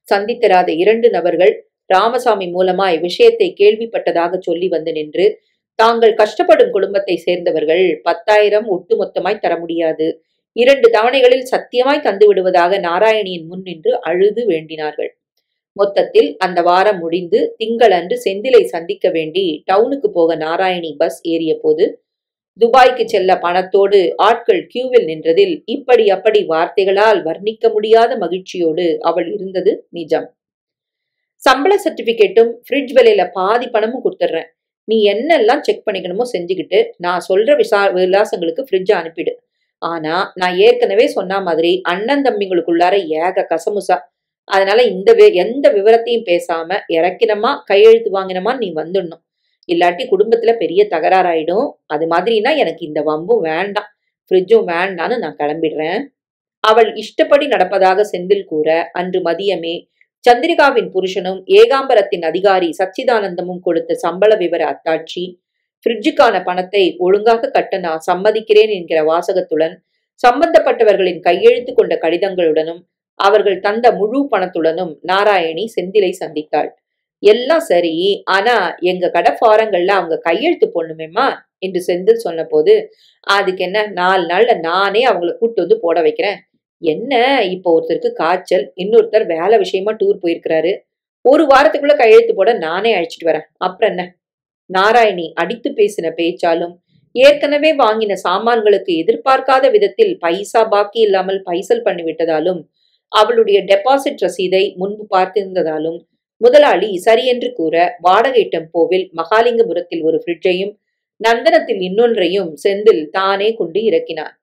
சந்தித்திராத 2 நபர்கள் ராமசாமி மூலமாய் விஷயத்தை கேள்விப்பட்டதாக சொல்லி வந்து நின்று, தாங்கள் கஷ்டப்படும் குடும்பத்தை சேர்ந்தவர்கள் 10,000 ஒட்டுமொத்தமாய் தர முடியாது, 2 தவணைகளில் சத்தியமாய் தந்து விடுவதாக நாராயணியின் முன் நின்று அழுது வேண்டினார்கள். மொத்தத்தில் அந்த வாரம் முடிந்து திங்களன்று செந்திலை சந்திக்க வேண்டி டவுனுக்கு போக நாராயணி பஸ் ஏறிய போது துபாய்க்கு செல்ல பணத்தோடு ஆட்கள் கியூவில் நின்றதில் இப்படி அப்படி வார்த்தைகளால் வர்ணிக்க முடியாத மகிழ்ச்சியோடு அவள் இருந்தது நிஜம். சம்பள சர்டிபிகேட்டும் ஃப்ரிட்ஜ் விலையில பாதி பணமும் கொடுத்துட்றேன். நீ என்னெல்லாம் செக் பண்ணிக்கணுமோ செஞ்சுக்கிட்டு நான் சொல்ற விலாசங்களுக்கு ஃப்ரிட்ஜ் அனுப்பிடு. ஆனா நான் ஏற்கனவே சொன்ன மாதிரி அண்ணன் தம்பிங்களுக்குள்ளார ஏக கசமுசா. அதனால எந்த விவரத்தையும் பேசாம இறக்கினமா கையெழுத்து வாங்கினமா நீ வந்துடணும். இல்லாட்டி குடும்பத்துல பெரிய தகராறாயிடும். அது மாதிரினா எனக்கு இந்த வம்பும் வேண்டாம், ஃப்ரிட்ஜும் வேண்டான்னு நான் கிளம்பிடுறேன். அவள் இஷ்டப்படி நடப்பதாக செந்தில் கூற அன்று மதியமே சந்திரிகாவின் புருஷனும் ஏகாம்பரத்தின் அதிகாரி சச்சிதானந்தமும் கொடுத்த சம்பள விவர அத்தாட்சி, ஃப்ரிட்ஜுக்கான பணத்தை ஒழுங்காக கட்ட நான் சம்மதிக்கிறேன் என்கிற வாசகத்துடன் சம்பந்தப்பட்டவர்களின் கையெழுத்து கொண்ட கடிதங்களுடனும் அவர்கள் தந்த முழு பணத்துடனும் நாராயணி செந்திலை சந்தித்தாள். எல்லாம் சரி, ஆனா எங்க கடை ஃபாரங்கள்ல அவங்க கையெழுத்து போடணுமேமா என்று செந்தில் சொன்ன போது, அதுக்கு என்ன 4 நாள்ல நானே அவங்களை கூட்டு வந்து போட வைக்கிறேன். என்ன இப்போ ஒருத்தருக்கு காய்ச்சல், இன்னொருத்தர் வேலை விஷயமா டூர் போயிருக்கிறாரு. ஒரு வாரத்துக்குள்ள கையெழுத்து போட நானே அழைச்சிட்டு வரேன். அப்புறம் என்ன? நாராயணி அடித்து பேசின பேச்சாலும், ஏற்கனவே வாங்கின சாமான்களுக்கு எதிர்பார்க்காத விதத்தில் பைசா பாக்கி இல்லாமல் பைசல் பண்ணிவிட்டதாலும், அவளுடைய டெபாசிட் ரசீதை முன்பு பார்த்திருந்ததாலும், முதலாளி சரியென்று கூற வாடகை டெம்போவில் மகாலிங்கபுரத்தில் ஒரு ஃப்ரிட்ஜையும் நந்தனத்தில் இன்னொன்றையும் செந்தில் தானே கொண்டு இறக்கினான்.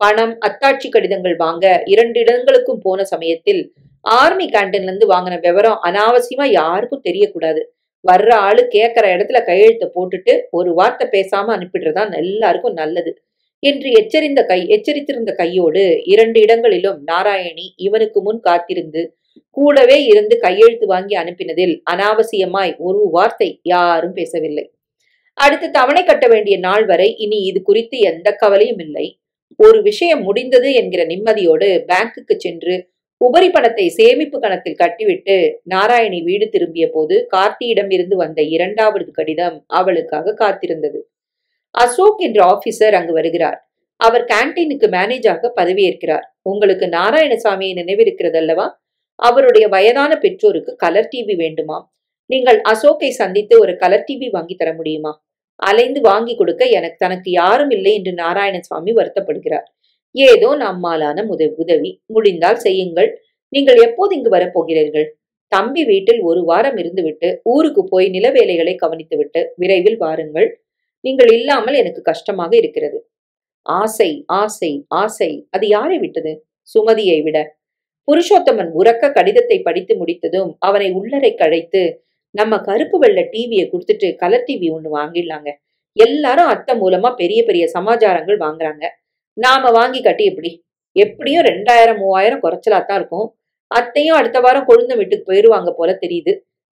பணம், அத்தாட்சி கடிதங்கள் வாங்க 2 இடங்களுக்கும் போன சமயத்தில் ஆர்மி கேண்டீன்ல இருந்து வாங்கின விவரம் அனாவசியமா யாருக்கும் தெரியக்கூடாது. வர்ற ஆளு கேட்கிற இடத்துல கையெழுத்த போட்டுட்டு ஒரு வார்த்தை பேசாம அனுப்பிடுறதா எல்லாருக்கும் நல்லது என்று எச்சரித்திருந்த கையோடு 2 இடங்களிலும் நாராயணி இவனுக்கு முன் காத்திருந்து கூடவே இருந்து கையெழுத்து வாங்கி அனுப்பினதில் அனாவசியமாய் ஒரு வார்த்தை யாரும் பேசவில்லை. அடுத்து தவணை கட்ட வேண்டிய நாள் வரை இனி இது குறித்து எந்த கவலையும் இல்லை. ஒரு விஷயம் முடிந்தது என்கிற நிம்மதியோடு பேங்குக்கு சென்று உபரி பணத்தை சேமிப்பு கணக்கில் கட்டிவிட்டு நாராயணி வீடு திரும்பிய போது கார்த்தியிடம் இருந்து வந்த 2வது கடிதம் அவளுக்காக காத்திருந்தது. அசோக் என்ற ஆபீசர் அங்கு வருகிறார். அவர் கேன்டீனுக்கு மேனேஜராக பதவியேற்கிறார். உங்களுக்கு நாராயணசாமியை நினைவிருக்கிறது அல்லவா? அவருடைய வயதான பெற்றோருக்கு கலர் டிவி வேண்டுமாம். நீங்கள் அசோக்கை சந்தித்து ஒரு கலர் டிவி வாங்கி தர முடியுமா? அலைந்து வாங்கி கொடுக்க தனக்கு யாரும் இல்லை என்று நாராயணசாமி வருத்தப்படுகிறார். ஏதோ நம்மாலான உதவி முடிந்தால் செய்யுங்கள். நீங்கள் எப்போது இங்கு வரப்போகிறீர்கள்? தம்பி வீட்டில் ஒரு வாரம் இருந்துவிட்டு ஊருக்கு போய் நில வேலைகளை கவனித்துவிட்டு விரைவில் வாருங்கள். நீங்கள் இல்லாமல் எனக்கு கஷ்டமாக இருக்கிறது. ஆசை ஆசை ஆசை, அது யாரை விட்டது? சுமதியை விட. புருஷோத்தமன் உரக்க கடிதத்தை படித்து முடித்ததும் அவனை உள்ளரை கழைத்து, நம்ம கருப்பு வெள்ளை டிவியை கொடுத்துட்டு கலர் டிவி ஒண்ணு வாங்கிடலாங்க. எல்லாரும் அத்தை மூலமா பெரிய பெரிய சமாச்சாரங்கள் வாங்குறாங்க. நாம வாங்கி கட்டி எப்படியும் 2000-3000 குறைச்சலாத்தான் இருக்கும். அத்தையும் அடுத்த வாரம் கொழுந்த வீட்டுக்கு போயிருவாங்க போல தெரியுது.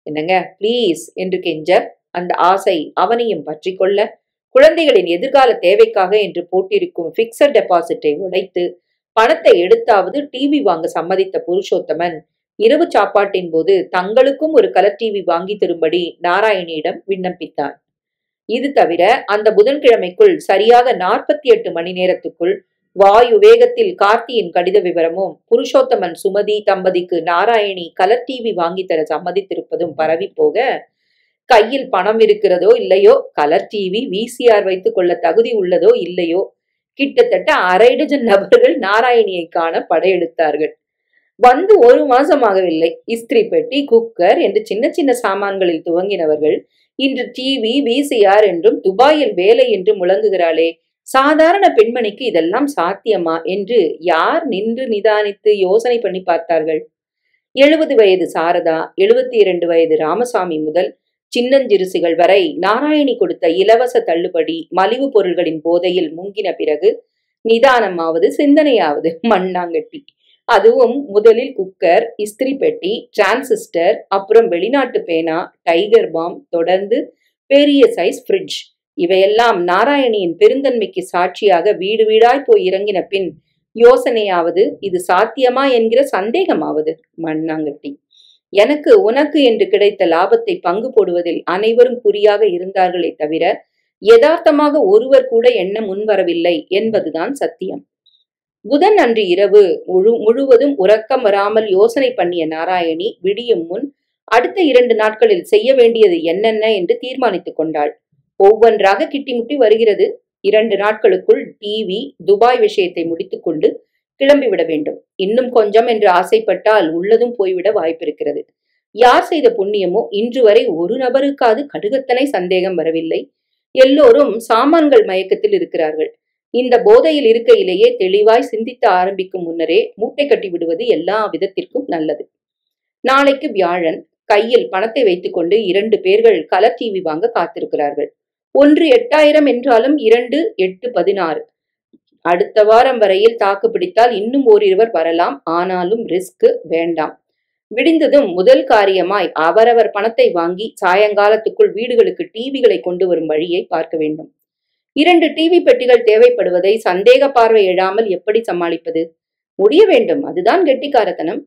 என்னங்க பிளீஸ் என்று கெஞ்ச, அந்த ஆசை அவனையும் பற்றி கொள்ள, குழந்தைகளின் எதிர்கால தேவைக்காக என்று போட்டிருக்கும் பிக்சட் டெபாசிட்டை உடைத்து பணத்தை எடுத்தாவது டிவி வாங்க சம்மதித்த புருஷோத்தமன் இரவு சாப்பாட்டின் போது தங்களுக்கும் ஒரு கலர் டிவி வாங்கி தரும்படி நாராயணியிடம் விண்ணப்பித்தான். இது தவிர அந்த புதன்கிழமைக்குள் சரியாக 48 மணி நேரத்துக்குள் வாயு வேகத்தில் கார்த்தியின் கடித விவரமும் புருஷோத்தமன் சுமதி தம்பதிக்கு நாராயணி கலர் டிவி வாங்கி தர சம்மதித்திருப்பதும் பரவி போக, கையில் பணம் இருக்கிறதோ இல்லையோ, கலர் டிவி VCR வைத்துக் கொள்ள தகுதி உள்ளதோ இல்லையோ, கிட்டத்தட்ட 1/2 டஜன் நபர்கள் நாராயணியை காண படையெடுத்தார்கள். வந்து 1 மாசமாகவில்லை. இஸ்திரி பெட்டி, குக்கர் என்று சின்ன சின்ன சாமான்களில் துவங்கினவர்கள் இன்று டிவி, VCR என்றும் துபாயில் வேலை என்று முழங்குகிறாளே, சாதாரண பெண்மணிக்கு இதெல்லாம் சாத்தியமா என்று யார் நின்று நிதானித்து யோசனை பண்ணி பார்த்தார்கள்? 70 வயது சாரதா, 72 வயது ராமசாமி முதல் சின்னஞ்சிறுசுகள் வரை நாராயணி கொடுத்த இலவச தள்ளுபடி மலிவு பொருள்களின் போதையில் முங்கின பிறகு நிதானமாவது சிந்தனையாவது மண்ணாங்கட்டி. அதுவும் முதலில் குக்கர், இஸ்திரி பெட்டி, டிரான்சிஸ்டர், அப்புறம் வெளிநாட்டு பேனா, டைகர் பாம், தொடர்ந்து பெரிய சைஸ் ஃப்ரிட்ஜ். இவையெல்லாம் நாராயணியின் பெருந்தன்மைக்கு சாட்சியாக வீடு வீடாய் போய் இறங்கின பின் யோசனையாவது, இது சாத்தியமா என்கிற சந்தேகமாவது மண்ணாங்கட்டி. எனக்கு உனக்கு என்று கிடைத்த லாபத்தை பங்கு போடுவதில் அனைவரும் குறியாக இருந்தார்களே தவிர யதார்த்தமாக ஒருவர் கூட எண்ண முன்வரவில்லை என்பதுதான் சத்தியம். புதன் அன்று இரவு முழுவதும் உறக்கம் வராமல் யோசனை பண்ணிய நாராயணி விடியும் முன் அடுத்த 2 நாட்களில் செய்ய வேண்டியது என்னென்ன என்று தீர்மானித்துக் கொண்டாள். ஒவ்வொன்றாக கிட்டிமுட்டி வருகிறது. 2 நாட்களுக்குள் டிவி, துபாய் விஷயத்தை முடித்துக்கொண்டு கிளம்பிவிட வேண்டும். இன்னும் கொஞ்சம் என்று ஆசைப்பட்டால் உள்ளதும் போய்விட வாய்ப்பிருக்கிறது. யார் செய்த புண்ணியமோ இன்று வரை ஒரு நபருக்காவது கடுகத்தனை சந்தேகம் வரவில்லை. எல்லோரும் சாமான்கள் மயக்கத்தில் இருக்கிறார்கள். இந்த போதையில் இருக்கையிலேயே தெளிவாய் சிந்தித்து ஆரம்பிக்கும் முன்னரே மூட்டை கட்டி விடுவது எல்லா விதத்திற்கும் நல்லது. நாளைக்கு வியாழன். கையில் பணத்தை வைத்துக்கொண்டு 2 பேர்கள் கலர் டிவி வாங்க காத்திருக்கிறார்கள். ஒன்று 8000 என்றாலும் 2 8 16. அடுத்த வாரம் வரையில் தாக்கு பிடித்தால் இன்னும் ஓரிருவர் வரலாம். ஆனாலும் ரிஸ்க் வேண்டாம். விடிந்ததும் முதல் காரியமாய் அவரவர் பணத்தை வாங்கி சாயங்காலத்துக்குள் வீடுகளுக்கு டிவிகளை கொண்டு வரும் வழியை பார்க்க வேண்டும். 2 டிவி பெட்டிகள் தேவைப்படுவதை சந்தேக பார்வை எழாமல் எப்படி சமாளிப்பது? முடிய வேண்டும். அதுதான் கெட்டிக்காரத்தனம்.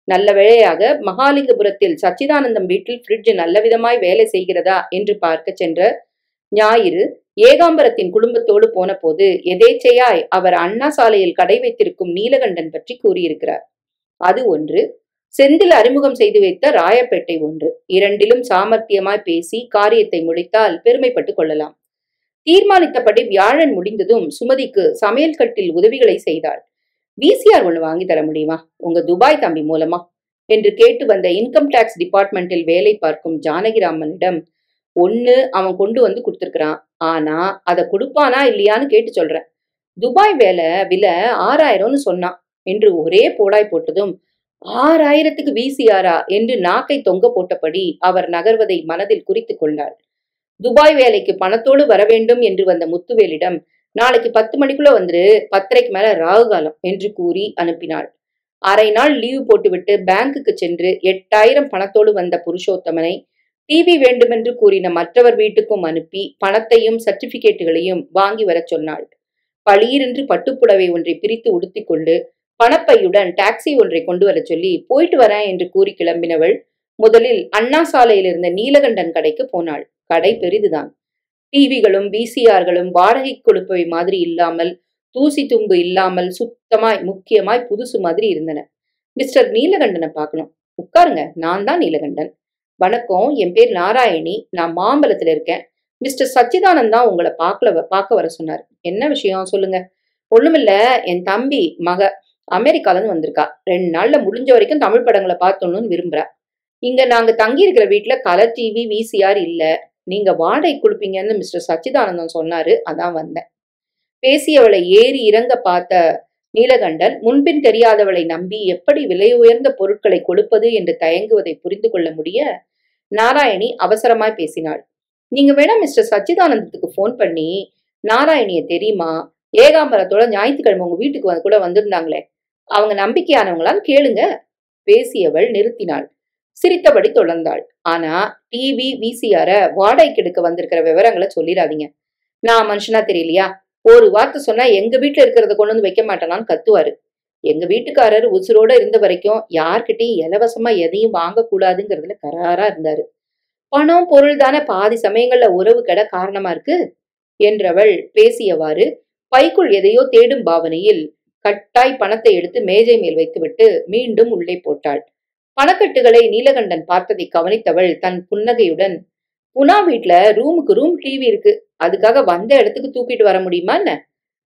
நல்ல வேளையாக மகாலிங்கபுரத்தில் சச்சிதானந்தம் வீட்டில் ஃப்ரிட்ஜ் நல்ல விதமாய் வேலை செய்கிறதா என்று பார்க்க சென்ற ஞாயிறு ஏகாம்பரத்தின் குடும்பத்தோடு போன போது எதேச்சையாய் அவர் அண்ணா சாலையில் கடை வைத்திருக்கும் நீலகண்டன் பற்றி கூறியிருக்கிறார். அது ஒன்று. செந்தில் அறிமுகம் செய்து வைத்த ராயப்பேட்டை ஒன்று. இரண்டிலும் சாமர்த்தியமாய் பேசி காரியத்தை முடித்தால் பெருமைப்பட்டுக் கொள்ளலாம். தீர்மானித்தபடி வியாழன் முடிந்ததும் சுமதிக்கு சமையல் கட்டில் உதவிகளை செய்தாள். விசிஆர் ஒண்ணு வாங்கி தர முடியுமா, உங்க துபாய் தம்பி மூலமா என்று கேட்டு வந்த இன்கம் டாக்ஸ் டிபார்ட்மெண்டில் வேலை பார்க்கும் ஜானகிராமனிடம் ஒண்ணு அவன் கொண்டு வந்து கொடுத்திருக்கிறான், ஆனா அதை கொடுப்பானா இல்லையான்னு கேட்டு சொல்றேன். துபாய் வேலை விலை 6000 சொன்னான் என்று ஒரே போடாய் போட்டதும் 6000க்கு விசிஆரா என்று நாக்கை தொங்க போட்டபடி அவர் நகர்வதை மனதில் குறித்து கொண்டாள். துபாய் வேலைக்கு பணத்தோடு வர வேண்டும் என்று வந்த முத்துவேலிடம் நாளைக்கு 10 மணிக்குள்ள வந்துரு, 10:30க்கு மேல ராகுகாலம் என்று கூறி அனுப்பினாள். அரை நாள் லீவு போட்டுவிட்டு பேங்குக்கு சென்று 8000 பணத்தோடு வந்த புருஷோத்தமனை டிவி வேண்டுமென்று கூறின மற்றவர் வீட்டுக்கும் அனுப்பி பணத்தையும் சர்டிபிகேட்டுகளையும் வாங்கி வரச் சொன்னாள். பளீரென்று பட்டுப்புடவை ஒன்றை பிரித்து உடுத்திக் கொண்டு பணப்பையுடன் டாக்ஸி ஒன்றை கொண்டு வரச் சொல்லி போயிட்டு வரேன் என்று கூறி கிளம்பினவள் முதலில் அண்ணா சாலையில் இருந்த நீலகண்டன் கடைக்கு போனாள். கடை பெரிதுதான். டிவிகளும் விசிஆர்களும் வாடகை கொடுப்பவை மாதிரி இல்லாமல், தூசி தும்பு இல்லாமல் சுத்தமாய் முக்கியமாய் புதுசு மாதிரி இருந்தன. மிஸ்டர் நீலகண்டனை பார்க்கணும். உட்காருங்க, நான் தான் நீலகண்டன். வணக்கம், என் பேர் நாராயணி, நான் மாம்பலத்துல இருக்கேன். மிஸ்டர் சச்சிதானந்த் தான் உங்களை பார்க்க வர சொன்னார். என்ன விஷயம் சொல்லுங்க. ஒண்ணுமில்ல, என் தம்பி மக அமெரிக்கால இருந்து வந்திருக்கா. 2 நாள்ல முடிஞ்ச வரைக்கும் தமிழ் படங்களை பார்த்தோன்னு விரும்புறா. இங்க நாங்க தங்கி இருக்கிற வீட்டுல கலர் டிவி விசிஆர் இல்ல, நீங்க வாடகை கொடுப்பீங்கன்னு மிஸ்டர் சச்சிதானந்தன் சொன்னாரு, அதான் வந்தேன். பேசியவளை ஏறி இறங்க பார்த்த நீலகண்டன் முன்பின் தெரியாதவளை நம்பி எப்படி விலை உயர்ந்த பொருட்களை கொடுப்பது என்று தயங்குவதை புரிந்து கொள்ள முடிய நாராயணி அவசரமாய் பேசினாள். நீங்க வேணா மிஸ்டர் சச்சிதானந்தத்துக்கு போன் பண்ணி, நாராயணிய தெரியுமா, ஏகாம்பரத்தோட ஞாயிற்றுக்கிழமை உங்க வீட்டுக்கு கூட வந்திருந்தாங்களே, அவங்க நம்பிக்கையானவங்களான்னு கேளுங்க. பேசியவள் நிறுத்தினாள். சிரித்தபடி தொடர்ந்தாள். ஆனா டிவி விசிஆர வாடகைக்கு எடுக்க வந்திருக்கிற விவரங்களை சொல்லிடாதீங்க. நான் மனுஷனா தெரியலையா? ஒரு வார்த்தை சொன்னா எங்க வீட்டுல இருக்கிறத கொண்டு வந்து வைக்க மாட்டேனான்னு கத்துவாரு. எங்க வீட்டுக்காரர் உசுரோட இருந்த வரைக்கும் யார்கிட்டையும் இலவசமா எதையும் வாங்க கூடாதுங்கிறதுல கராரா இருந்தாரு. பணம் பொருள் தானே பாதி சமயங்கள்ல உறவு கெட காரணமா இருக்கு என்றவள் பேசியவாறு பைக்குள் எதையோ தேடும் பாவனையில் கட்டாய் பணத்தை எடுத்து மேஜை மேல் வைத்துவிட்டு மீண்டும் உள்ளே போட்டாள். பணக்கட்டுகளை நீலகண்டன் பார்த்ததை கவனித்தவள் தன் புன்னகையுடன், புனா வீட்டுல ரூமுக்கு ரூம் டிவி இருக்கு, அதுக்காக வந்த இடத்துக்கு தூக்கிட்டு வர முடியுமா என்ன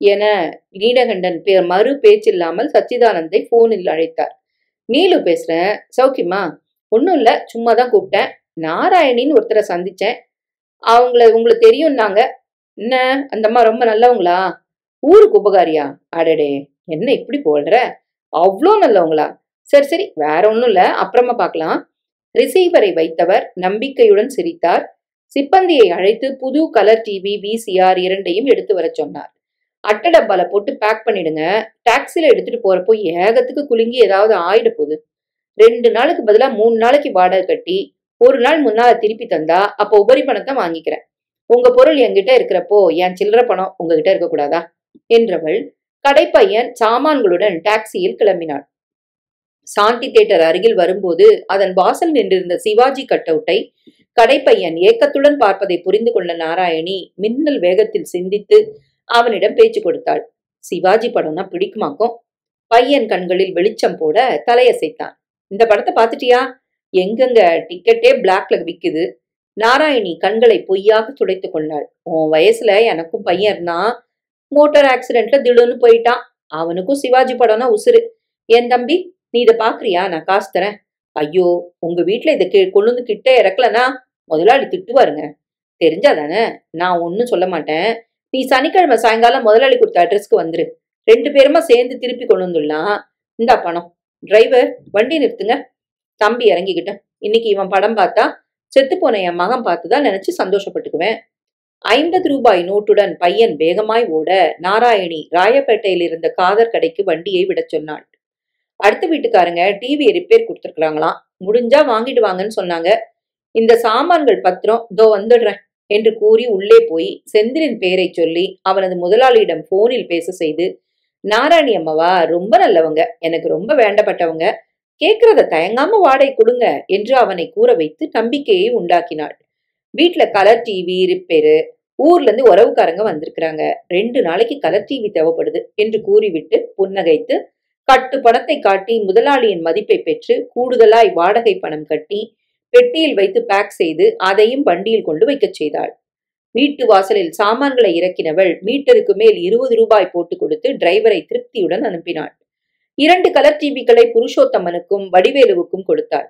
என நீலகண்டன் மறு பேச்சில்லாமல் சச்சிதானந்தை போனில் அழைத்தார். நீலு பேசுறேன், சௌக்கியமா? ஒன்னும் இல்ல, சும்மாதான் கூப்பிட்டேன். நாராயணின்னு ஒருத்தரை சந்திச்சேன், உங்களுக்கு தெரியும்னாங்க. என்ன அந்த அம்மா ரொம்ப நல்லவங்களா? ஊருக்கு உபகாரியா? அடடே, என்ன இப்படி போடுற, அவ்வளோ நல்லவங்களா? சரி சரி, வேற ஒண்ணும் இல்ல, அப்புறமா பார்க்கலாம். ரிசீவரை வைத்தவர் நம்பிக்கையுடன் சிரித்தார். சிப்பந்தியை அழைத்து புது கலர் டிவி விசிஆர் 2ஐயும் எடுத்து வர சொன்னார். அட்டடப்பால போட்டு பேக் பண்ணிடுங்க, டாக்ஸில எடுத்துட்டு போறப்போ ஏகத்துக்கு குலுங்கி ஏதாவது ஆயிட போகுது. 2 நாளுக்கு பதிலா 3 நாளைக்கு வாடகை கட்டி 1 நாள் முன்னால திருப்பி தந்தா அப்போ உபரி பணத்தை வாங்கிக்கிறேன். உங்க பொருள் என்கிட்ட இருக்கிறப்போ என் சில்லற பணம் உங்ககிட்ட இருக்கக்கூடாதா என்றவள் கடைப்பையன் சாமான்களுடன் டாக்ஸியில் கிளம்பினாள். சாந்தி தியேட்டர் அருகில் வரும்போது அதன் வாசல் நின்றிருந்த சிவாஜி கட் அவுட்டை கடைப்பையன் ஏக்கத்துடன் பார்ப்பதை புரிந்து கொண்ட நாராயணி மின்னல் வேகத்தில் சிந்தித்து அவனிடம் பேச்சு கொடுத்தாள். சிவாஜி படம்னா பிடிக்குமாக்கும். பையன் கண்களில் வெளிச்சம் போட தலையசைத்தான். இந்த படத்தை பார்த்துட்டியா? எங்கெங்க டிக்கெட்டே பிளாக்ல விக்குது. நாராயணி கண்களை பொய்யாக துடைத்துக் கொண்டாள். உன் வயசுல எனக்கும் பையன் இருந்தான், மோட்டார் ஆக்சிடென்ட்ல திடுன்னு போயிட்டான். அவனுக்கும் சிவாஜி படம்னா உசுறு. என் தம்பி, நீ இதை பாக்குறியா? நான் காசு தரேன். ஐயோ, உங்க வீட்டுல இதை கொண்டு வந்து கிட்ட இறக்கலனா முதலாளி திட்டுவாருங்க. தெரிஞ்சாதானே? நான் ஒன்னும் சொல்ல மாட்டேன். நீ சனிக்கிழமை சாயங்காலம் முதலாளி கொடுத்த அட்ரஸ்க்கு வந்துரு. 2 பேருமா சேர்ந்து திருப்பி கொண்டு வந்துடலாம். இந்தா பணம். டிரைவர், வண்டி நிறுத்துங்க. தம்பி இறங்கிக்கிட்டேன். இன்னைக்கு இவன் படம் பார்த்தா செத்து போன என் மகன் பார்த்துதான் நினைச்சு சந்தோஷப்பட்டுக்குவேன். 50 ரூபாய் நோட்டுடன் பையன் வேகமாய் ஓட நாராயணி ராயப்பேட்டையில் இருந்த காதர் கடைக்கு வண்டியை விட சொன்னாள். அடுத்த வீட்டுக்காரங்க டிவியை ரிப்பேர் கொடுத்துருக்காங்களாம், முடிஞ்சா வாங்கிட்டு வாங்கன்னு சொன்னாங்க. இந்த சாமான்கள் பத்திரம் இதோ வந்துடுறேன் என்று கூறி உள்ளே போய் செந்திலின் பெயரை சொல்லி அவனது முதலாளியிடம் போனில் பேச செய்து, நாராயணி அம்மாவா ரொம்ப நல்லவங்க, எனக்கு ரொம்ப வேண்டப்பட்டவங்க, கேட்கறத தயங்காம வாடகை கொடுங்க என்று அவனை கூற வைத்து நம்பிக்கையை உண்டாக்கினாள். வீட்டுல கலர் டிவி ரிப்பேரு, ஊர்ல இருந்து உறவுக்காரங்க வந்திருக்கிறாங்க. 2 நாளைக்கு கலர் டிவி தேவைப்படுது என்று கூறிவிட்டு புன்னகைத்து கட்டு பணத்தை காட்டி முதலாளியின் மதிப்பை பெற்று கூடுதலாய் வாடகை பணம் கட்டி பெட்டியில் வைத்து பேக் செய்து அதையும் வண்டியில் கொண்டு வைக்கச் செய்தாள். வீட்டு வாசலில் சாமான்களை இறக்கினவள் மீட்டருக்கு மேல் 20 ரூபாய் போட்டு கொடுத்து டிரைவரை திருப்தியுடன் அனுப்பினாள். 2 கலர் டிவிகளை புருஷோத்தமனுக்கும் வடிவேலுவுக்கும் கொடுத்தாள்.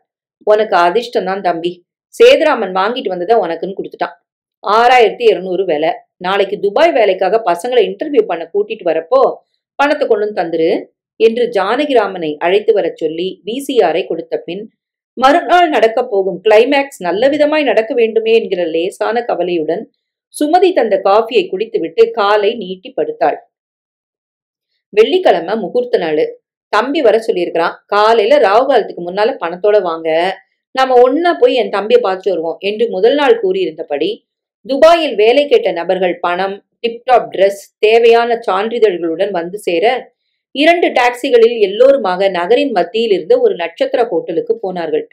உனக்கு அதிர்ஷ்டம் தான் தம்பி. சேதுராமன் வாங்கிட்டு வந்ததை உனக்குன்னு கொடுத்துட்டான். 6200 விலை. நாளைக்கு துபாய் வேலைக்காக பசங்களை இன்டர்வியூ பண்ண கூட்டிட்டு வரப்போ பணத்தை கொண்டு தந்துரு என்று ஜானகிராமனை அழைத்து வர சொல்லி VCRஐ கொடுத்த பின் மறுநாள் நடக்க போகும் கிளைமேக்ஸ் நல்ல விதமாய் நடக்க வேண்டுமே என்கிற லேசான கவலையுடன் சுமதி தந்த காஃபியை குடித்துவிட்டு காலை நீட்டி படுத்தாள். வெள்ளிக்கிழமை முகூர்த்த நாள். தம்பி வர சொல்லியிருக்கிறான். காலையில ராவு காலத்துக்கு முன்னால பணத்தோட வாங்க, நாம ஒன்னா போய் என் தம்பியை பார்த்துட்டு வருவோம் என்று முதல் நாள் கூறியிருந்தபடி துபாயில் வேலை கேட்ட நபர்கள் பணம், டிப்டாப் டிரெஸ், தேவையான சான்றிதழ்களுடன் வந்து சேர 2 டாக்ஸிகளில் எல்லோருமாக நகரின் மத்தியில் இருந்த ஒரு நட்சத்திர ஹோட்டலுக்கு போனார்கள்.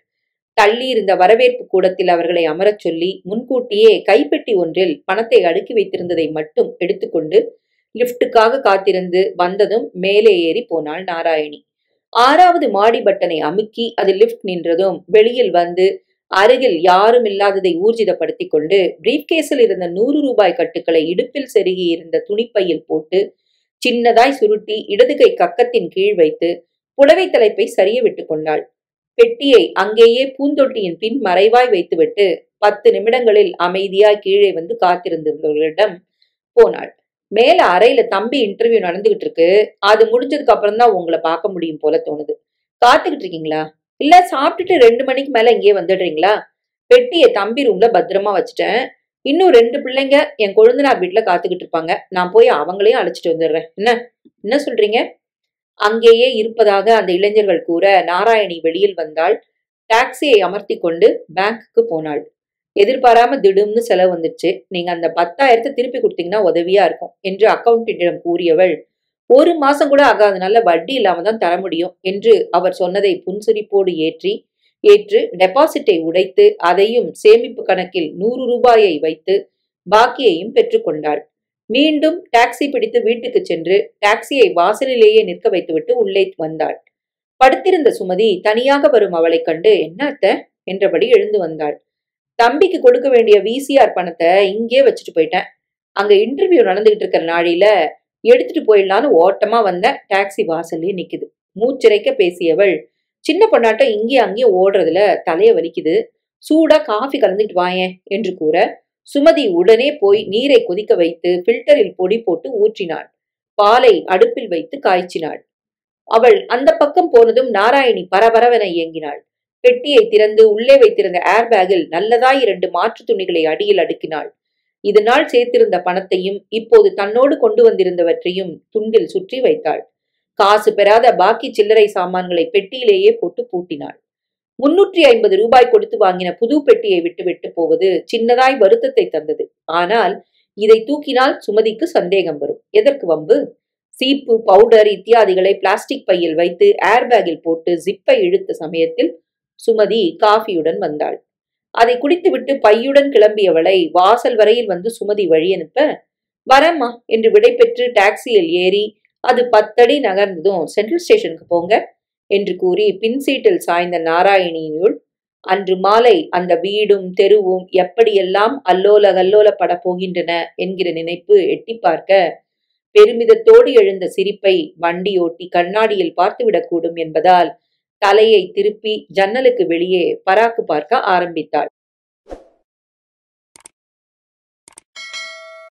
தள்ளி இருந்த வரவேற்பு கூடத்தில் அவர்களை அமரச் சொல்லி முன்கூட்டியே கைப்பெட்டி ஒன்றில் பணத்தை அடுக்கி வைத்திருந்ததை மட்டும் எடுத்துக்கொண்டு லிப்டுக்காக காத்திருந்து வந்ததும் மேலே ஏறி போனாள் நாராயணி. 6வது மாடி பட்டனை அமுக்கி அது லிப்ட் நின்றதும் வெளியில் வந்து அருகில் யாரும் இல்லாததை ஊர்ஜிதப்படுத்தி கொண்டு பிரீஃப்கேஸில் இருந்த 100 ரூபாய் கட்டுக்களை இடுப்பில் செருகி இருந்த துணிப்பையில் போட்டு சின்னதாய் சுருட்டி இடது கை கக்கத்தின் கீழ் வைத்து புடவை தலைப்பை சரிய விட்டு கொண்டாள். பெட்டியை அங்கேயே பூந்தொட்டியின் பின் மறைவாய் வைத்துவிட்டு 10 நிமிடங்களில் அமைதியாய் கீழே வந்து காத்திருந்தவர்களிடம் போனாள். மேல அறையில தம்பி இன்டர்வியூ நடந்துகிட்டு இருக்கு. அது முடிஞ்சதுக்கு அப்புறம் தான் உங்களை பார்க்க முடியும் போல தோணுது. காத்துக்கிட்டு இருக்கீங்களா? இல்ல சாப்பிட்டுட்டு 2 மணிக்கு மேல இங்கே வந்துடுறீங்களா? பெட்டியை தம்பி ரூம்ல பத்திரமா வச்சுட்டேன். இன்னும் 2 பிள்ளைங்க என் கொழுந்தனார் வீட்டுல காத்துக்கிட்டு இருப்பாங்க. நான் போய் அவங்களையும் அழைச்சிட்டு வந்துடுறேன். என்ன சொல்றீங்க? அங்கேயே இருப்பதாக அந்த இளைஞர்கள் கூற நாராயணி வெளியில் வந்தாள். டாக்ஸியை அமர்த்தி கொண்டு பேங்க்குக்கு போனாள். எதிர்பாராம திடும்னு செலவு வந்துடுச்சு. நீங்க அந்த 10,000 திருப்பி கொடுத்தீங்கன்னா உதவியா இருக்கும் என்று அக்கவுண்டன்ட்டிடம் கூறியவள், 1 மாசம் கூட ஆகாதனால வட்டி இல்லாம தான் தர முடியும் என்று அவர் சொன்னதை புன்சிரிப்போடு ஏற்று டெபாசிட்டை உடைத்து அதையும் சேமிப்பு கணக்கில் 100 ரூபாயை வைத்து பாக்கியையும் பெற்றுக்கொண்டாள். மீண்டும் டாக்ஸி பிடித்து வீட்டுக்கு சென்று டாக்ஸியை வாசலிலேயே நிற்க வைத்துவிட்டு உள்ளே வந்தாள். படுத்திருந்த சுமதி தனியாக வரும் அவளை கண்டு என்ன அத்தை என்றபடி எழுந்து வந்தாள். தம்பிக்கு கொடுக்க வேண்டிய VCR பணத்தை இங்கே வச்சுட்டு போயிட்டேன். அங்க இன்டர்வியூ நடந்துகிட்டு இருக்கிற நாளில எடுத்துட்டு போயிடலான்னு ஓட்டமா வந்த டாக்ஸி வாசல்லே நிக்குது. மூச்சிறைக்க பேசியவள், சின்ன பொண்ணாட்டம் இங்கேயும் அங்கேயும் ஓடுறதுல தலைய வலிக்குது, சூடா காஃபி கலந்துட்டு வாயேன் என்று கூற சுமதி உடனே போய் நீரை கொதிக்க வைத்து பில்டரில் பொடி போட்டு ஊற்றினாள். பாலை அடுப்பில் வைத்து காய்ச்சினாள். அவள் அந்த பக்கம் போனதும் நாராயணி பரபரவென இயங்கினாள். பெட்டியை திறந்து உள்ளே வைத்திருந்த ஏர்பேக்கில் நல்லதாய் 2 மாற்று துணிகளை அடியில் அடுக்கினாள். இதனால் சேர்த்திருந்த பணத்தையும் இப்போது தன்னோடு கொண்டு வந்திருந்தவற்றையும் துண்டில் சுற்றி வைத்தாள். காசு பெறாத பாக்கி சில்லறை சாமான்களை பெட்டியிலேயே போட்டு பூட்டினாள். 350 ரூபாய் கொடுத்து வாங்கின புது பெட்டியை விட்டு போவது சின்னதாய் வருத்தத்தை தந்தது. ஆனால் இதை தூக்கினால் சுமதிக்கு சந்தேகம் வரும். எதற்கு வம்பு? சீப்பு, பவுடர் இத்தியாதிகளை பிளாஸ்டிக் பையில் வைத்து ஏர்பேக்கில் போட்டு ஜிப்பை இழுத்த சமயத்தில் சுமதி காஃபியுடன் வந்தாள். அதை குடித்துவிட்டு பையுடன் கிளம்பியவளை வாசல் வரையில் வந்து சுமதி வழியனுப்ப, வரம்மா என்று விடை பெற்று டாக்ஸியில் ஏறி அது 10 அடி நகர்ந்ததும் சென்ட்ரல் ஸ்டேஷனுக்கு போங்க என்று கூறி பின் சீட்டில் சாய்ந்த நாராயணியினுள் அன்று மாலை அந்த வீடும் தெருவும் எப்படியெல்லாம் அல்லோல கல்லோலப்பட போகின்றன என்கிற நினைப்பு எட்டி பார்க்க பெருமிதத்தோடு எழுந்த சிரிப்பை வண்டி ஓட்டி கண்ணாடியில் பார்த்துவிடக்கூடும் என்பதால் தலையை திருப்பி ஜன்னலுக்கு வெளியே பராக்கு பார்க்க ஆரம்பித்தாள்.